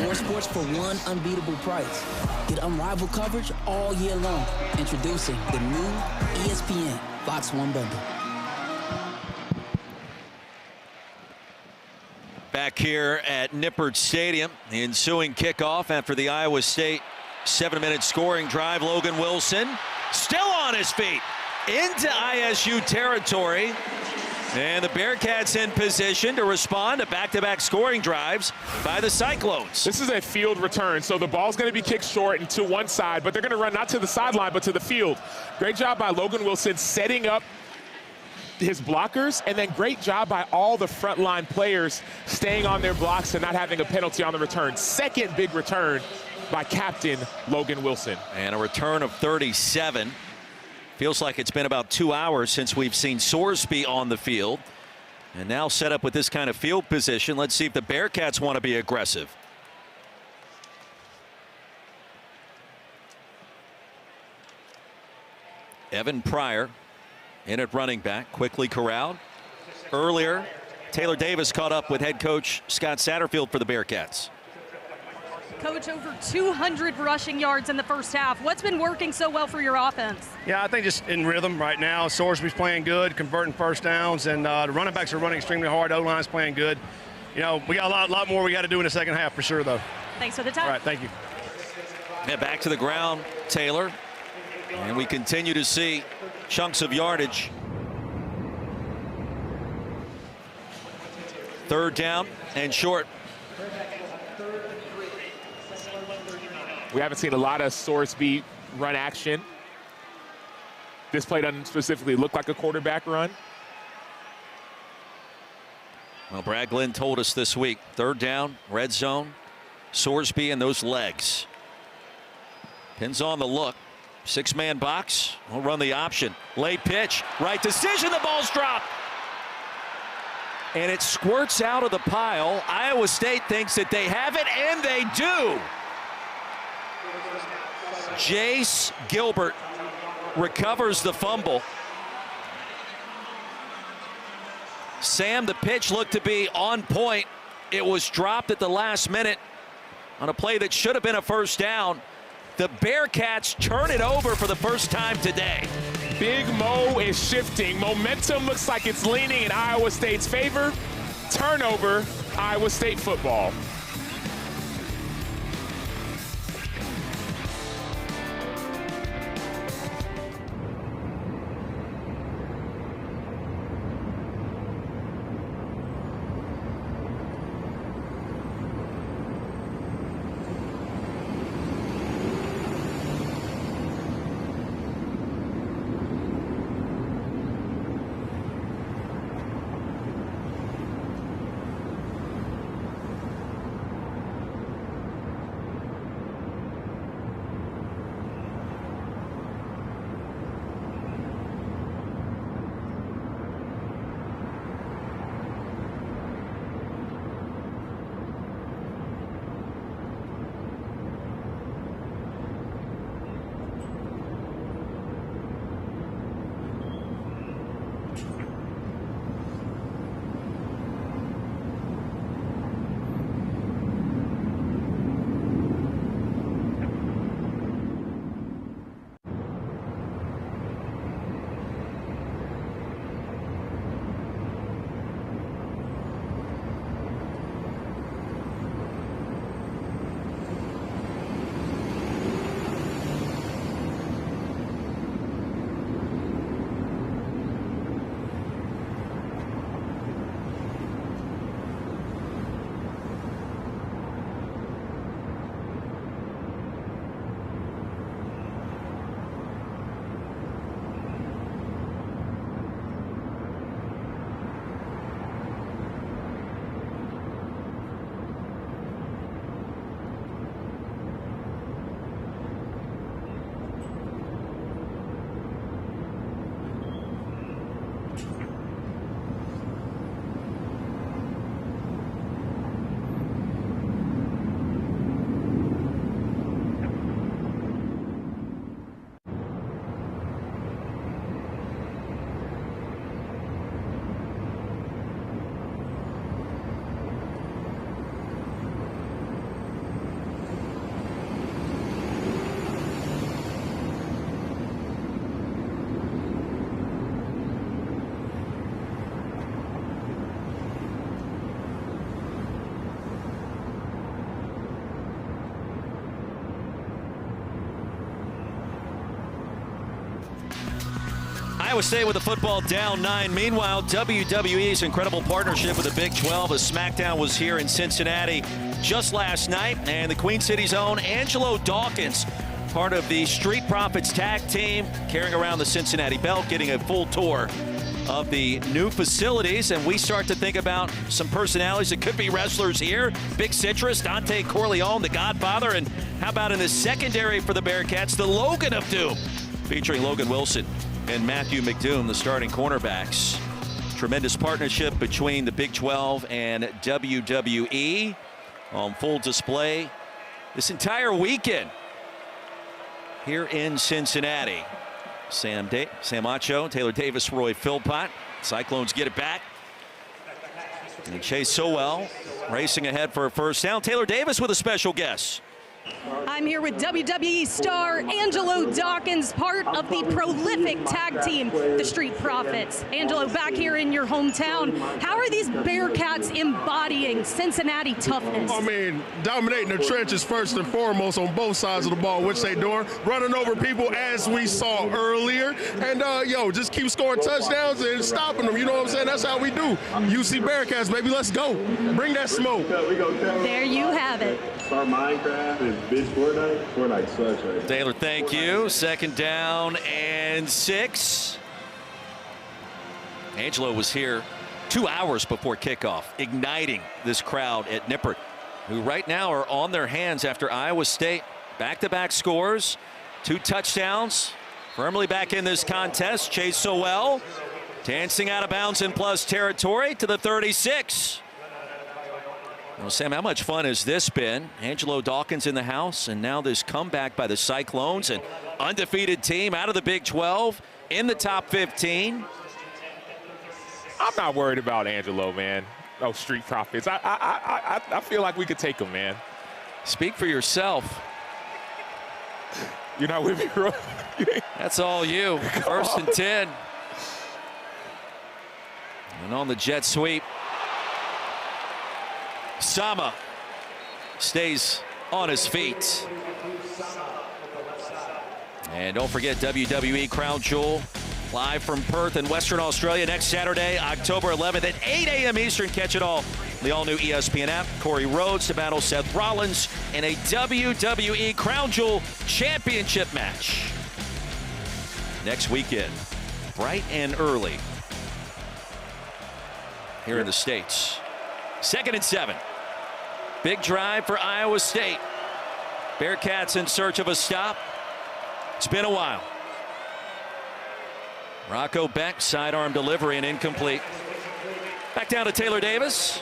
more sports for one unbeatable price. Get unrivaled coverage all year long. Introducing the new ESPN Fox One bundle. Back here at Nippert Stadium, the ensuing kickoff after the Iowa State 7-minute scoring drive. Logan Wilson still on his feet into ISU territory. And the Bearcats in position to respond to back-to-back scoring drives by the Cyclones. This is a field return, so the ball's going to be kicked short and to one side, but they're going to run not to the sideline, but to the field. Great job by Logan Wilson setting up his blockers, and then great job by all the frontline players staying on their blocks and not having a penalty on the return. Second big return by captain Logan Wilson. And a return of 37. Feels like it's been about 2 hours since we've seen Sorsby on the field. And now set up with this kind of field position. Let's see if the Bearcats want to be aggressive. Evan Pryor in at running back, quickly corralled. Earlier, Taylor Davis caught up with head coach Scott Satterfield for the Bearcats. Coach, over 200 rushing yards in the first half. What's been working so well for your offense? Yeah, I think just in rhythm right now. Sorsby's playing good, converting first downs, and the running backs are running extremely hard. O-line's playing good. You know, we got a lot more we got to do in the second half for sure, though. Thanks for the time. All right, thank you. Yeah, back to the ground, Taylor. And we continue to see chunks of yardage. Third down and short. We haven't seen a lot of Sorsby run action. This play doesn't specifically look like a quarterback run. Well, Brad Glenn told us this week, third down, red zone, Sorsby and those legs. Pins on the look. Six-man box. We'll run the option. Late pitch. Right decision. The ball's dropped. And it squirts out of the pile. Iowa State thinks that they have it, and they do. Jace Gilbert recovers the fumble. Sam, the pitch looked to be on point. It was dropped at the last minute on a play that should have been a first down. The Bearcats turn it over for the first time today. Big Mo is shifting. Momentum looks like it's leaning in Iowa State's favor. Turnover, Iowa State football. Iowa State with the football down 9. Meanwhile, WWE's incredible partnership with the Big 12. A SmackDown was here in Cincinnati just last night. And the Queen City's own Angelo Dawkins, part of the Street Profits tag team, carrying around the Cincinnati belt, getting a full tour of the new facilities. And we start to think about some personalities that could be wrestlers here. Big Citrus, Dante Corleone, the Godfather. And how about in the secondary for the Bearcats, the Logan of Doom, featuring Logan Wilson and Matthew McDoom, the starting cornerbacks. Tremendous partnership between the Big 12 and WWE on full display this entire weekend here in Cincinnati. Sam Acho, Taylor Davis, Roy Philpott. Cyclones get it back. And Chase Sowell racing ahead for a first down. Taylor Davis with a special guest. I'm here with WWE star Angelo Dawkins, part of the prolific tag team, the Street Profits. Angelo, back here in your hometown, how are these Bearcats embodying Cincinnati toughness? I mean, dominating the trenches first and foremost on both sides of the ball, which they doing. Running over people as we saw earlier. And, just keep scoring touchdowns and stopping them. You know what I'm saying? That's how we do. UC Bearcats, baby, let's go. Bring that smoke. There you have it. Start Minecraft and bitch Fortnite. Fortnite sucks right now. Taylor, thank you. Second down and 6. Angelo was here 2 hours before kickoff, igniting this crowd at Nippert, who right now are on their hands after Iowa State back-to-back scores, 2 touchdowns, firmly back in this contest. Chase Sowell dancing out of bounds in plus territory to the 36. Well, Sam, how much fun has this been? Angelo Dawkins in the house, and now this comeback by the Cyclones, an undefeated team out of the Big 12 in the top 15. I'm not worried about Angelo, man. Oh, Street Profits. I feel like we could take him, man. Speak for yourself. You're not with me, bro. That's all you. First and 10. And on the jet sweep, Sama stays on his feet. And don't forget WWE Crown Jewel live from Perth in Western Australia next Saturday, October 11th at 8 a.m. Eastern. Catch it all. The all-new ESPN app. Corey Rhodes to battle Seth Rollins in a WWE Crown Jewel Championship match next weekend, bright and early here in the States. 2nd and 7. Big drive for Iowa State. Bearcats in search of a stop. It's been a while. Rocco Beck, sidearm delivery and incomplete. Back down to Taylor Davis.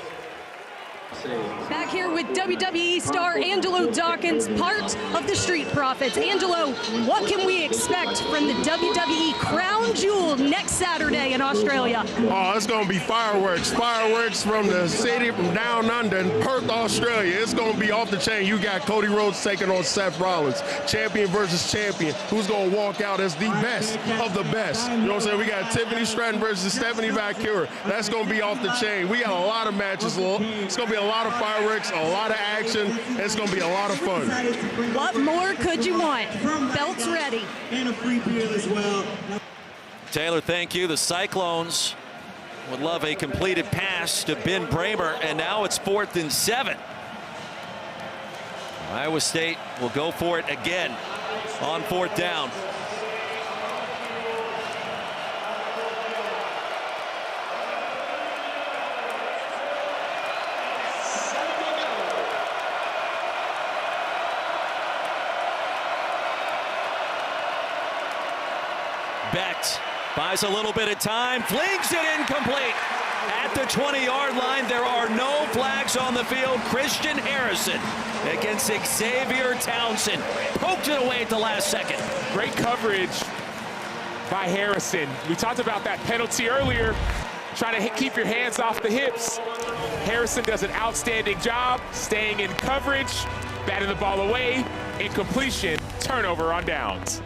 Back here with WWE star Angelo Dawkins, part of the Street Profits. Angelo, what can we expect from the WWE Crown Jewel next Saturday in Australia? Oh, it's going to be fireworks. Fireworks from the city, from down under in Perth, Australia. It's going to be off the chain. You got Cody Rhodes taking on Seth Rollins. Champion versus champion. Who's going to walk out as the best of the best? You know what I'm saying? We got Tiffany Stratton versus Stephanie Valkyra. That's going to be off the chain. We got a lot of matches. It's going to be a lot of fireworks, a lot of action. It's going to be a lot of fun. What more could you want? Belts ready. And a free beer as well. Taylor, thank you. The Cyclones would love a completed pass to Ben Bramer, and now it's 4th and 7. Iowa State will go for it again on 4th down. Becht buys a little bit of time, flings it incomplete. At the 20-yard line, there are no flags on the field. Christian Harrison against Xavier Townsend. Poked it away at the last second. Great coverage by Harrison. We talked about that penalty earlier, trying to keep your hands off the hips. Harrison does an outstanding job staying in coverage, batting the ball away, incompletion, turnover on downs.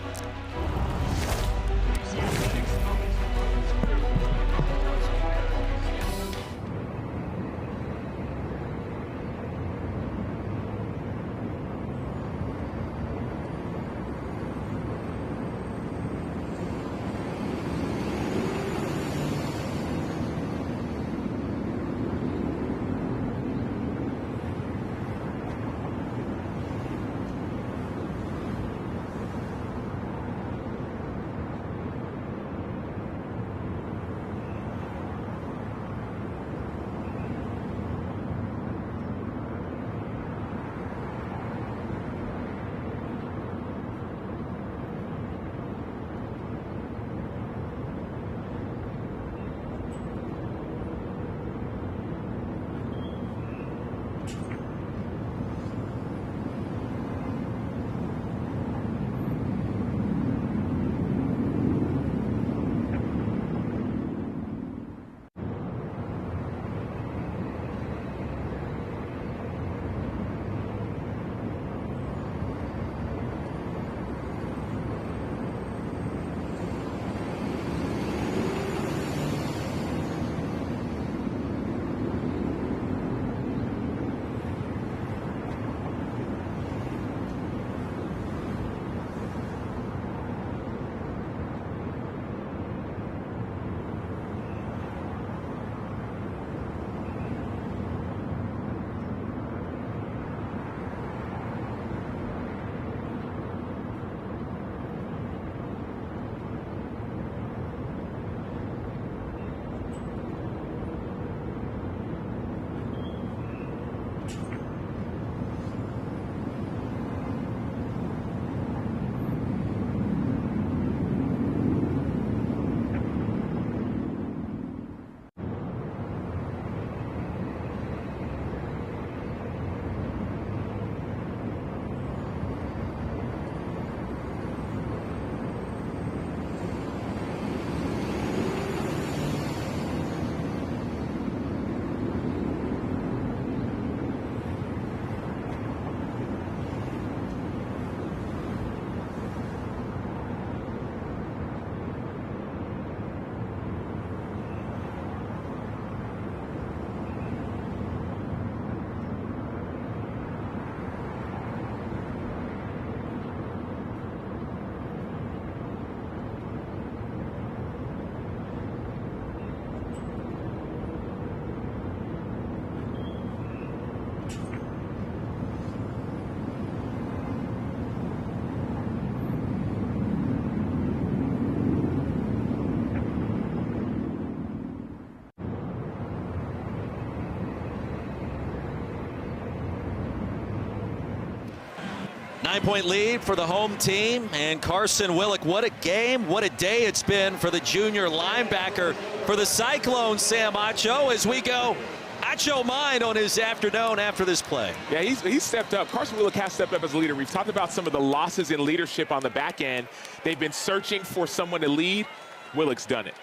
9-point lead for the home team, and Carson Willick, what a game, what a day it's been for the junior linebacker for the Cyclones, Sam Acho, as we go Acho mind on his afternoon after this play. Yeah, he's stepped up. Carson Willick has stepped up as a leader. We've talked about some of the losses in leadership on the back end. They've been searching for someone to lead. Willick's done it.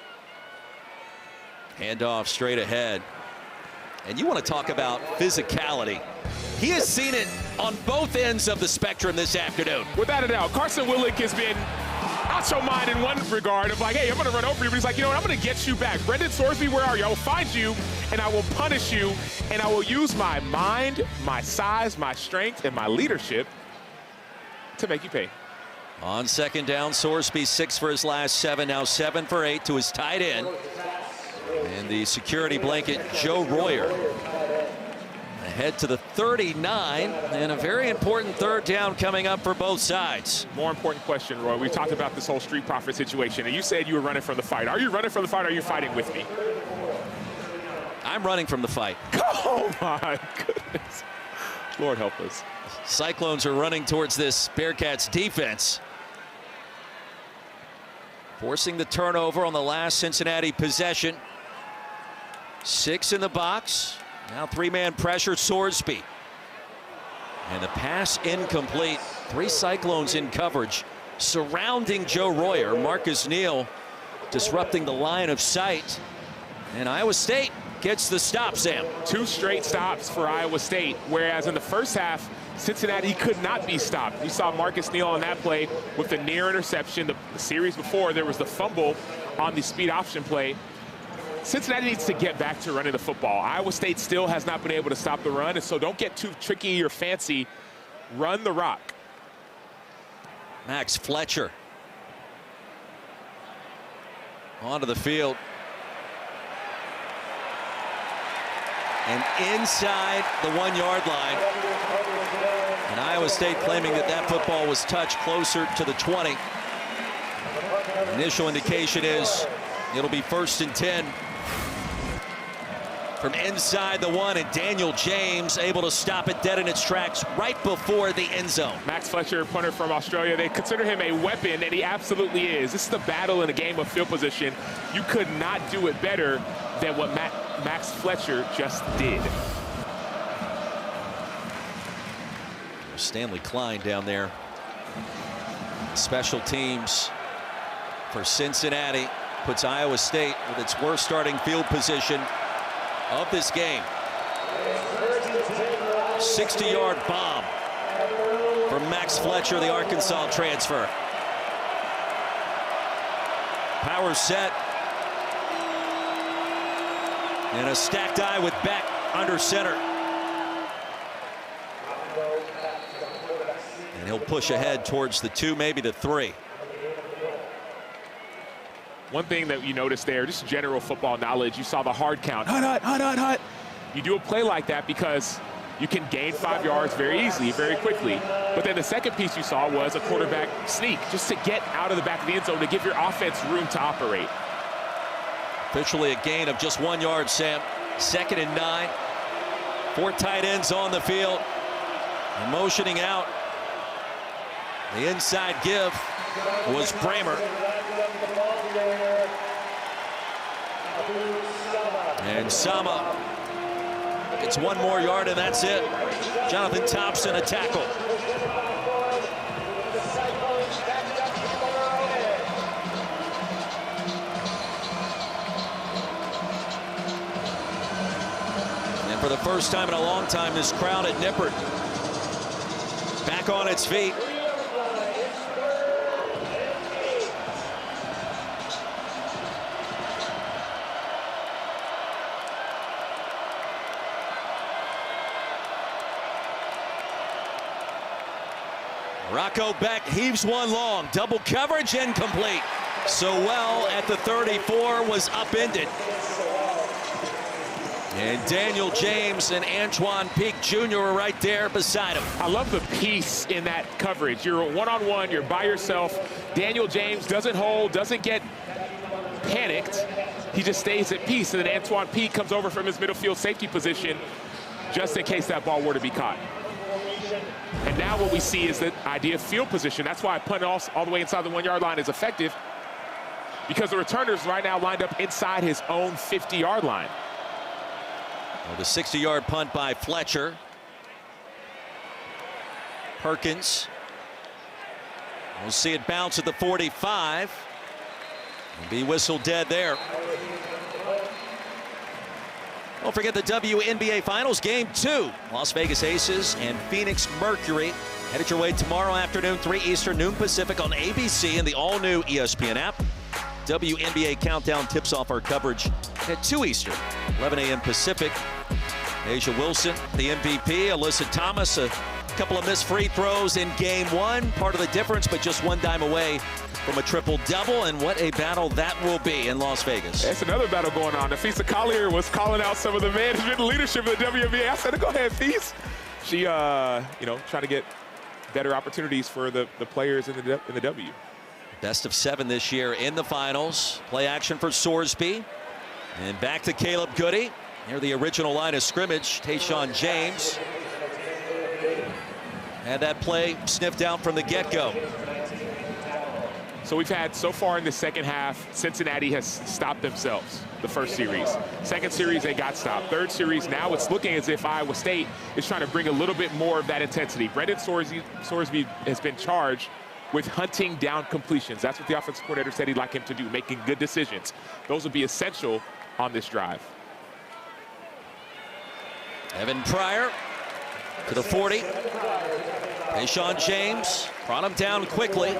Handoff straight ahead. And you want to talk about physicality. He has seen it on both ends of the spectrum this afternoon. Without a doubt, Carson Willick has been Acho mind in one regard of like, hey, I'm going to run over you. But he's like, you know what, I'm going to get you back. Brendan Sorsby, where are you? I will find you, and I will punish you, and I will use my mind, my size, my strength, and my leadership to make you pay. On second down, Sorsby 6 for his last 7, now 7 for 8 to his tight end. And the security blanket, Joe Royer. Ahead to the 39, and a very important third down coming up for both sides. More important question, Roy. We talked about this whole Street Profit situation, and you said you were running from the fight. Are you running from the fight, or are you fighting with me? I'm running from the fight. Oh, my goodness. Lord help us. Cyclones are running towards this Bearcats defense, forcing the turnover on the last Cincinnati possession. 6 in the box. Now 3-man pressure, Sorsby. And the pass incomplete. 3 Cyclones in coverage surrounding Joe Royer. Marcus Neal disrupting the line of sight. And Iowa State gets the stop, Sam. 2 straight stops for Iowa State, whereas in the first half, Cincinnati could not be stopped. You saw Marcus Neal on that play with the near interception. The series before, there was the fumble on the speed option play. Cincinnati needs to get back to running the football. Iowa State still has not been able to stop the run, and so don't get too tricky or fancy. Run the rock. Max Fletcher onto the field. And inside the 1-yard line. And Iowa State claiming that that football was touched closer to the 20. Initial indication is it'll be 1st and 10. From inside the 1, and Daniel James able to stop it dead in its tracks right before the end zone. Max Fletcher, punter from Australia, they consider him a weapon, and he absolutely is. This is the battle in a game of field position. You could not do it better than what Max Fletcher just did. Stanley Klein down there. Special teams for Cincinnati puts Iowa State with its worst starting field position of this game. 60-yard bomb from Max Fletcher, the Arkansas transfer. Power set. And a stacked eye with Beck under center. And he'll push ahead towards the 2, maybe the 3. One thing that you noticed there, just general football knowledge, you saw the hard count. Hut, hut, hut, hut. You do a play like that because you can gain 5 yards very easily, very quickly. But then the second piece you saw was a quarterback sneak, just to get out of the back of the end zone to give your offense room to operate. Officially a gain of just 1 yard, Sam. 2nd and 9. 4 tight ends on the field. And motioning out. The inside give was Bramer. And Sama gets 1 more yard, and that's it. Jonathan Thompson, a tackle. And for the first time in a long time, this crowd at Nippert back on its feet. Rocco Beck heaves one long. Double coverage, incomplete. So well at the 34 was upended. And Daniel James and Antoine Peak Jr. are right there beside him. I love the peace in that coverage. You're one-on-one, you're by yourself. Daniel James doesn't hold, doesn't get panicked. He just stays at peace. And then Antoine Peak comes over from his middle field safety position just in case that ball were to be caught. And now what we see is the idea of field position. That's why punting all the way inside the 1 yard line is effective, because the returner's right now lined up inside his own 50-yard line. Well, the 60-yard punt by Fletcher. Perkins. We'll see it bounce at the 45. And be whistled dead there. Don't forget the WNBA Finals Game 2. Las Vegas Aces and Phoenix Mercury. Headed your way tomorrow afternoon, 3 Eastern, noon Pacific on ABC and the all-new ESPN app. WNBA Countdown tips off our coverage at 2 Eastern, 11 a.m. Pacific. Asia Wilson, the MVP. Alyssa Thomas, a couple of missed free throws in Game 1. Part of the difference, but just 1 dime away from a triple-double, and what a battle that will be in Las Vegas. That's another battle going on. Nafisa Collier was calling out some of the management leadership of the WNBA. I said, go ahead, Feast. She, trying to get better opportunities for the players in the W. Best of 7 this year in the finals. Play action for Sorsby. And back to Caleb Goody. Near the original line of scrimmage, Tayshaun James. Had that play sniffed out from the get-go. So we've had, so far in the second half, Cincinnati has stopped themselves the first series. Second series, they got stopped. Third series, now it's looking as if Iowa State is trying to bring a little bit more of that intensity. Brendan Sorsby has been charged with hunting down completions. That's what the offensive coordinator said he'd like him to do, making good decisions. Those will be essential on this drive. Evan Pryor to the 40. Tayshaun James brought him down quickly.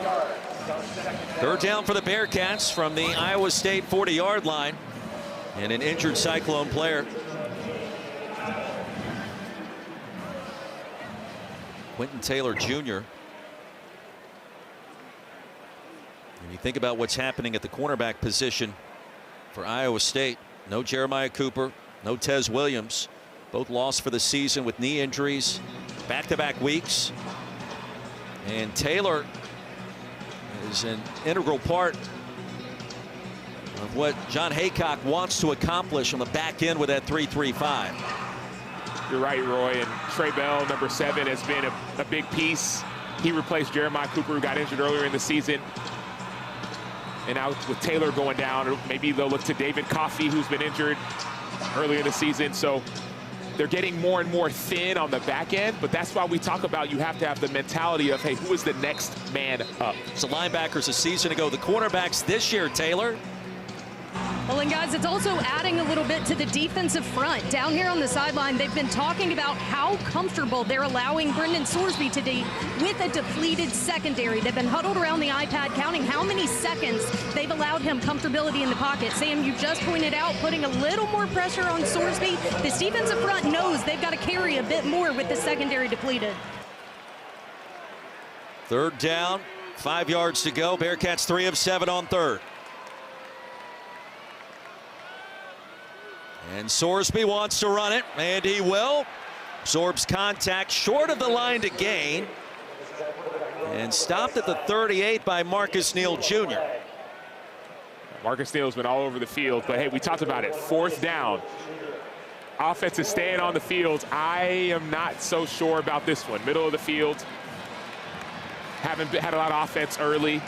Third down for the Bearcats from the Iowa State 40-yard line. And an injured Cyclone player. Quentin Taylor Jr. And you think about what's happening at the cornerback position for Iowa State. No Jeremiah Cooper, no Tez Williams. Both lost for the season with knee injuries, back-to-back weeks. And Taylor is an integral part of what John Haycock wants to accomplish on the back end with that 3-3-5. You're right, Roy. And Trey Bell, number 7, has been a big piece. He replaced Jeremiah Cooper, who got injured earlier in the season. And now with Taylor going down, maybe they'll look to David Coffey, who's been injured earlier in the season. So they're getting more and more thin on the back end, but that's why we talk about you have to have the mentality of, hey, who is the next man up? It's the linebackers a season ago. The cornerbacks this year, Taylor. Well, and guys, it's also adding a little bit to the defensive front. Down here on the sideline, they've been talking about how comfortable they're allowing Brendan Sorsby to be with a depleted secondary. They've been huddled around the iPad counting how many seconds they've allowed him comfortability in the pocket. Sam, you just pointed out putting a little more pressure on Sorsby. This defensive front knows they've got to carry a bit more with the secondary depleted. Third down, 5 yards to go. Bearcats 3 of 7 on third. And Sorsby wants to run it, and he will. Absorbs contact short of the line to gain. And stopped at the 38 by Marcus Neal Jr. Marcus Neal's been all over the field, but hey, we talked about it. 4th down. Offense is staying on the field. I am not so sure about this one. Middle of the field. Haven't had a lot of offense early.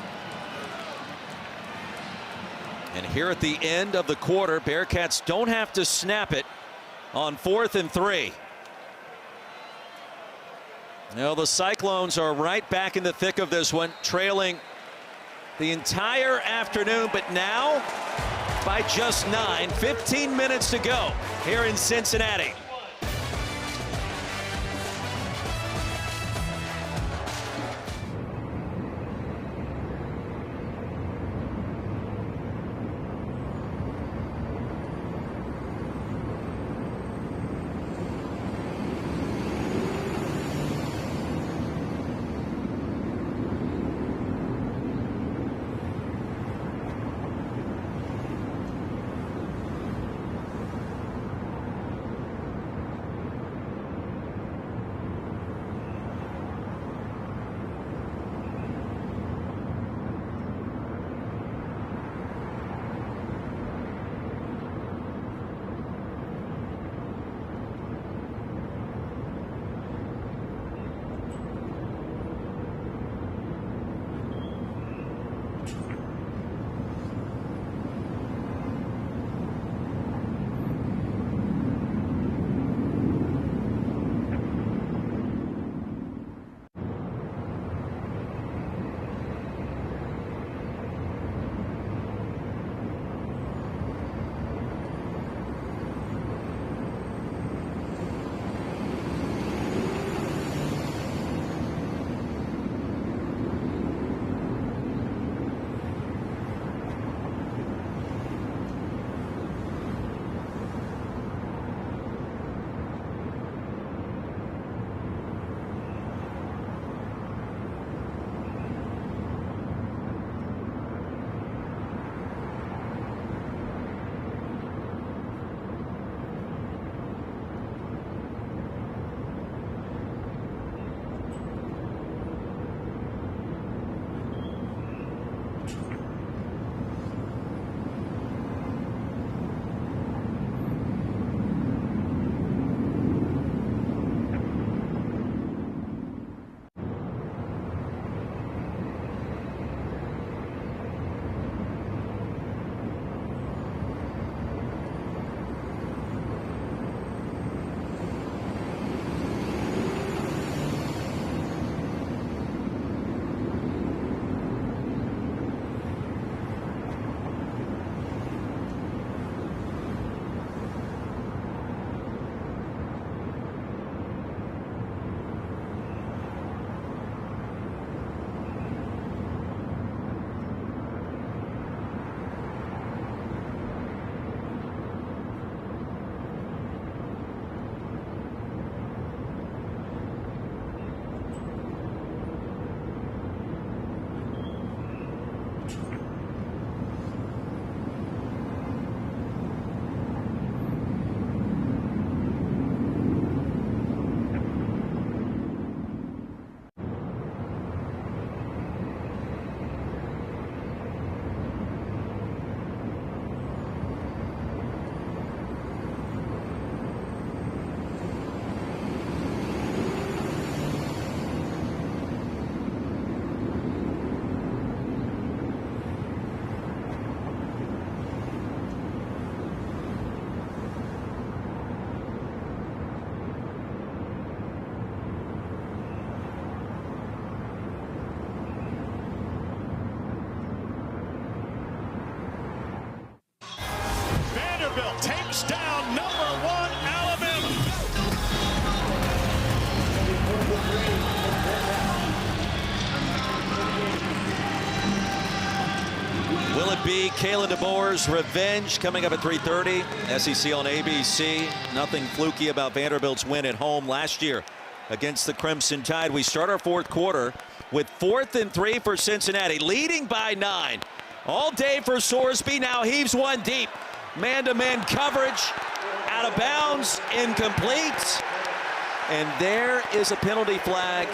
And here at the end of the quarter, Bearcats don't have to snap it on 4th and 3. Now the Cyclones are right back in the thick of this one, trailing the entire afternoon, but now by just 9, 15 minutes to go here in Cincinnati. be Kalen DeBoer's revenge coming up at 3:30. SEC on ABC. Nothing fluky about Vanderbilt's win at home last year against the Crimson Tide. We start our fourth quarter with 4th and 3 for Cincinnati, leading by 9. All day for Sorsby. Now heaves one deep. Man-to-man coverage. Out of bounds. Incomplete. And there is a penalty flag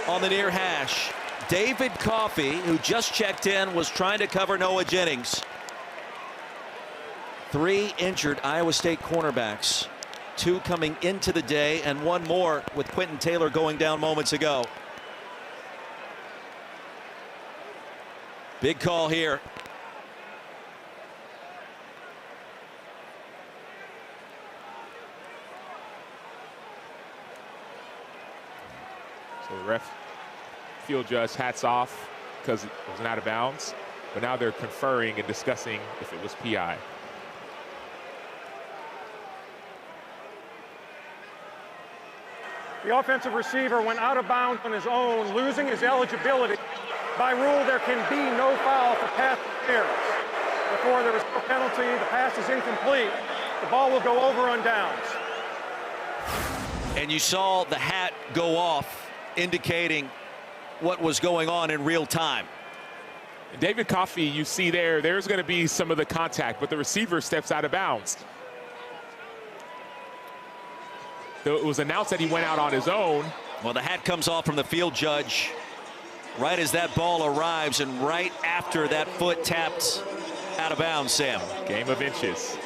on the near hash. David Coffey, who just checked in, was trying to cover Noah Jennings. 3 injured Iowa State cornerbacks. 2 coming into the day, and 1 more with Quentin Taylor going down moments ago. Big call here. So the ref, field judge, hats off because it was out of bounds. But now they're conferring and discussing if it was PI. The offensive receiver went out of bounds on his own, losing his eligibility. By rule, there can be no foul for pass interference. Before there is no penalty, the pass is incomplete. The ball will go over on downs. And you saw the hat go off, indicating what was going on in real time. David Coffey, you see there's going to be some of the contact, but the receiver steps out of bounds. Though it was announced that he went out on his own. Well, the hat comes off from the field judge right as that ball arrives and right after that foot tapped out of bounds, Sam. Game of inches.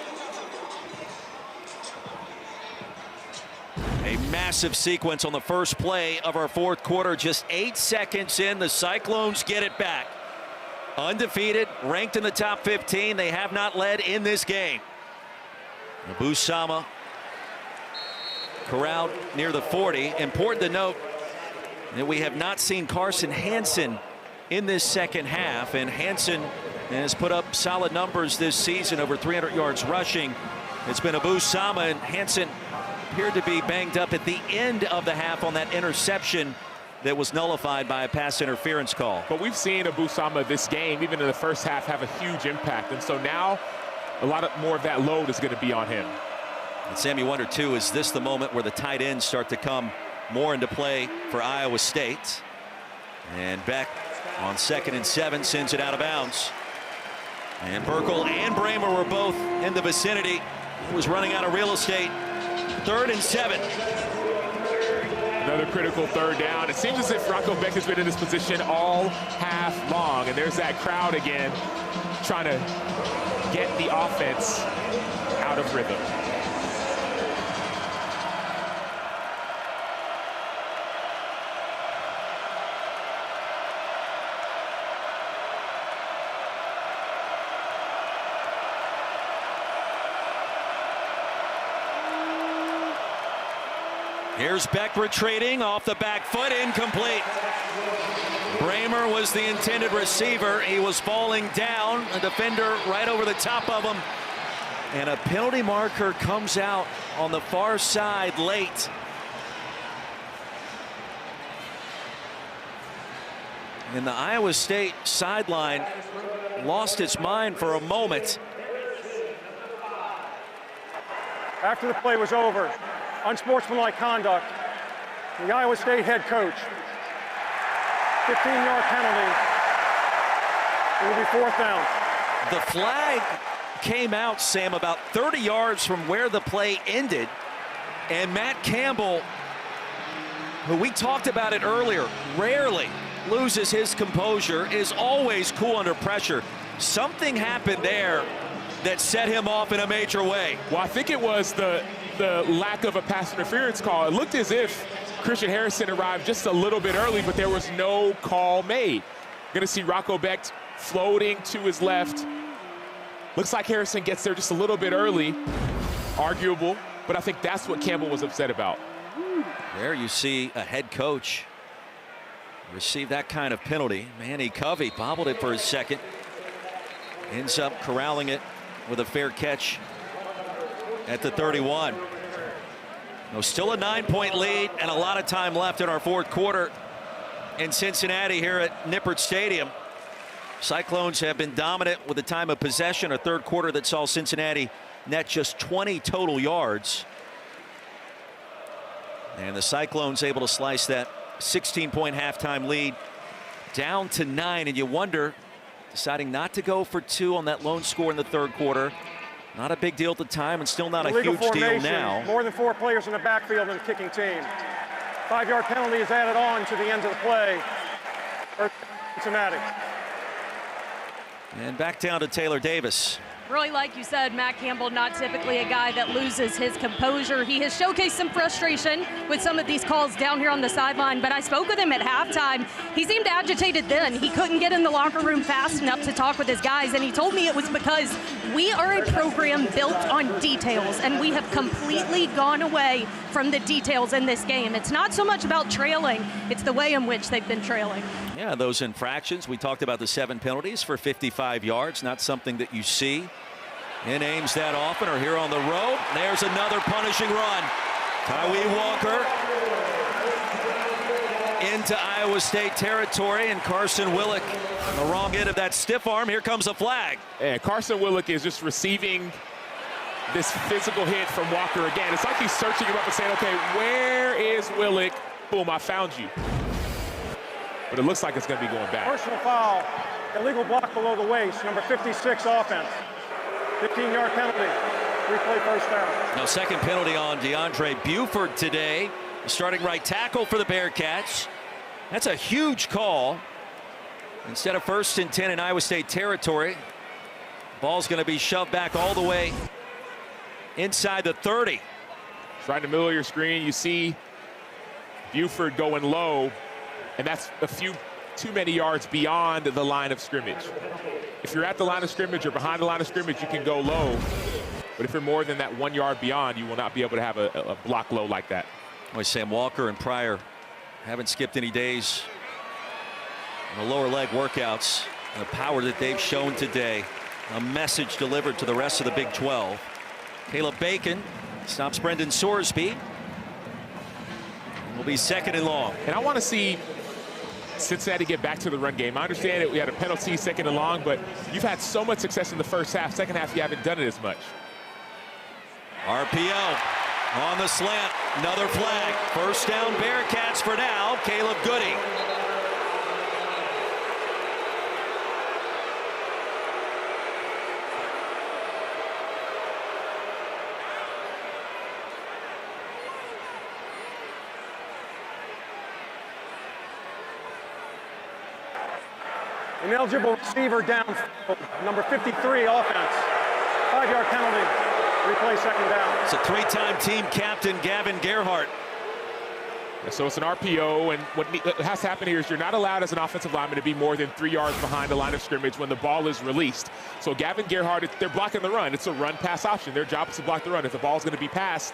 A massive sequence on the first play of our fourth quarter. Just 8 seconds in, the Cyclones get it back. Undefeated, ranked in the top 15. They have not led in this game. Abu Sama corralled near the 40. Important to note that we have not seen Carson Hansen in this second half, and Hansen has put up solid numbers this season, over 300 yards rushing. It's been Abu Sama, and Hansen appeared to be banged up at the end of the half on that interception that was nullified by a pass interference call. But we've seen Abu Sama this game, even in the first half, have a huge impact, and so now a lot more of that load is going to be on him. And Sam, you wonder too, is this the moment where the tight ends start to come more into play for Iowa State? And Beck on 2nd and 7 sends it out of bounds. And Burkle and Bramer were both in the vicinity. He was running out of real estate. 3rd and 7. Another critical 3rd down. It seems as if Rocco Beck has been in this position all half long, and there's that crowd again trying to get the offense out of rhythm. Here's Beck retreating off the back foot, incomplete. Bramer was the intended receiver. He was falling down, a defender right over the top of him. And a penalty marker comes out on the far side late. And the Iowa State sideline lost its mind for a moment. After the play was over, unsportsmanlike conduct. The Iowa State head coach. 15-yard penalty. It will be 4th down. The flag came out, Sam, about 30 yards from where the play ended. And Matt Campbell, who we talked about it earlier, rarely loses his composure, is always cool under pressure. Something happened there that set him off in a major way. Well, I think it was the lack of a pass interference call. It looked as if Christian Harrison arrived just a little bit early, but there was no call made. Going to see Rocco Beck floating to his left. Looks like Harrison gets there just a little bit early. Arguable, but I think that's what Campbell was upset about. There you see a head coach receive that kind of penalty. Manny Covey bobbled it for a second. Ends up corralling it with a fair catch at the 31. No, still a 9-point lead and a lot of time left in our fourth quarter in Cincinnati here at Nippert Stadium. Cyclones have been dominant with the time of possession, a third quarter that saw Cincinnati net just 20 total yards. And the Cyclones able to slice that 16-point halftime lead down to 9. And you wonder, deciding not to go for 2 on that lone score in the third quarter. Not a big deal at the time and still not a huge deal now. More than 4 players in the backfield in the kicking team. 5-yard penalty is added on to the end of the play for Cincinnati. And back down to Taylor Davis. Really, like you said, Matt Campbell, not typically a guy that loses his composure. He has showcased some frustration with some of these calls down here on the sideline, but I spoke with him at halftime. He seemed agitated then. He couldn't get in the locker room fast enough to talk with his guys, and he told me it was because we are a program built on details, and we have completely gone away from the details in this game. It's not so much about trailing, it's the way in which they've been trailing. Yeah, those infractions. We talked about the 7 penalties for 55 yards. Not something that you see in Ames that often, or here on the road. There's another punishing run. Tyree Walker into Iowa State territory, and Carson Willick on the wrong end of that stiff arm. Here comes a flag. And Carson Willick is just receiving this physical hit from Walker again. It's like he's searching him up and saying, okay, where is Willick? Boom, I found you. But it looks like it's going to be going back. Personal foul, illegal block below the waist, number 56 offense. 15-yard penalty, replay first down. Now, second penalty on DeAndre Buford today, starting right tackle for the Bearcats. That's a huge call. Instead of 1st and 10 in Iowa State territory, ball's going to be shoved back all the way inside the 30. Right in the middle of your screen, you see Buford going low, and that's a few too many yards beyond the line of scrimmage. If you're at the line of scrimmage or behind the line of scrimmage, you can go low. But if you're more than that 1 yard beyond, you will not be able to have a block low like that. Boy, Sam Walker and Pryor haven't skipped any days in the lower leg workouts. And the power that they've shown today. A message delivered to the rest of the Big 12. Caleb Bacon stops Brendan Sorsby. Will be 2nd and long. And I want to see Cincinnati get back to the run game. I understand it. We had a penalty 2nd and long, but you've had so much success in the first half. Second half, you haven't done it as much. RPO on the slant. Another flag. First down Bearcats for now. Caleb Goody. Ineligible receiver downfield, number 53 offense. 5-yard penalty, replay second down. It's a 3-time team captain, Gavin Gerhardt. So it's an RPO, and what has to happen here is you're not allowed as an offensive lineman to be more than 3 yards behind the line of scrimmage when the ball is released. So Gavin Gerhardt, they're blocking the run. It's a run-pass option. Their job is to block the run. If the ball's going to be passed,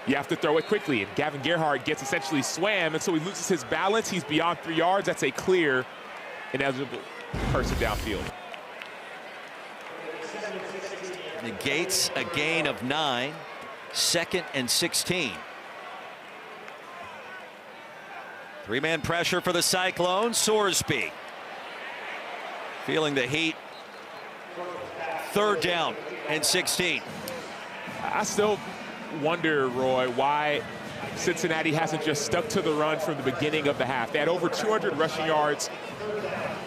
you have to throw it quickly. And Gavin Gerhardt gets essentially swam, and so he loses his balance. He's beyond 3 yards. That's a clear ineligible person downfield. Negates a gain of 9. 2nd and 16. 3-man pressure for the Cyclones. Sorsby feeling the heat. 3rd down and 16. I still wonder, Roy, why Cincinnati hasn't just stuck to the run from the beginning of the half. They had over 200 rushing yards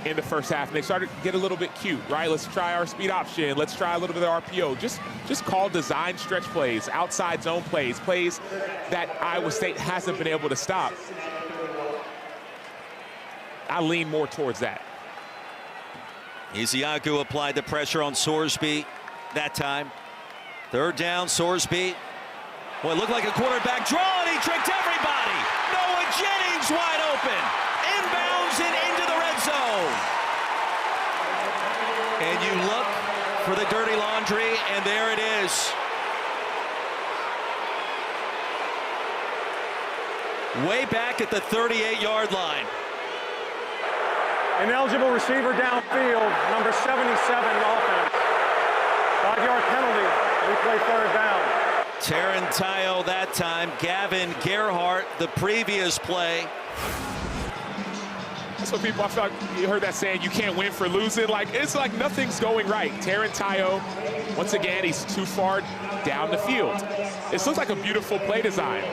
in the first half, and they started to get a little bit cute, right? Let's try our speed option. Let's try a little bit of RPO. Just call design stretch plays, outside zone plays that Iowa State hasn't been able to stop. I lean more towards that. Isiaku applied the pressure on Sorsby that time. 3rd down, Sorsby. Boy, it looked like a quarterback draw, and he tricked everybody. Noah Jennings wide open. Inbounds and into the red zone. And you look for the dirty laundry, and there it is. Way back at the 38-yard line. Ineligible receiver downfield, number 77 offense. 5-yard penalty, replay 3rd down. Tarantayo that time. Gavin Gerhardt the previous play. that's what people, I feel like you heard that saying, you can't win for losing. Like, it's like nothing's going right. Taron Tayo, once again, he's too far down the field. This looks like a beautiful play design.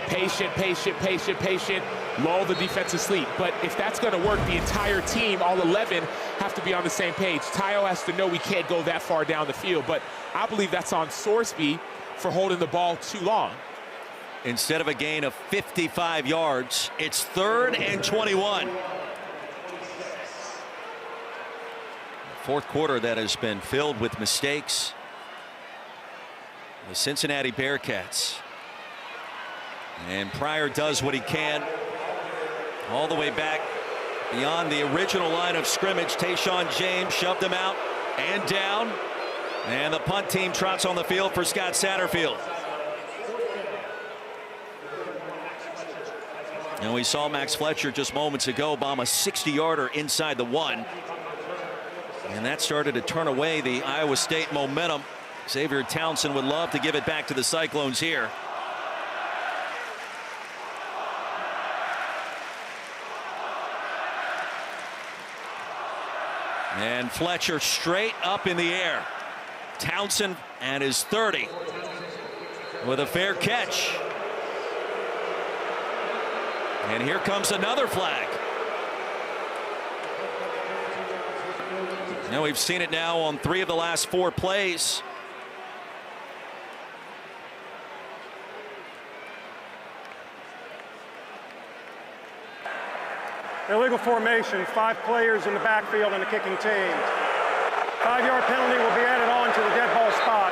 Patient, patient, patient, patient, lull the defense to sleep. But if that's going to work, the entire team, all 11, have to be on the same page. Tayo has to know we can't go that far down the field. But I believe that's on Sorsby for holding the ball too long. Instead of a gain of 55 yards, it's 3rd and 21. Fourth quarter that has been filled with mistakes. The Cincinnati Bearcats. And Pryor does what he can all the way back beyond the original line of scrimmage. Tayshaun James shoved him out and down. And the punt team trots on the field for Scott Satterfield. And we saw Max Fletcher just moments ago bomb a 60-yarder inside the 1. And that started to turn away the Iowa State momentum. Xavier Townsend would love to give it back to the Cyclones here. And Fletcher straight up in the air. Townsend and his 30 with a fair catch. And here comes another flag. Now we've seen it now on 3 of the last 4 plays. Illegal formation, 5 players in the backfield and the kicking team. 5-yard penalty will be added on to the dead ball spot.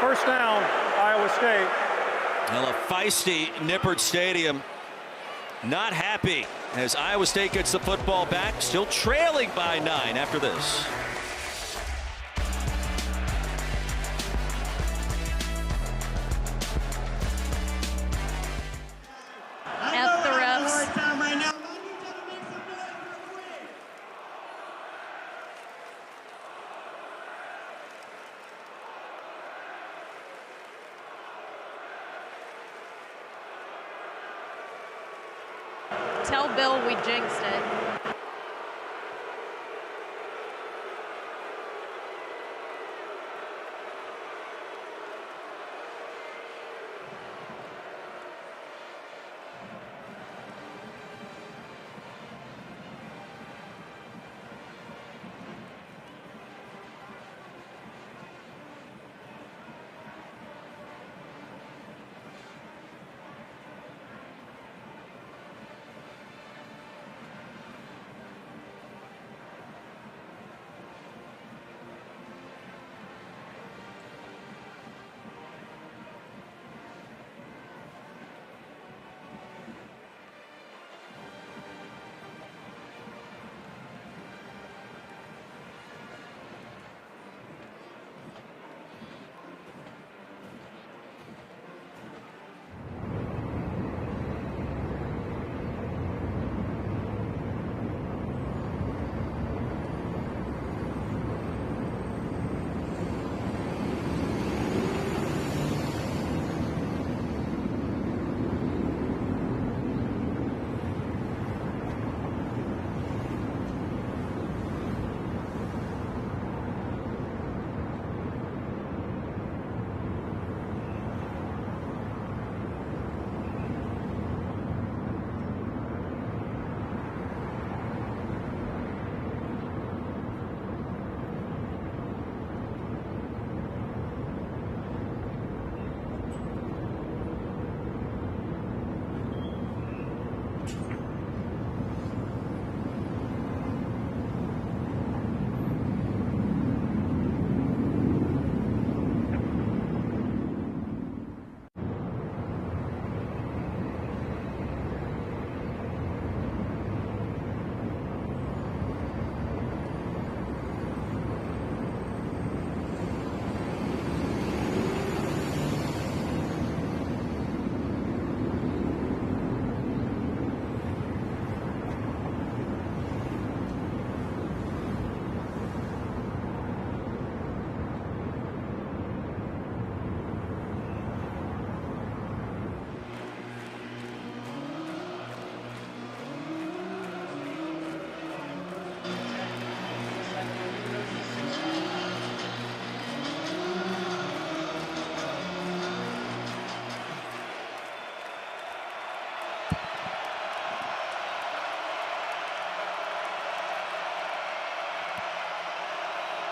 First down, Iowa State. Well, a feisty Nippert Stadium. Not happy as Iowa State gets the football back, still trailing by 9 after this. F the refs. Tell Bill we jinxed it.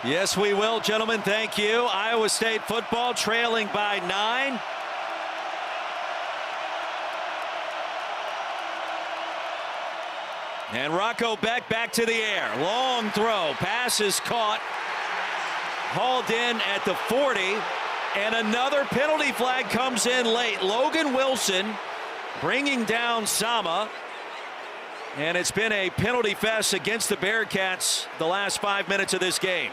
Yes, we will, gentlemen. Thank you. Iowa State football trailing by 9. And Rocco Beck back to the air. Long throw. Pass is caught. Hauled in at the 40. And another penalty flag comes in late. Logan Wilson bringing down Sama. And it's been a penalty fest against the Bearcats the last 5 minutes of this game.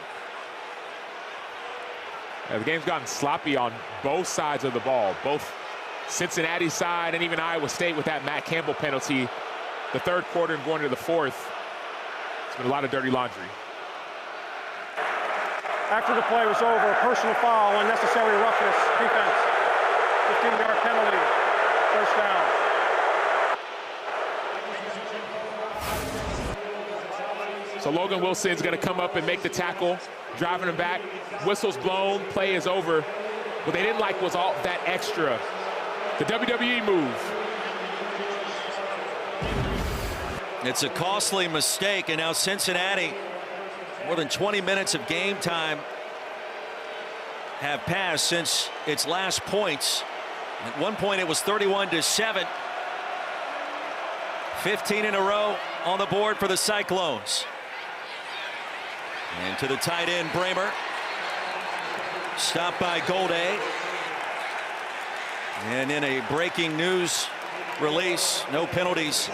The game's gotten sloppy on both sides of the ball, both Cincinnati side and even Iowa State with that Matt Campbell penalty. The third quarter and going to the fourth, it's been a lot of dirty laundry. After the play was over, personal foul, unnecessary roughness, defense, 15-yard penalty, first down. So Logan Wilson's going to come up and make the tackle, driving him back. Whistle's blown, play is over. What they didn't like was all that extra. The WWE move. It's a costly mistake, and now Cincinnati, more than 20 minutes of game time have passed since its last points. At one point it was 31-7. 15 in a row on the board for the Cyclones. And to the tight end, Bramer. Stopped by Golday. And in a breaking news release, no penalties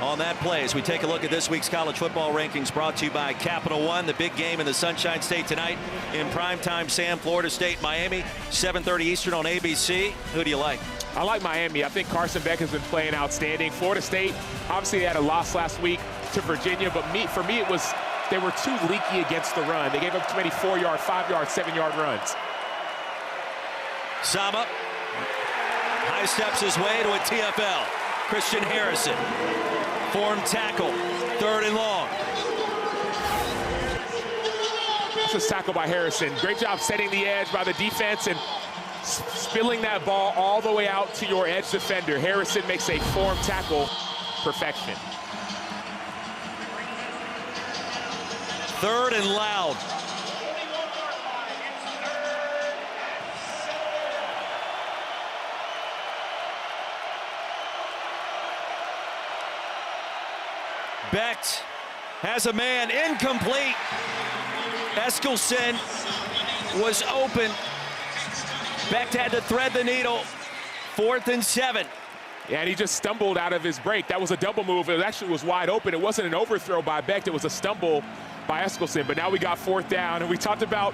on that play. As we take a look at this week's college football rankings, brought to you by Capital One. The big game in the Sunshine State tonight in primetime, Sam, Florida State, Miami, 7:30 Eastern on ABC. Who do you like? I like Miami. I think Carson Beck has been playing outstanding. Florida State, obviously they had a loss last week to Virginia, but for me it was they were too leaky against the run. They gave up too many 4-yard, 5-yard, 7-yard runs. Sama high steps his way to a TFL. Christian Harrison, form tackle, 3rd and long. This is tackle by Harrison. Great job setting the edge by the defense and spilling that ball all the way out to your edge defender. Harrison makes a form tackle, perfection. 3rd and loud. Becht has a man, incomplete. Eskelsen was open. Becht had to thread the needle. 4th and 7. Yeah, and he just stumbled out of his break. That was a double move. It actually was wide open. It wasn't an overthrow by Becht. It was a stumble by Eskelsen. But now we got 4th down. And we talked about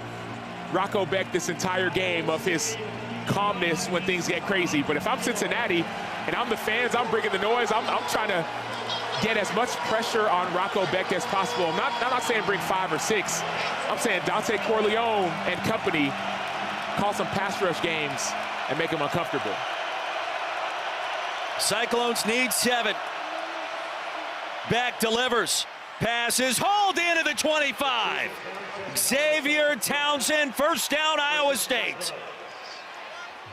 Rocco Becht this entire game of his calmness when things get crazy. But if I'm Cincinnati and I'm the fans, I'm bringing the noise. I'm trying to get as much pressure on Rocco Becht as possible. I'm not saying bring 5 or 6. I'm saying Dante Corleone and company call some pass rush games and make them uncomfortable. Cyclones need 7. Becht delivers. Pass is hauled in at the 25. Xavier Townsend, first down, Iowa State.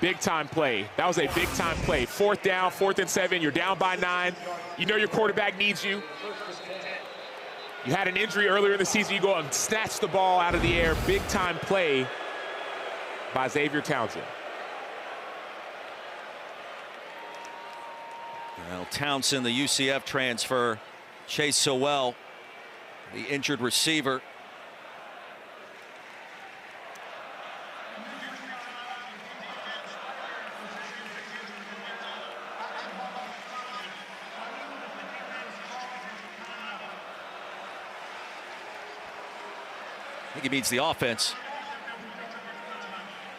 Big time play. That was a big time play. 4th down, 4th and 7. You're down by 9. You know your quarterback needs you. You had an injury earlier in the season. You go and snatch the ball out of the air. Big time play by Xavier Townsend. Well, Townsend, the UCF transfer. Chase Sowell, the injured receiver. I think he means the offense.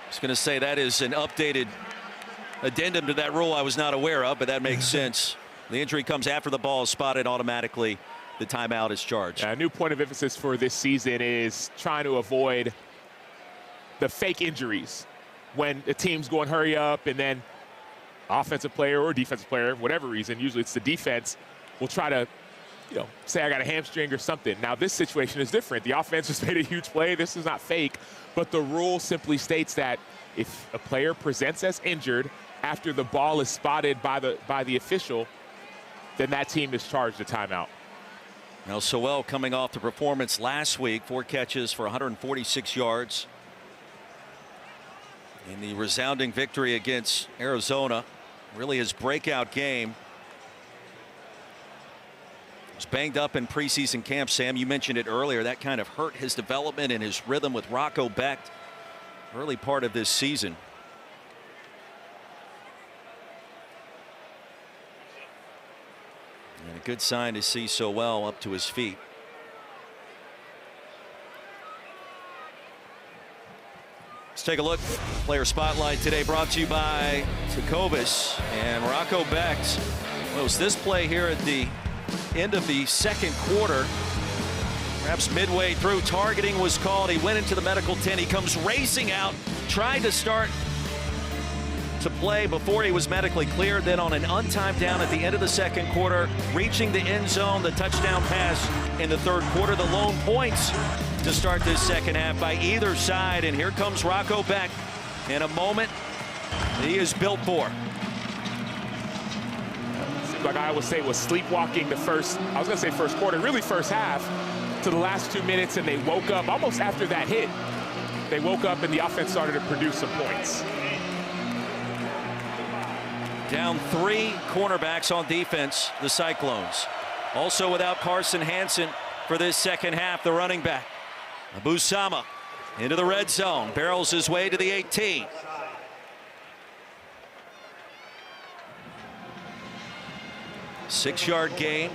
I was going to say that is an updated addendum to that rule I was not aware of, but that makes sense. The injury comes after the ball is spotted. Automatically the timeout is charged. A new point of emphasis for this season is trying to avoid the fake injuries when the team's going hurry up and then offensive player or defensive player, whatever reason, usually it's the defense, will try to say I got a hamstring or something. Now this situation is different. The offense just made a huge play. This is not fake, but the rule simply states that if a player presents as injured after the ball is spotted by the official, then that team is charged a timeout. Now Sewell coming off the performance last week, 4 catches for 146 yards in the resounding victory against Arizona. Really his breakout game. Was banged up in preseason camp. Sam, you mentioned it earlier. That kind of hurt his development and his rhythm with Rocco Becht early part of this season. And a good sign to see Sewell up to his feet. Let's take a look. Player Spotlight today brought to you by Tecovas and Rocco Becht. Well, it was this play here at the end of the second quarter. Perhaps midway through, targeting was called. He went into the medical tent. He comes racing out, tried to start to play before he was medically cleared. Then on an untimed down at the end of the second quarter, reaching the end zone, the touchdown pass in the third quarter. The lone points to start this second half by either side. And here comes Rocco Becht in a moment he is built for. Like I would say, was sleepwalking the first, I was going to say first quarter, really first half, to the last 2 minutes, and they woke up almost after that hit. They woke up and the offense started to produce some points. Down 3 cornerbacks on defense, the Cyclones. Also without Carson Hansen for this second half, the running back. Abu Sama into the red zone, barrels his way to the 18. Six-yard gain.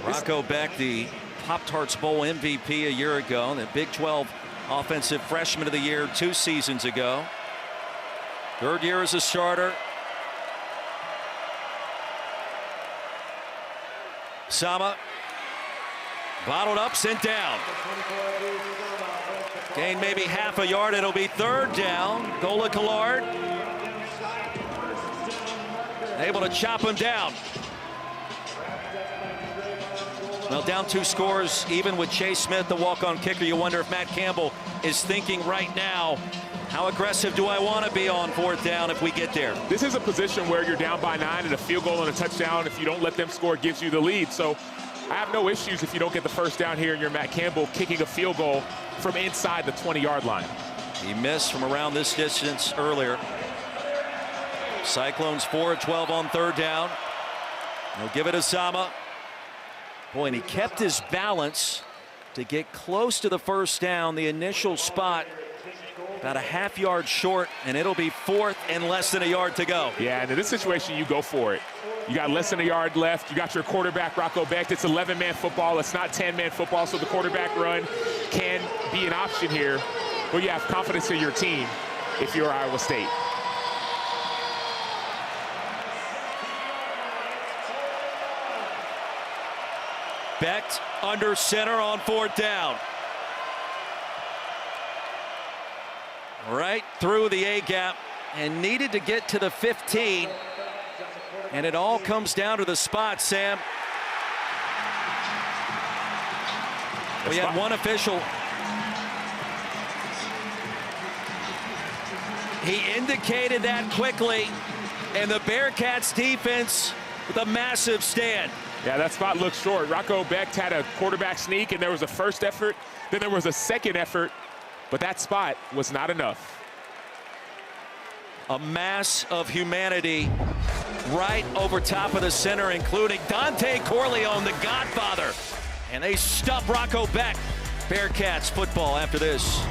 Rocco Becht, the Pop-Tarts Bowl MVP a year ago, the Big 12 Offensive Freshman of the Year 2 seasons ago. Third year as a starter. Sama bottled up, sent down. Gain maybe half a yard. It'll be third down. Gola Kallard able to chop him down. Well, down 2 scores, even with Chase Smith, the walk-on kicker. You wonder if Matt Campbell is thinking right now, how aggressive do I want to be on fourth down if we get there? This is a position where you're down by 9 and a field goal and a touchdown, if you don't let them score, gives you the lead. So I have no issues if you don't get the first down here and you're Matt Campbell kicking a field goal from inside the 20-yard line. He missed from around this distance earlier. Cyclones 4-12 on third down. They'll give it to Sama. Boy, and he kept his balance to get close to the first down. The initial spot about a half yard short, and it'll be fourth and less than a yard to go. Yeah, and in this situation, you go for it. You got less than a yard left. You got your quarterback, Rocco Becht. It's 11-man football. It's not 10-man football, so the quarterback run can be an option here. But you have confidence in your team if you're Iowa State. Becht under center on fourth down. Right through the A-gap and needed to get to the 15. And it all comes down to the spot, Sam. We had one official. He indicated that quickly, and the Bearcats defense with a massive stand. Yeah, that spot looks short. Rocco Becht had a quarterback sneak, and there was a first effort, then there was a second effort, but that spot was not enough. A mass of humanity right over top of the center, including Dante Corleone, the Godfather. And they stuff Rocco Becht. Bearcats football after this.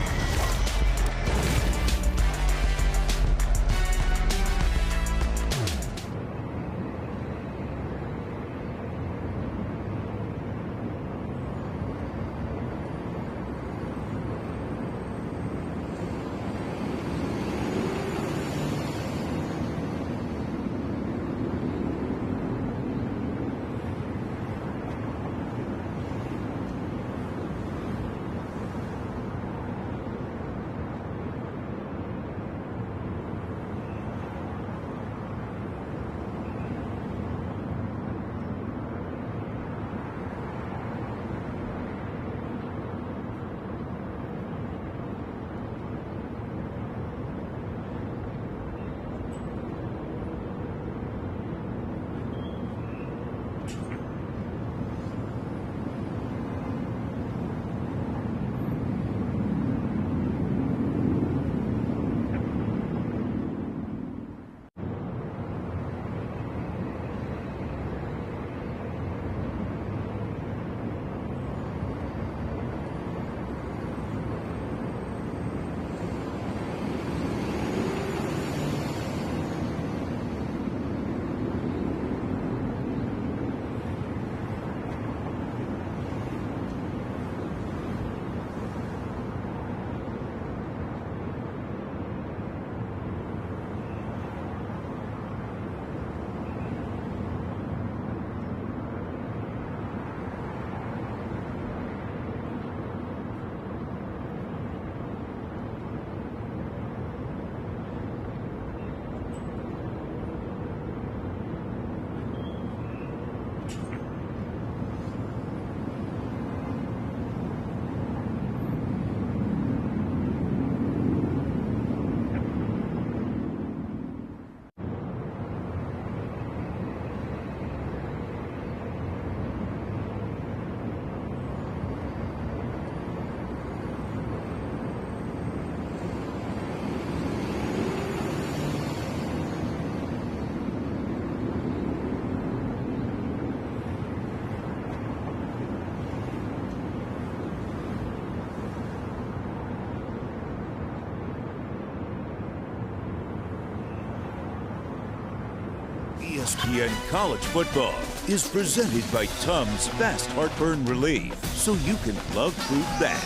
ESPN College Football is presented by Tums Fast Heartburn Relief, so you can love food back.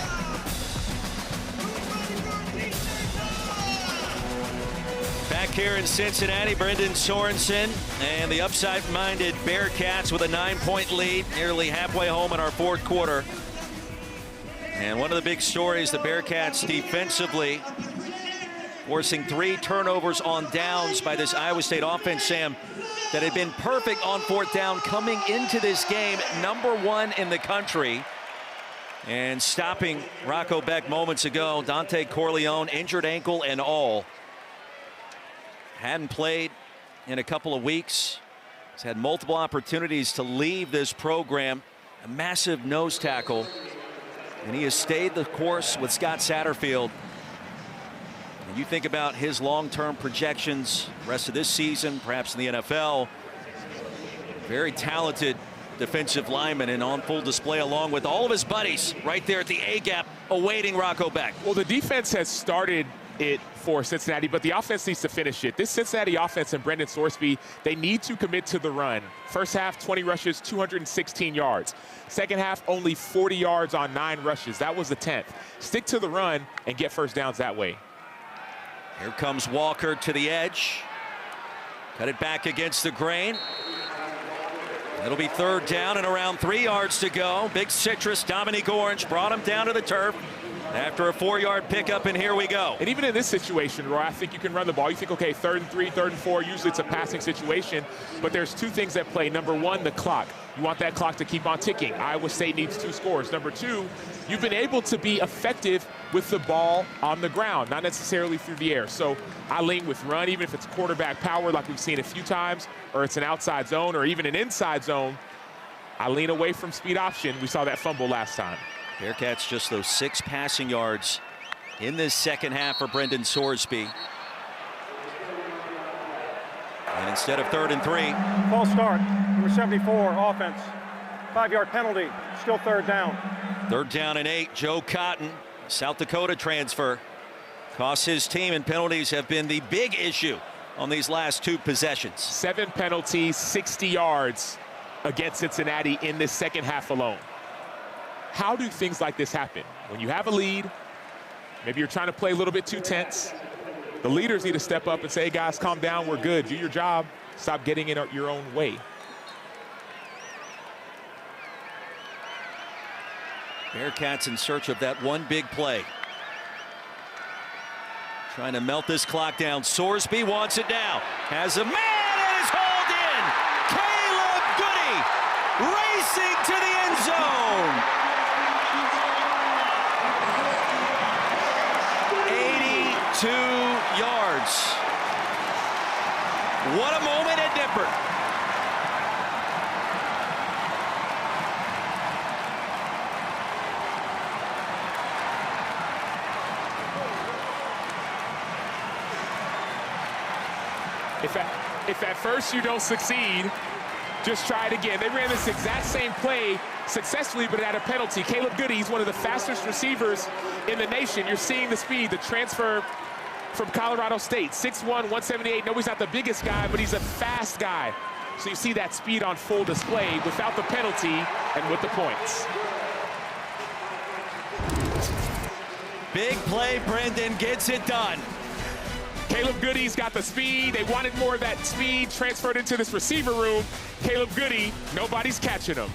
Back here in Cincinnati, Brendan Sorensen and the upside-minded Bearcats with a 9-point lead, nearly halfway home in our fourth quarter. And one of the big stories, the Bearcats defensively forcing 3 turnovers on downs by this Iowa State offense, Sam, that had been perfect on fourth down coming into this game, #1 in the country. And stopping Rocco Beck moments ago, Dante Corleone, injured ankle and all. Hadn't played in a couple of weeks. He's had multiple opportunities to leave this program. A massive nose tackle. And he has stayed the course with Scott Satterfield. And you think about his long-term projections, rest of this season, perhaps in the NFL. Very talented defensive lineman and on full display along with all of his buddies right there at the A-gap awaiting Rocco Beck. Well, the defense has started it for Cincinnati, but the offense needs to finish it. This Cincinnati offense and Brendan Sorsby, they need to commit to the run. First half, 20 rushes, 216 yards. Second half, only 40 yards on 9 rushes. That was the 10th. Stick to the run and get first downs that way. Here comes Walker to the edge. Cut it back against the grain. It'll be 3rd down and around 3 yards to go. Big Citrus, Dominique Orange brought him down to the turf after a 4-yard pickup, and here we go. And even in this situation, Roy, I think you can run the ball. You think, okay, 3rd and 3, 3rd and 4, usually it's a passing situation, but there's 2 things at play. Number 1, the clock. You want that clock to keep on ticking. Iowa State needs 2 scores. Number 2, you've been able to be effective with the ball on the ground, not necessarily through the air. So I lean with run, even if it's quarterback power like we've seen a few times, or it's an outside zone or even an inside zone. I lean away from speed option. We saw that fumble last time. Bearcats just those 6 passing yards in this second half for Brendan Sorsby. And instead of 3rd and 3. False start, number 74, offense. 5-yard penalty, still 3rd down. 3rd down and 8. Joe Cotton, South Dakota transfer, costs his team, and penalties have been the big issue on these last 2 possessions. 7 penalties, 60 yards against Cincinnati in this second half alone. How do things like this happen? When you have a lead, maybe you're trying to play a little bit too tense. The leaders need to step up and say, hey guys, calm down, we're good, do your job, stop getting in your own way. Bearcats in search of that one big play. Trying to melt this clock down. Sorsby wants it now. Has a man and is hauled in. Caleb Goody racing to the end zone. 82 yards. What a moment at Nippert. If at first you don't succeed, just try it again. They ran this exact same play successfully, but it had a penalty. Caleb Goody, he's one of the fastest receivers in the nation. You're seeing the speed, the transfer from Colorado State. 6'1", 178. No, he's not the biggest guy, but he's a fast guy. So you see that speed on full display without the penalty and with the points. Big play, Brendan gets it done. Caleb Goody's got the speed. They wanted more of that speed transferred into this receiver room. Caleb Goody, nobody's catching him.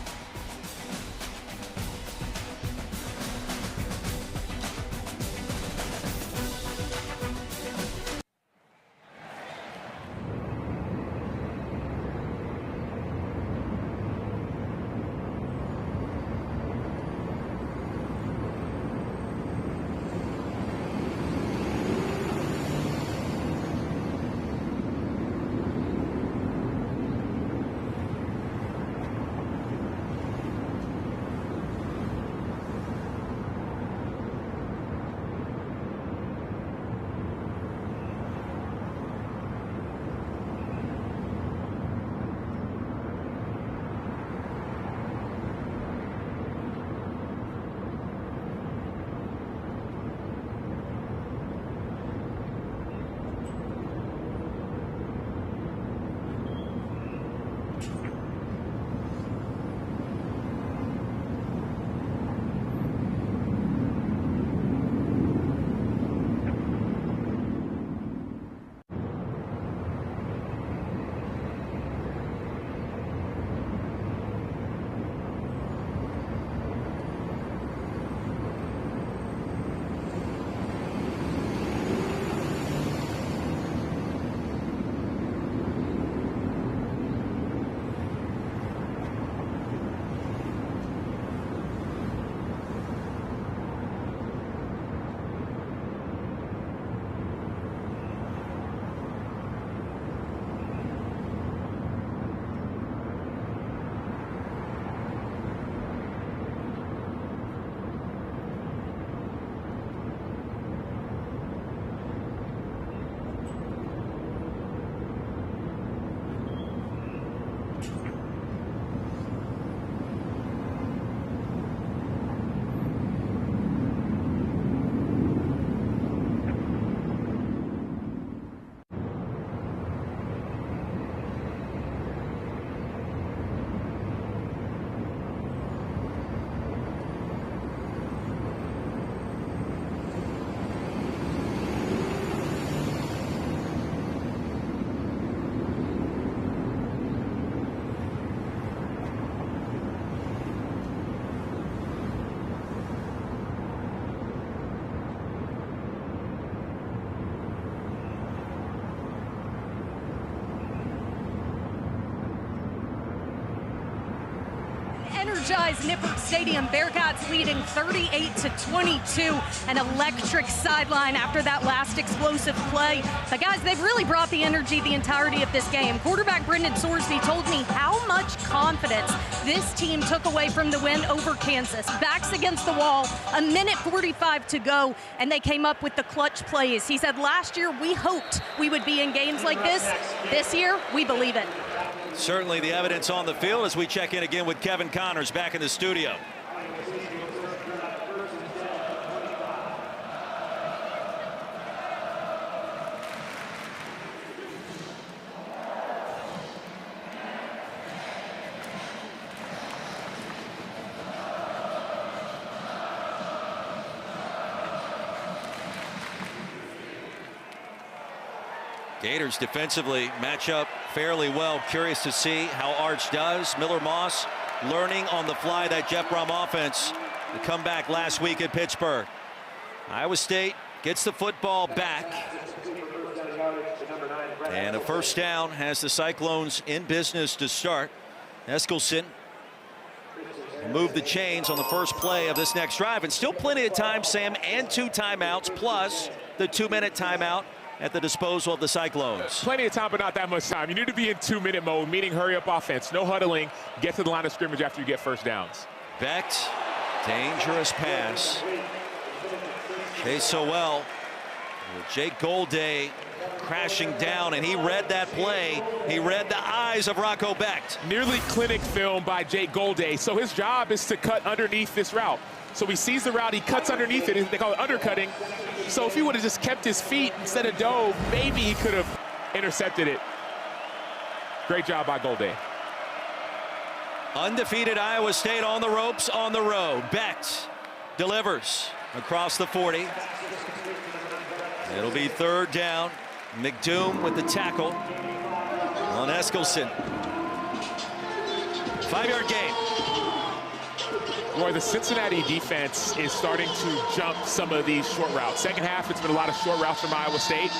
energized Nippert Stadium. Bearcats leading 38-22. An electric sideline after that last explosive play. But guys, they've really brought the energy the entirety of this game. Quarterback Brendan Sorsby told me how much confidence this team took away from the win over Kansas. Backs against the wall, 1:45 to go, and they came up with the clutch plays. He said last year we hoped we would be in games like this. This year, we believe it. Certainly the evidence on the field as we check in again with Kevin Connors back in the studio. Gators defensively match up fairly well. Curious to see how Arch does. Miller Moss learning on the fly that Jeff Brom offense. The comeback last week at Pittsburgh. Iowa State gets the football back. And a first down has the Cyclones in business to start. Eskelsen moved the chains on the first play of this next drive. And still plenty of time, Sam, and 2 timeouts plus the 2-minute timeout at the disposal of the Cyclones. Plenty of time, but not that much time. You need to be in 2-minute mode, meaning hurry up offense. No huddling. Get to the line of scrimmage after you get first downs. Becht, dangerous pass. Chase Sowell with Jake Golday crashing down, and he read that play. He read the eyes of Rocco Becht. Nearly clinic film by Jake Golday. So his job is to cut underneath this route. So he sees the route, he cuts underneath it. They call it undercutting. So if he would have just kept his feet instead of dove, maybe he could have intercepted it. Great job by Golday. Undefeated Iowa State on the ropes on the road. Becht delivers across the 40. It'll be 3rd down. McDoom with the tackle on Eskelsen. 5-yard gain. Roy, the Cincinnati defense is starting to jump some of these short routes. Second half, it's been a lot of short routes from Iowa State.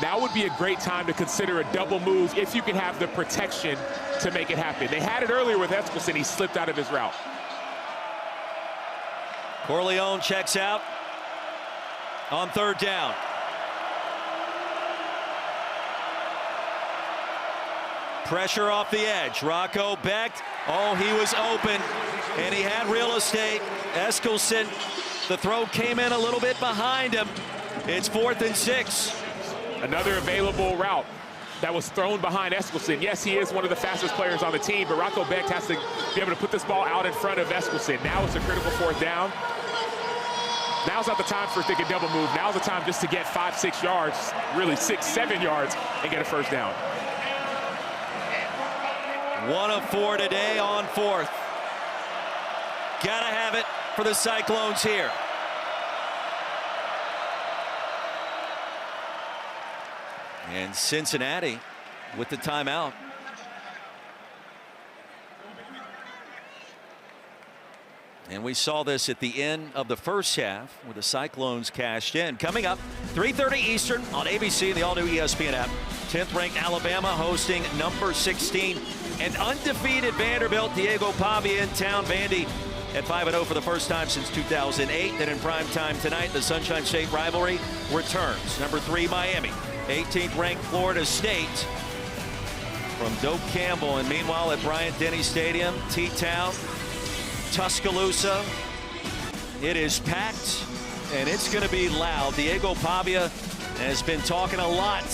Now would be a great time to consider a double move if you can have the protection to make it happen. They had it earlier with Eskelsen. He slipped out of his route. Corleone checks out on 3rd down. Pressure off the edge. Rocco Becht. Oh, he was open, and he had real estate. Eskelsen, the throw came in a little bit behind him. It's 4th and 6. Another available route that was thrown behind Eskelsen. Yes, he is one of the fastest players on the team, but Rocco Becht has to be able to put this ball out in front of Eskelsen. Now it's a critical 4th down. Now's not the time for thinking double move. Now's the time just to get 5-6 yards, really 6-7 yards, and get a first down. 1 of 4 today on 4th. Gotta have it for the Cyclones here. And Cincinnati with the timeout. And we saw this at the end of the first half where the Cyclones cashed in. Coming up, 3:30 Eastern on ABC and the all-new ESPN app. 10th-ranked Alabama hosting number 16 and undefeated Vanderbilt. Diego Pavia in town. Vandy at 5-0 for the first time since 2008. Then in prime time tonight, the Sunshine State rivalry returns. Number 3 Miami, 18th-ranked Florida State from Doak Campbell. And meanwhile at Bryant-Denny Stadium, T-Town, Tuscaloosa, it is packed and it's going to be loud. Diego Pavia has been talking a lot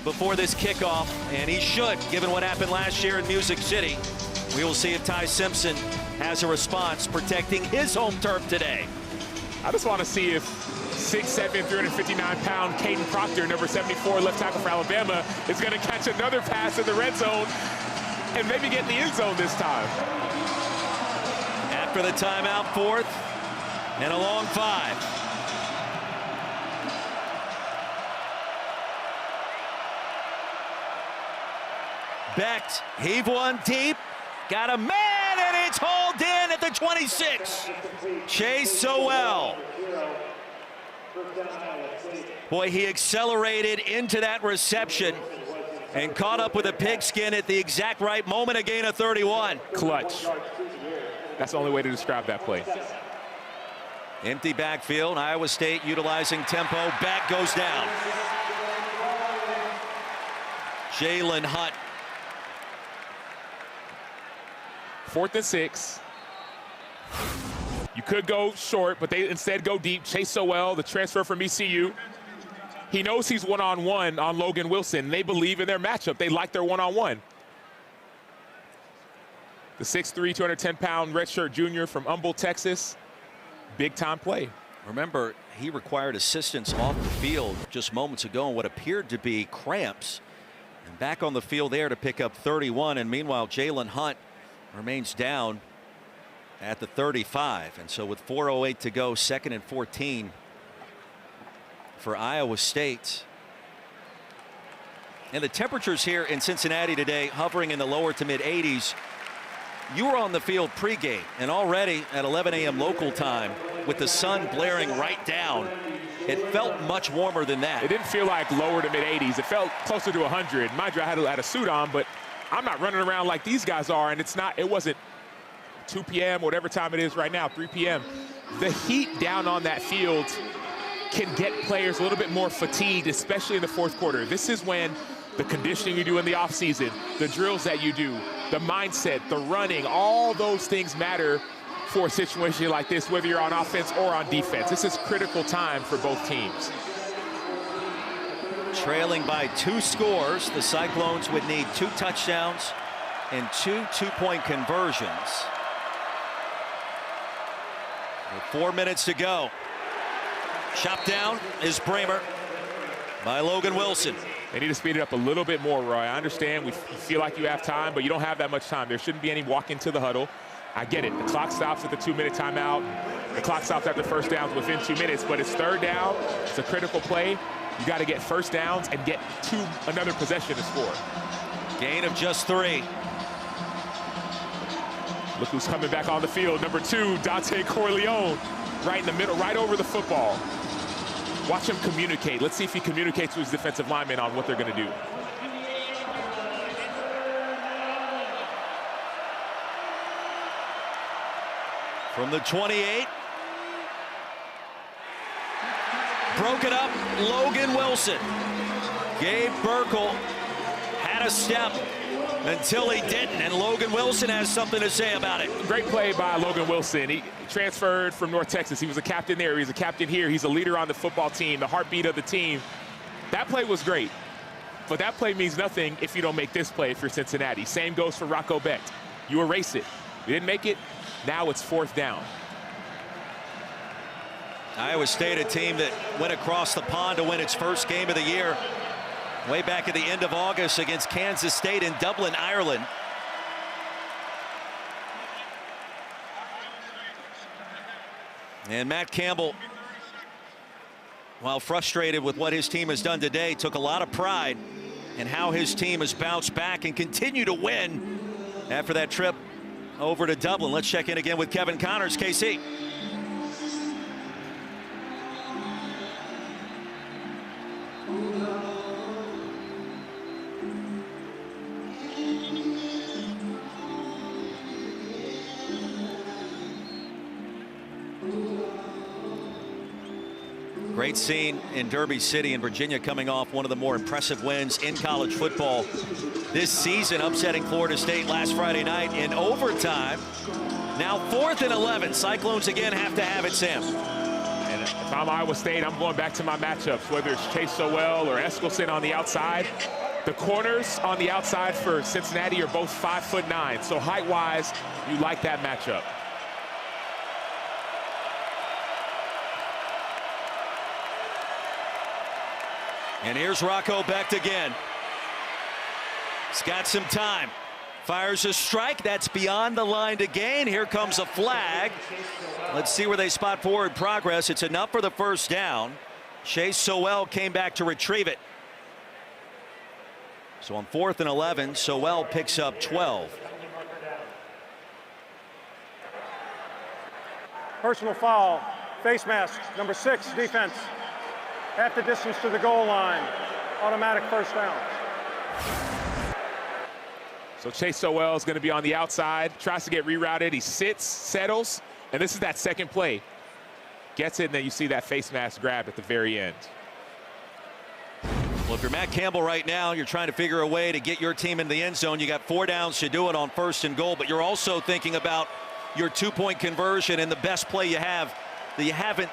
before this kickoff, and he should, given what happened last year in Music City. We will see if Ty Simpson has a response protecting his home turf today. I just want to see if 6'7", 359-pound Caden Proctor, number 74, left tackle for Alabama, is going to catch another pass in the red zone and maybe get in the end zone this time. After the timeout, 4th and a long 5. Becht, heave one deep, got a man, and it's hauled in at the 26. Chase Sowell. Boy, he accelerated into that reception. and caught up with a pigskin at the exact right moment, a gain of 31. Clutch. That's the only way to describe that play. Empty backfield, Iowa State utilizing tempo, back goes down. Jalen Hunt. 4th and 6. You could go short, but they instead go deep. Chase Sowell, the transfer from ECU. He knows he's one-on-one on Logan Wilson. They believe in their matchup. They like their one-on-one. The 6'3", 210-pound redshirt junior from Humboldt, Texas. Big-time play. Remember, he required assistance off the field just moments ago in what appeared to be cramps. And back on the field there to pick up 31. And meanwhile, Jalen Hunt remains down at the 35. And so with 4:08 to go, 2nd and 14 for Iowa State. And the temperatures here in Cincinnati today hovering in the lower to mid 80s. You were on the field pregame, and already at 11 a.m. local time, with the sun blaring right down, it felt much warmer than that. It didn't feel like lower to mid 80s. It felt closer to 100. Mind you, I had a suit on, but I'm not running around like these guys are, and it wasn't 2 p.m., whatever time it is right now, 3 p.m. The heat down on that field can get players a little bit more fatigued, especially in the 4th quarter. This is when the conditioning you do in the offseason, the drills that you do, the mindset, the running, all those things matter for a situation like this, whether you're on offense or on defense. This is critical time for both teams. Trailing by 2 scores, the Cyclones would need 2 touchdowns and 2 two-point conversions. With 4 minutes to go. Shot down is Bramer by Logan Wilson. They need to speed it up a little bit more, Roy. I understand you feel like you have time, but you don't have that much time. There shouldn't be any walk into the huddle. I get it. The clock stops at the 2-minute timeout. The clock stops after first downs within 2 minutes, but it's 3rd down. It's a critical play. You got to get first downs and get to another possession to score. Gain of just 3. Look who's coming back on the field. Number 2, Dante Corleone, right in the middle, right over the football. Watch him communicate. Let's see if he communicates to his defensive linemen on what they're going to do. From the 28. Broken up, Logan Wilson. Gabe Burkle had a step until he didn't, and Logan Wilson has something to say about it. Great play by Logan Wilson. He transferred from North Texas. He was a captain there. He's a captain here. He's a leader on the football team, the heartbeat of the team. That play was great, but that play means nothing if you don't make this play if you're Cincinnati. Same goes for Rocco Becht. You erase it. You didn't make it. Now it's 4th down. Iowa State, a team that went across the pond to win its first game of the year way back at the end of August against Kansas State in Dublin, Ireland. And Matt Campbell, while frustrated with what his team has done today, took a lot of pride in how his team has bounced back and continued to win after that trip over to Dublin. Let's check in again with Kevin Connors, KC. Great scene in Derby City in Virginia, coming off one of the more impressive wins in college football this season, upsetting Florida State last Friday night in overtime. Now 4th and 11. Cyclones again have to have it, Sam. And if I'm Iowa State, I'm going back to my matchups, whether it's Chase Sowell or Eskelson on the outside. The corners on the outside for Cincinnati are both 5'9", so height-wise, you like that matchup. And here's Rocco Becht again. He's got some time. Fires a strike. That's beyond the line to gain. Here comes a flag. Let's see where they spot forward progress. It's enough for the first down. Chase Sowell came back to retrieve it. So on 4th and 11, Sowell picks up 12. Personal foul, face mask, number 6, defense. Half the distance to the goal line. Automatic first down. So Chase Sowell is going to be on the outside, tries to get rerouted. He sits, settles, and this is that second play. Gets it, and then you see that face mask grab at the very end. Well, if you're Matt Campbell right now, you're trying to figure a way to get your team in the end zone. You got 4 downs to do it on 1st and goal, but you're also thinking about your 2-point conversion and the best play you have that you haven't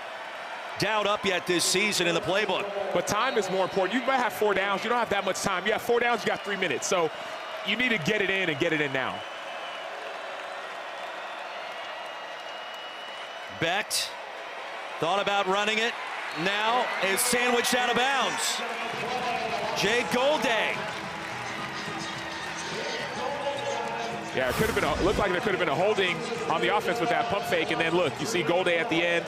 dialed up yet this season in the playbook. But time is more important. You might have 4 downs. You don't have that much time. You have 4 downs, you got 3 minutes. So you need to get it in and get it in now. Becht thought about running it. Now is sandwiched out of bounds. Jay Golday. Yeah, it could have been. Looked like there could have been a holding on the offense with that pump fake, and then look, you see Golday at the end.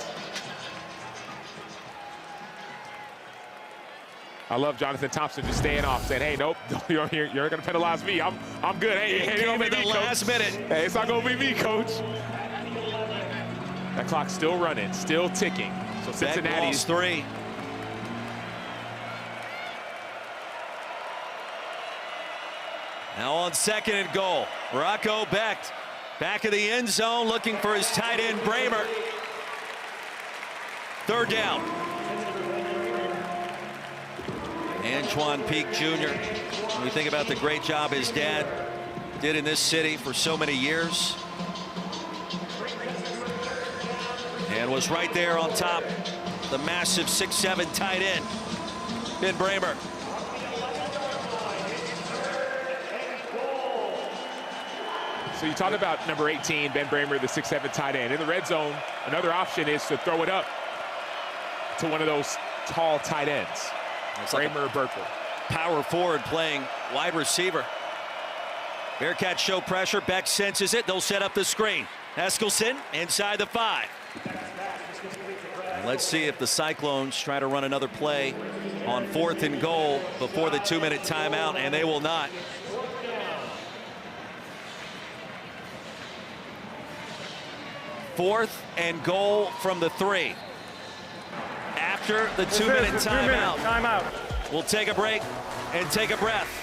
I love Jonathan Thompson just staying off, saying, "Hey, nope, you're going to penalize me. I'm good. Hey, It came in the last minute. Hey, it's not going to be me, coach." That clock's still running, still ticking. So Cincinnati's 3. Now on 2nd and goal, Rocco Becht back of the end zone looking for his tight end Bramer. 3rd down. Antoine Peak Jr. When we think about the great job his dad did in this city for so many years. And was right there on top, the massive 6'7" tight end, Ben Bramer. So you talk about number 18, Ben Bramer, the 6'7" tight end. In the red zone, another option is to throw it up to one of those tall tight ends. Bramer or Burkle. Power forward playing wide receiver. Bearcats show pressure. Beck senses it. They'll set up the screen. Eskelson inside the 5. And let's see if the Cyclones try to run another play on 4th and goal before the 2-minute timeout, and they will not. Fourth and goal from the 3. After the 2-minute timeout. Timeout. We'll take a break and take a breath.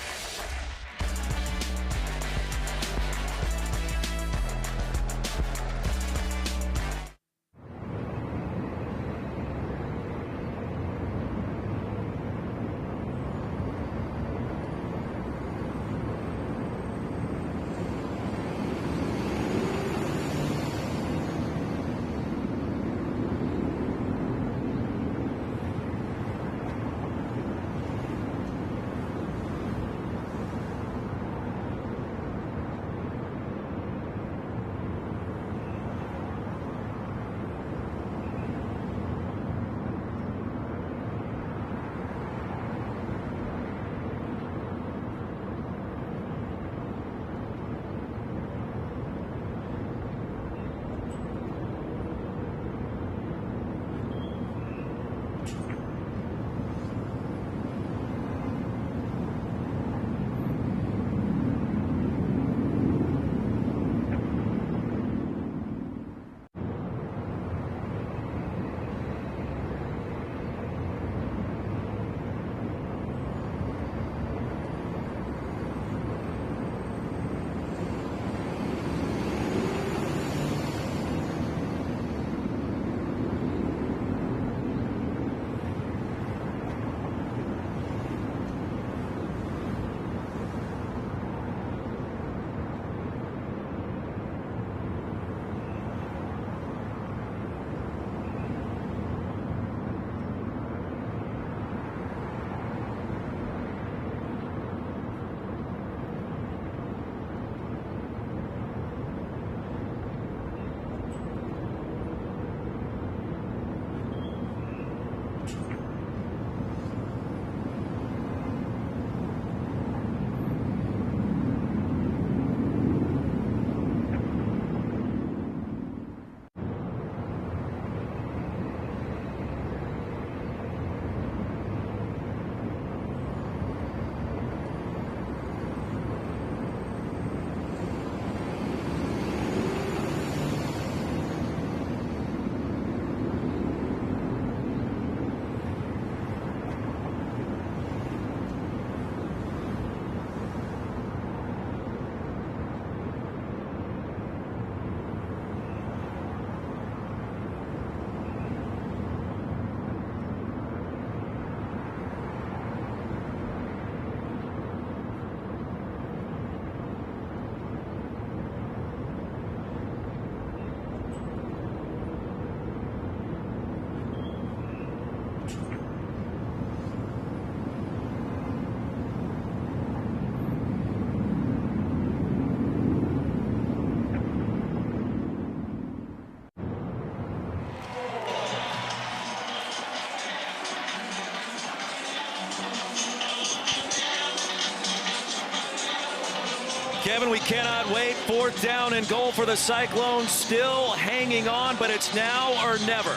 Kevin, we cannot wait. 4th down and goal for the Cyclones. Still hanging on, but it's now or never.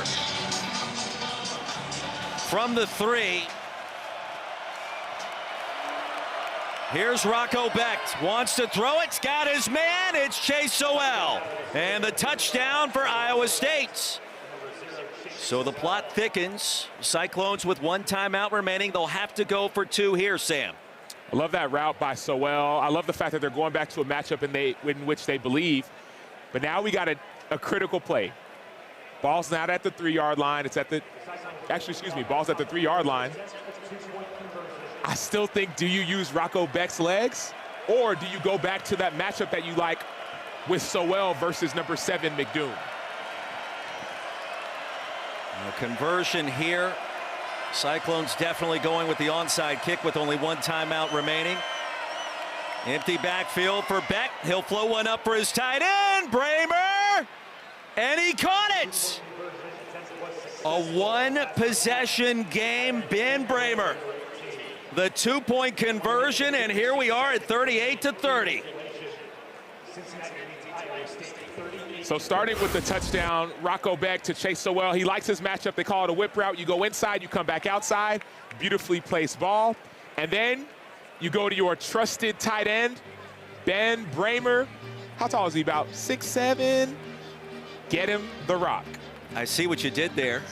From the 3. Here's Rocco Becht. Wants to throw it. Got his man. It's Chase Sowell. And the touchdown for Iowa State. So the plot thickens. Cyclones with 1 timeout remaining. They'll have to go for 2 here, Sam. I love that route by Sowell. I love the fact that they're going back to a matchup in which they believe. But now we got a critical play. Ball's not at the 3-yard line. It's at the, ball's at the 3-yard line. I still think, do you use Rocco Becht's legs? Or do you go back to that matchup that you like with Sowell versus number 7, McDoom? A conversion here. Cyclones definitely going with the onside kick with only 1 timeout remaining. Empty backfield for Becht. He'll flow one up for his tight end, Bramer. And he caught it. A 1-possession game, Ben Bramer. The 2-point conversion, and here we are at 38-30. So starting with the touchdown, Rocco Becht to Chase Sowell. He likes his matchup. They call it a whip route. You go inside, you come back outside. Beautifully placed ball. And then you go to your trusted tight end, Ben Bramer. How tall is he? About 6'7". Get him the rock. I see what you did there.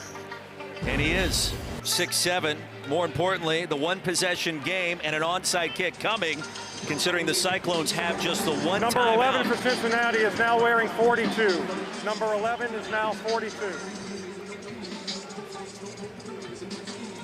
And he is 6'7". More importantly, the 1-possession game and an onside kick coming, considering the Cyclones have just the 1 Number timeout. 11 for Cincinnati is now wearing 42. Number 11 is now 42.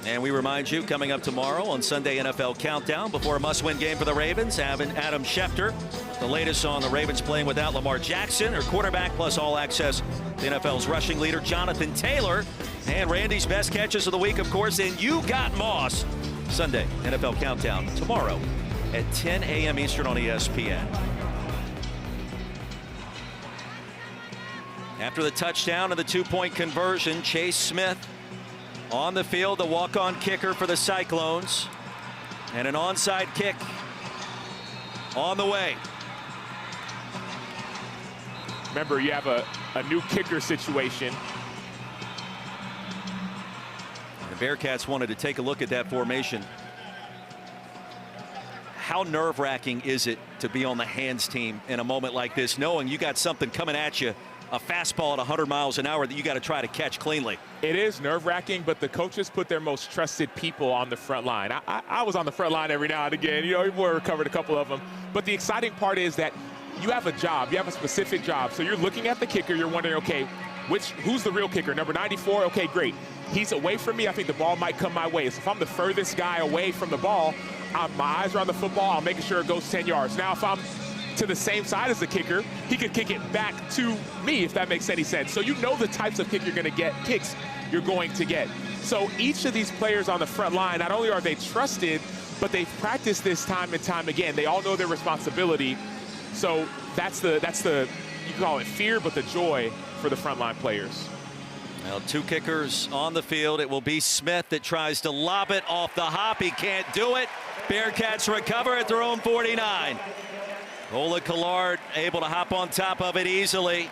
And we remind you, coming up tomorrow on Sunday NFL Countdown, before a must-win game for the Ravens, having Adam Schefter, the latest on the Ravens playing without Lamar Jackson, or quarterback, plus all access, the NFL's rushing leader, Jonathan Taylor, and Randy's best catches of the week, of course, and You Got Moss. Sunday NFL Countdown tomorrow at 10 a.m. Eastern on ESPN. After the touchdown and the 2-point conversion, Chase Smith on the field, the walk-on kicker for the Cyclones, and an onside kick on the way. Remember, you have a new kicker situation. The Bearcats wanted to take a look at that formation. How nerve-wracking is it to be on the hands team in a moment like this, knowing you got something coming at you, a fastball at 100 miles an hour that you got to try to catch cleanly? It is nerve-wracking, but the coaches put their most trusted people on the front line. I was on the front line every now and again. You know, we recovered a couple of them. But the exciting part is that you have a job. You have a specific job. So you're looking at the kicker. You're wondering, okay, who's the real kicker? Number 94? Okay, great. He's away from me. I think the ball might come my way. So if I'm the furthest guy away from the ball, my eyes are on the football. I'm making sure it goes 10 yards. Now, if I'm to the same side as the kicker, he could kick it back to me, if that makes any sense. So you know the types of kicks you're going to get. So each of these players on the front line, not only are they trusted, but they've practiced this time and time again. They all know their responsibility. So that's the you can call it fear, but the joy for the frontline players. Now 2 kickers on the field. It will be Smith that tries to lob it off the hop. He can't do it. Bearcats recover at their own 49. Ola Collard able to hop on top of it easily.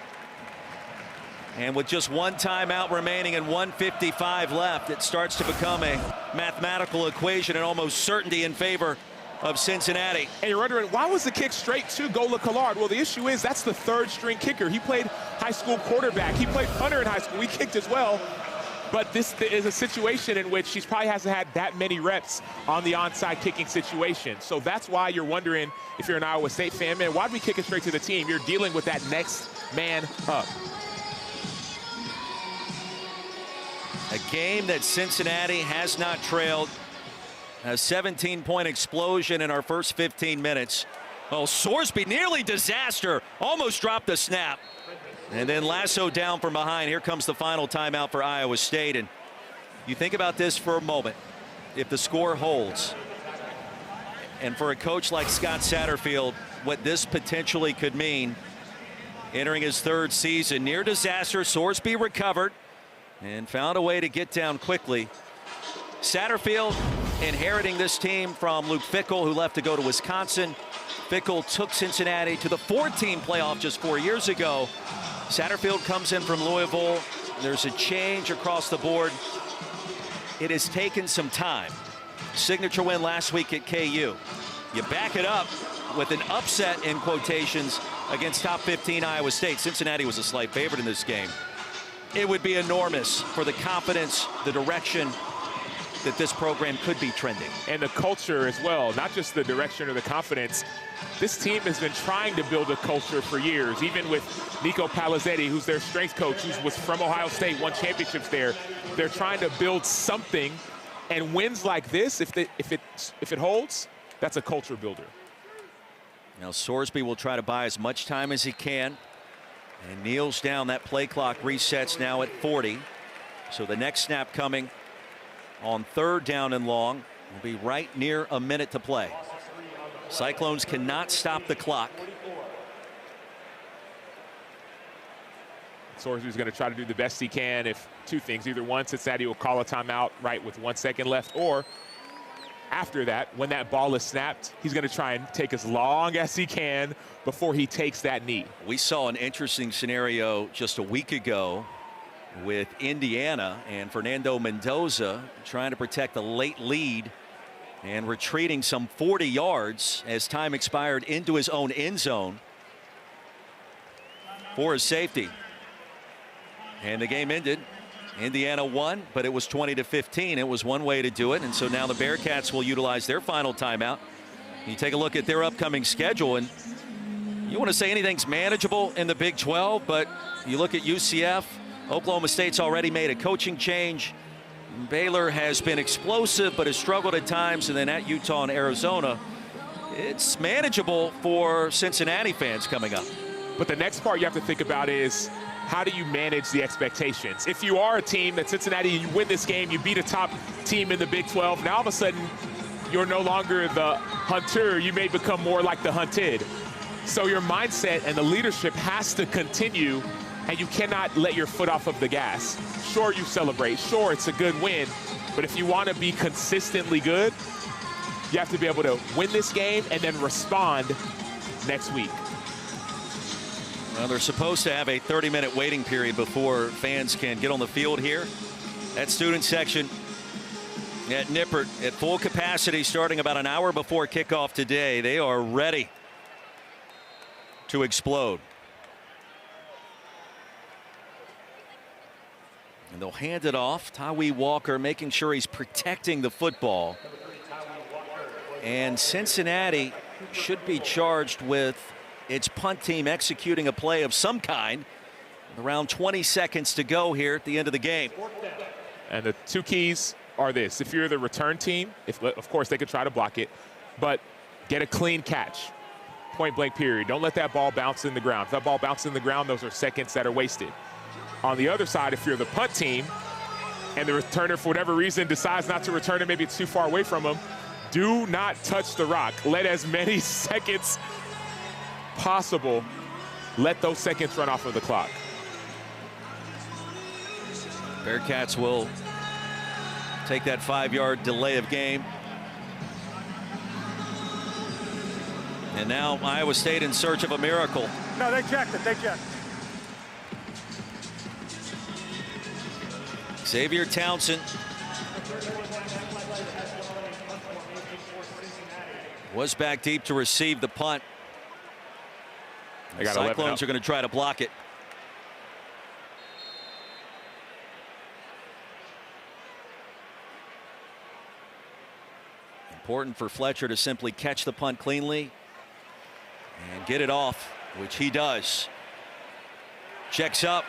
And with just 1 timeout remaining and 1:55 left, it starts to become a mathematical equation and almost certainty in favor of Cincinnati. And you're wondering, why was the kick straight to Ola Collard? Well, the issue is that's the 3rd-string kicker. He played high school quarterback. He played punter in high school. He kicked as well. But this is a situation in which he probably hasn't had that many reps on the onside kicking situation. So that's why you're wondering, if you're an Iowa State fan, man, why'd we kick it straight to the team? You're dealing with that next man up. A game that Cincinnati has not trailed. A 17-point explosion in our first 15 minutes. Oh, Sorsby, nearly disaster. Almost dropped the snap. And then Lasso down from behind. Here comes the final timeout for Iowa State. And you think about this for a moment. If the score holds, and for a coach like Scott Satterfield, what this potentially could mean entering his 3rd season. Near disaster, Sorsby recovered and found a way to get down quickly. Satterfield inheriting this team from Luke Fickell, who left to go to Wisconsin. Fickell took Cincinnati to the 4-team playoff just 4 years ago. Satterfield comes in from Louisville. There's a change across the board. It has taken some time. Signature win last week at KU. You back it up with an upset in quotations against top 15 Iowa State. Cincinnati was a slight favorite in this game. It would be enormous for the confidence, the direction that this program could be trending. And the culture as well, not just the direction or the confidence. This team has been trying to build a culture for years, even with Nico Palizzetti, who's their strength coach, who was from Ohio State, won championships there. They're trying to build something, and wins like this, if it holds, that's a culture builder. Now Sorsby will try to buy as much time as he can and kneels down. That play clock resets now at 40. So the next snap coming on 3rd down and long will be right near a minute to play. Cyclones cannot stop the clock. Sorsby's going to try to do the best he can. If two things, either one, Cincinnati will call a timeout right with 1 second left, or after that, when that ball is snapped, he's going to try and take as long as he can before he takes that knee. We saw an interesting scenario just a week ago with Indiana and Fernando Mendoza trying to protect a late lead and retreating some 40 yards as time expired into his own end zone for his safety. And the game ended. Indiana won, but it was 20-15. It was one way to do it, and so now the Bearcats will utilize their final timeout. You take a look at their upcoming schedule, and you want to say anything's manageable in the Big 12, but you look at UCF. Oklahoma State's already made a coaching change. Baylor has been explosive but has struggled at times, and then at Utah and Arizona, it's manageable for Cincinnati fans coming up. But the next part you have to think about is, how do you manage the expectations? If you are a team that Cincinnati, you win this game, you beat a top team in the Big 12, now all of a sudden you're no longer the hunter, you may become more like the hunted. So your mindset and the leadership has to continue, and you cannot let your foot off of the gas. Sure, you celebrate, sure, it's a good win, but if you want to be consistently good, you have to be able to win this game and then respond next week. Well, they're supposed to have a 30-minute waiting period before fans can get on the field here. That student section at Nippert at full capacity starting about an hour before kickoff today. They are ready to explode. And they'll hand it off. Tawee Walker making sure he's protecting the football. And Cincinnati should be charged with its punt team executing a play of some kind. Around 20 seconds to go here at the end of the game. And the two keys are this. If you're the return team, of course they could try to block it, but get a clean catch. Point blank period. Don't let that ball bounce in the ground. If that ball bounces in the ground, those are seconds that are wasted. On the other side, if you're the punt team and the returner for whatever reason decides not to return it, maybe it's too far away from him, do not touch the rock. Let as many seconds possible, let those seconds run off of the clock. Bearcats will take that 5-yard delay of game. And now Iowa State in search of a miracle. No, they checked it. They checked. Xavier Townsend was back deep to receive the punt. They got Cyclones are going to try to block it. Important for Fletcher to simply catch the punt cleanly and get it off, which he does. Checks up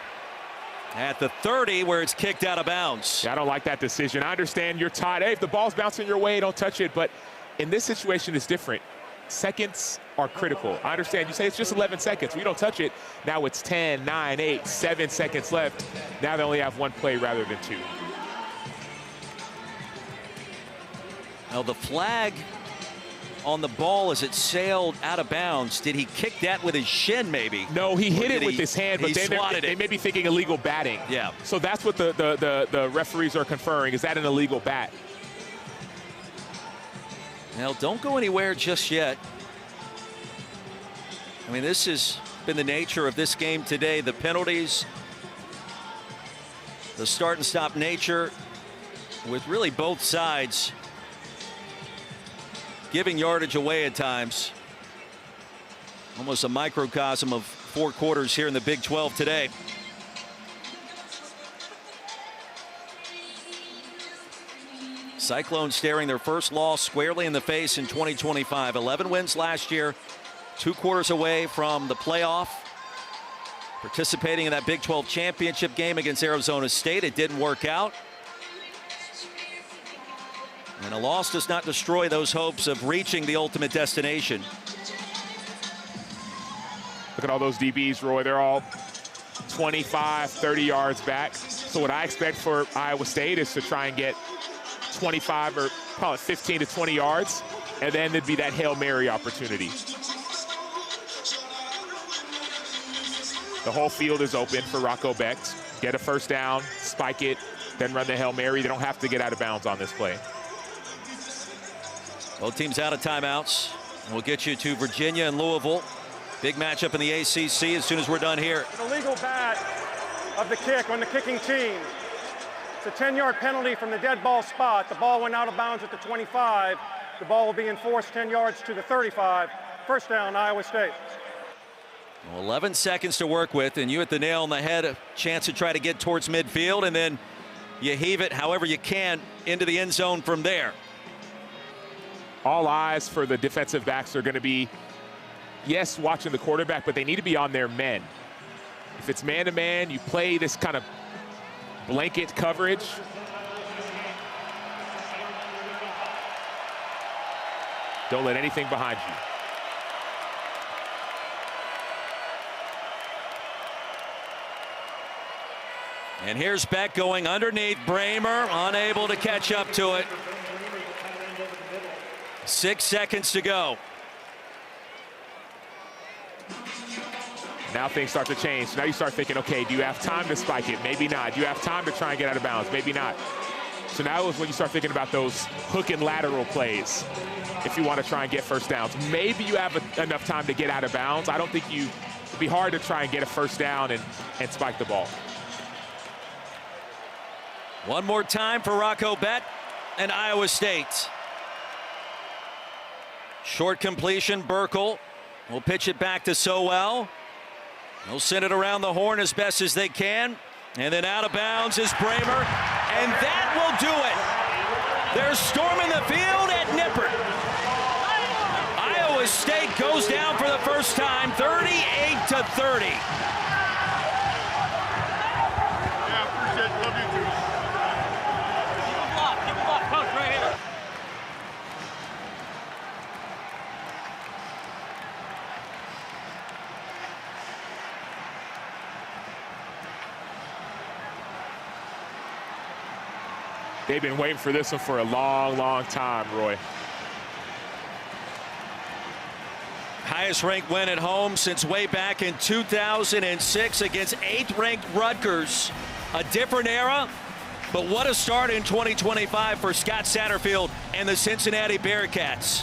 at the 30 where it's kicked out of bounds. Yeah, I don't like that decision. I understand you're tied. Hey, if the ball's bouncing your way, don't touch it. But in this situation, it's different. Seconds are critical. I understand you say it's just 11 seconds. We don't touch it. Now it's 10, 9, 8, 7 seconds left. Now they only have one play rather than two. Now the flag on the ball as it sailed out of bounds. Did he kick that with his shin maybe? No, he hit it with his hand, but they may be thinking illegal batting. Yeah. So that's what the referees are conferring. Is that an illegal bat? Now don't go anywhere just yet. I mean, this has been the nature of this game today. The penalties, the start and stop nature, with really both sides giving yardage away at times. Almost a microcosm of 4 quarters here in the Big 12 today. Cyclones staring their first loss squarely in the face in 2025. 11 wins last year, 2 quarters away from the playoff. Participating in that Big 12 championship game against Arizona State. It didn't work out. And a loss does not destroy those hopes of reaching the ultimate destination. Look at all those DBs, Roy. They're all 25, 30 yards back. So what I expect for Iowa State is to try and get 25 or probably 15 to 20 yards, and then there'd be that Hail Mary opportunity. The whole field is open for Rocco Becht. Get a first down, spike it, then run the Hail Mary. They don't have to get out of bounds on this play. Both teams out of timeouts. We'll get you to Virginia and Louisville. Big matchup in the ACC as soon as we're done here. The legal bat of the kick on the kicking team. It's a 10-yard penalty from the dead ball spot. The ball went out of bounds at the 25. The ball will be enforced 10 yards to the 35. First down, Iowa State. 11 seconds to work with, and you hit the nail on the head. A chance to try to get towards midfield, and then you heave it however you can into the end zone from there. All eyes for the defensive backs are going to be, yes, watching the quarterback, but they need to be on their men. If it's man-to-man, you play this kind of blanket coverage. Don't let anything behind you. And here's Beck going underneath. Bramer unable to catch up to it. 6 seconds to go. Now things start to change. Now you start thinking, okay, do you have time to spike it? Maybe not. Do you have time to try and get out of bounds? Maybe not. So now is when you start thinking about those hook and lateral plays if you want to try and get first downs. Maybe you have enough time to get out of bounds. I don't think it'd be hard to try and get a first down and spike the ball. One more time for Rocco Becht and Iowa State. Short completion, Burkle will pitch it back to Sowell. They'll send it around the horn as best as they can. And then out of bounds is Bramer. And that will do it. They're storming the field at Nippert. Iowa State goes down for the first time, 38-30. They've been waiting for this one for a long, long time, Roy. Highest ranked win at home since way back in 2006 against 8th ranked Rutgers. A different era, but what a start in 2025 for Scott Satterfield and the Cincinnati Bearcats.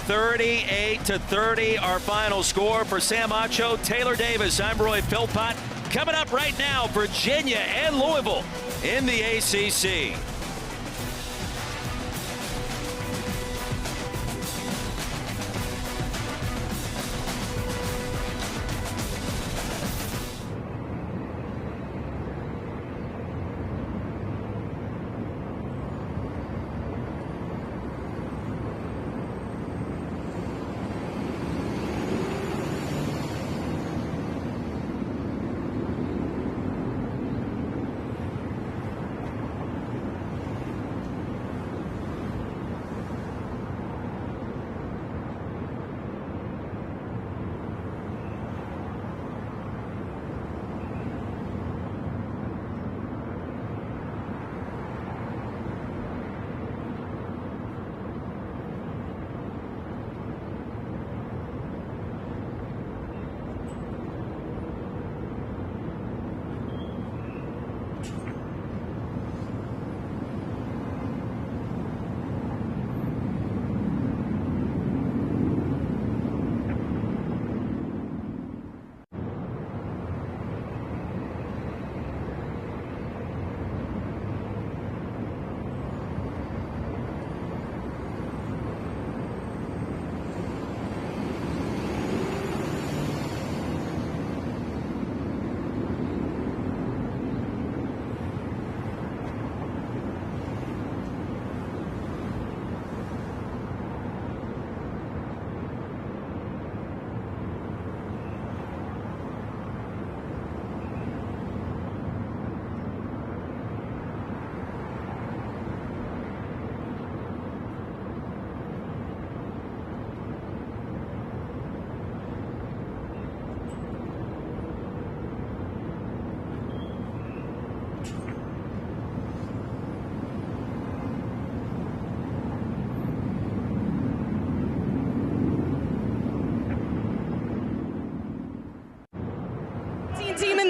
38-30, our final score. For Sam Acho, Taylor Davis, I'm Roy Philpott. Coming up right now, Virginia and Louisville in the ACC.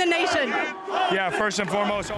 the nation? Yeah, first and foremost.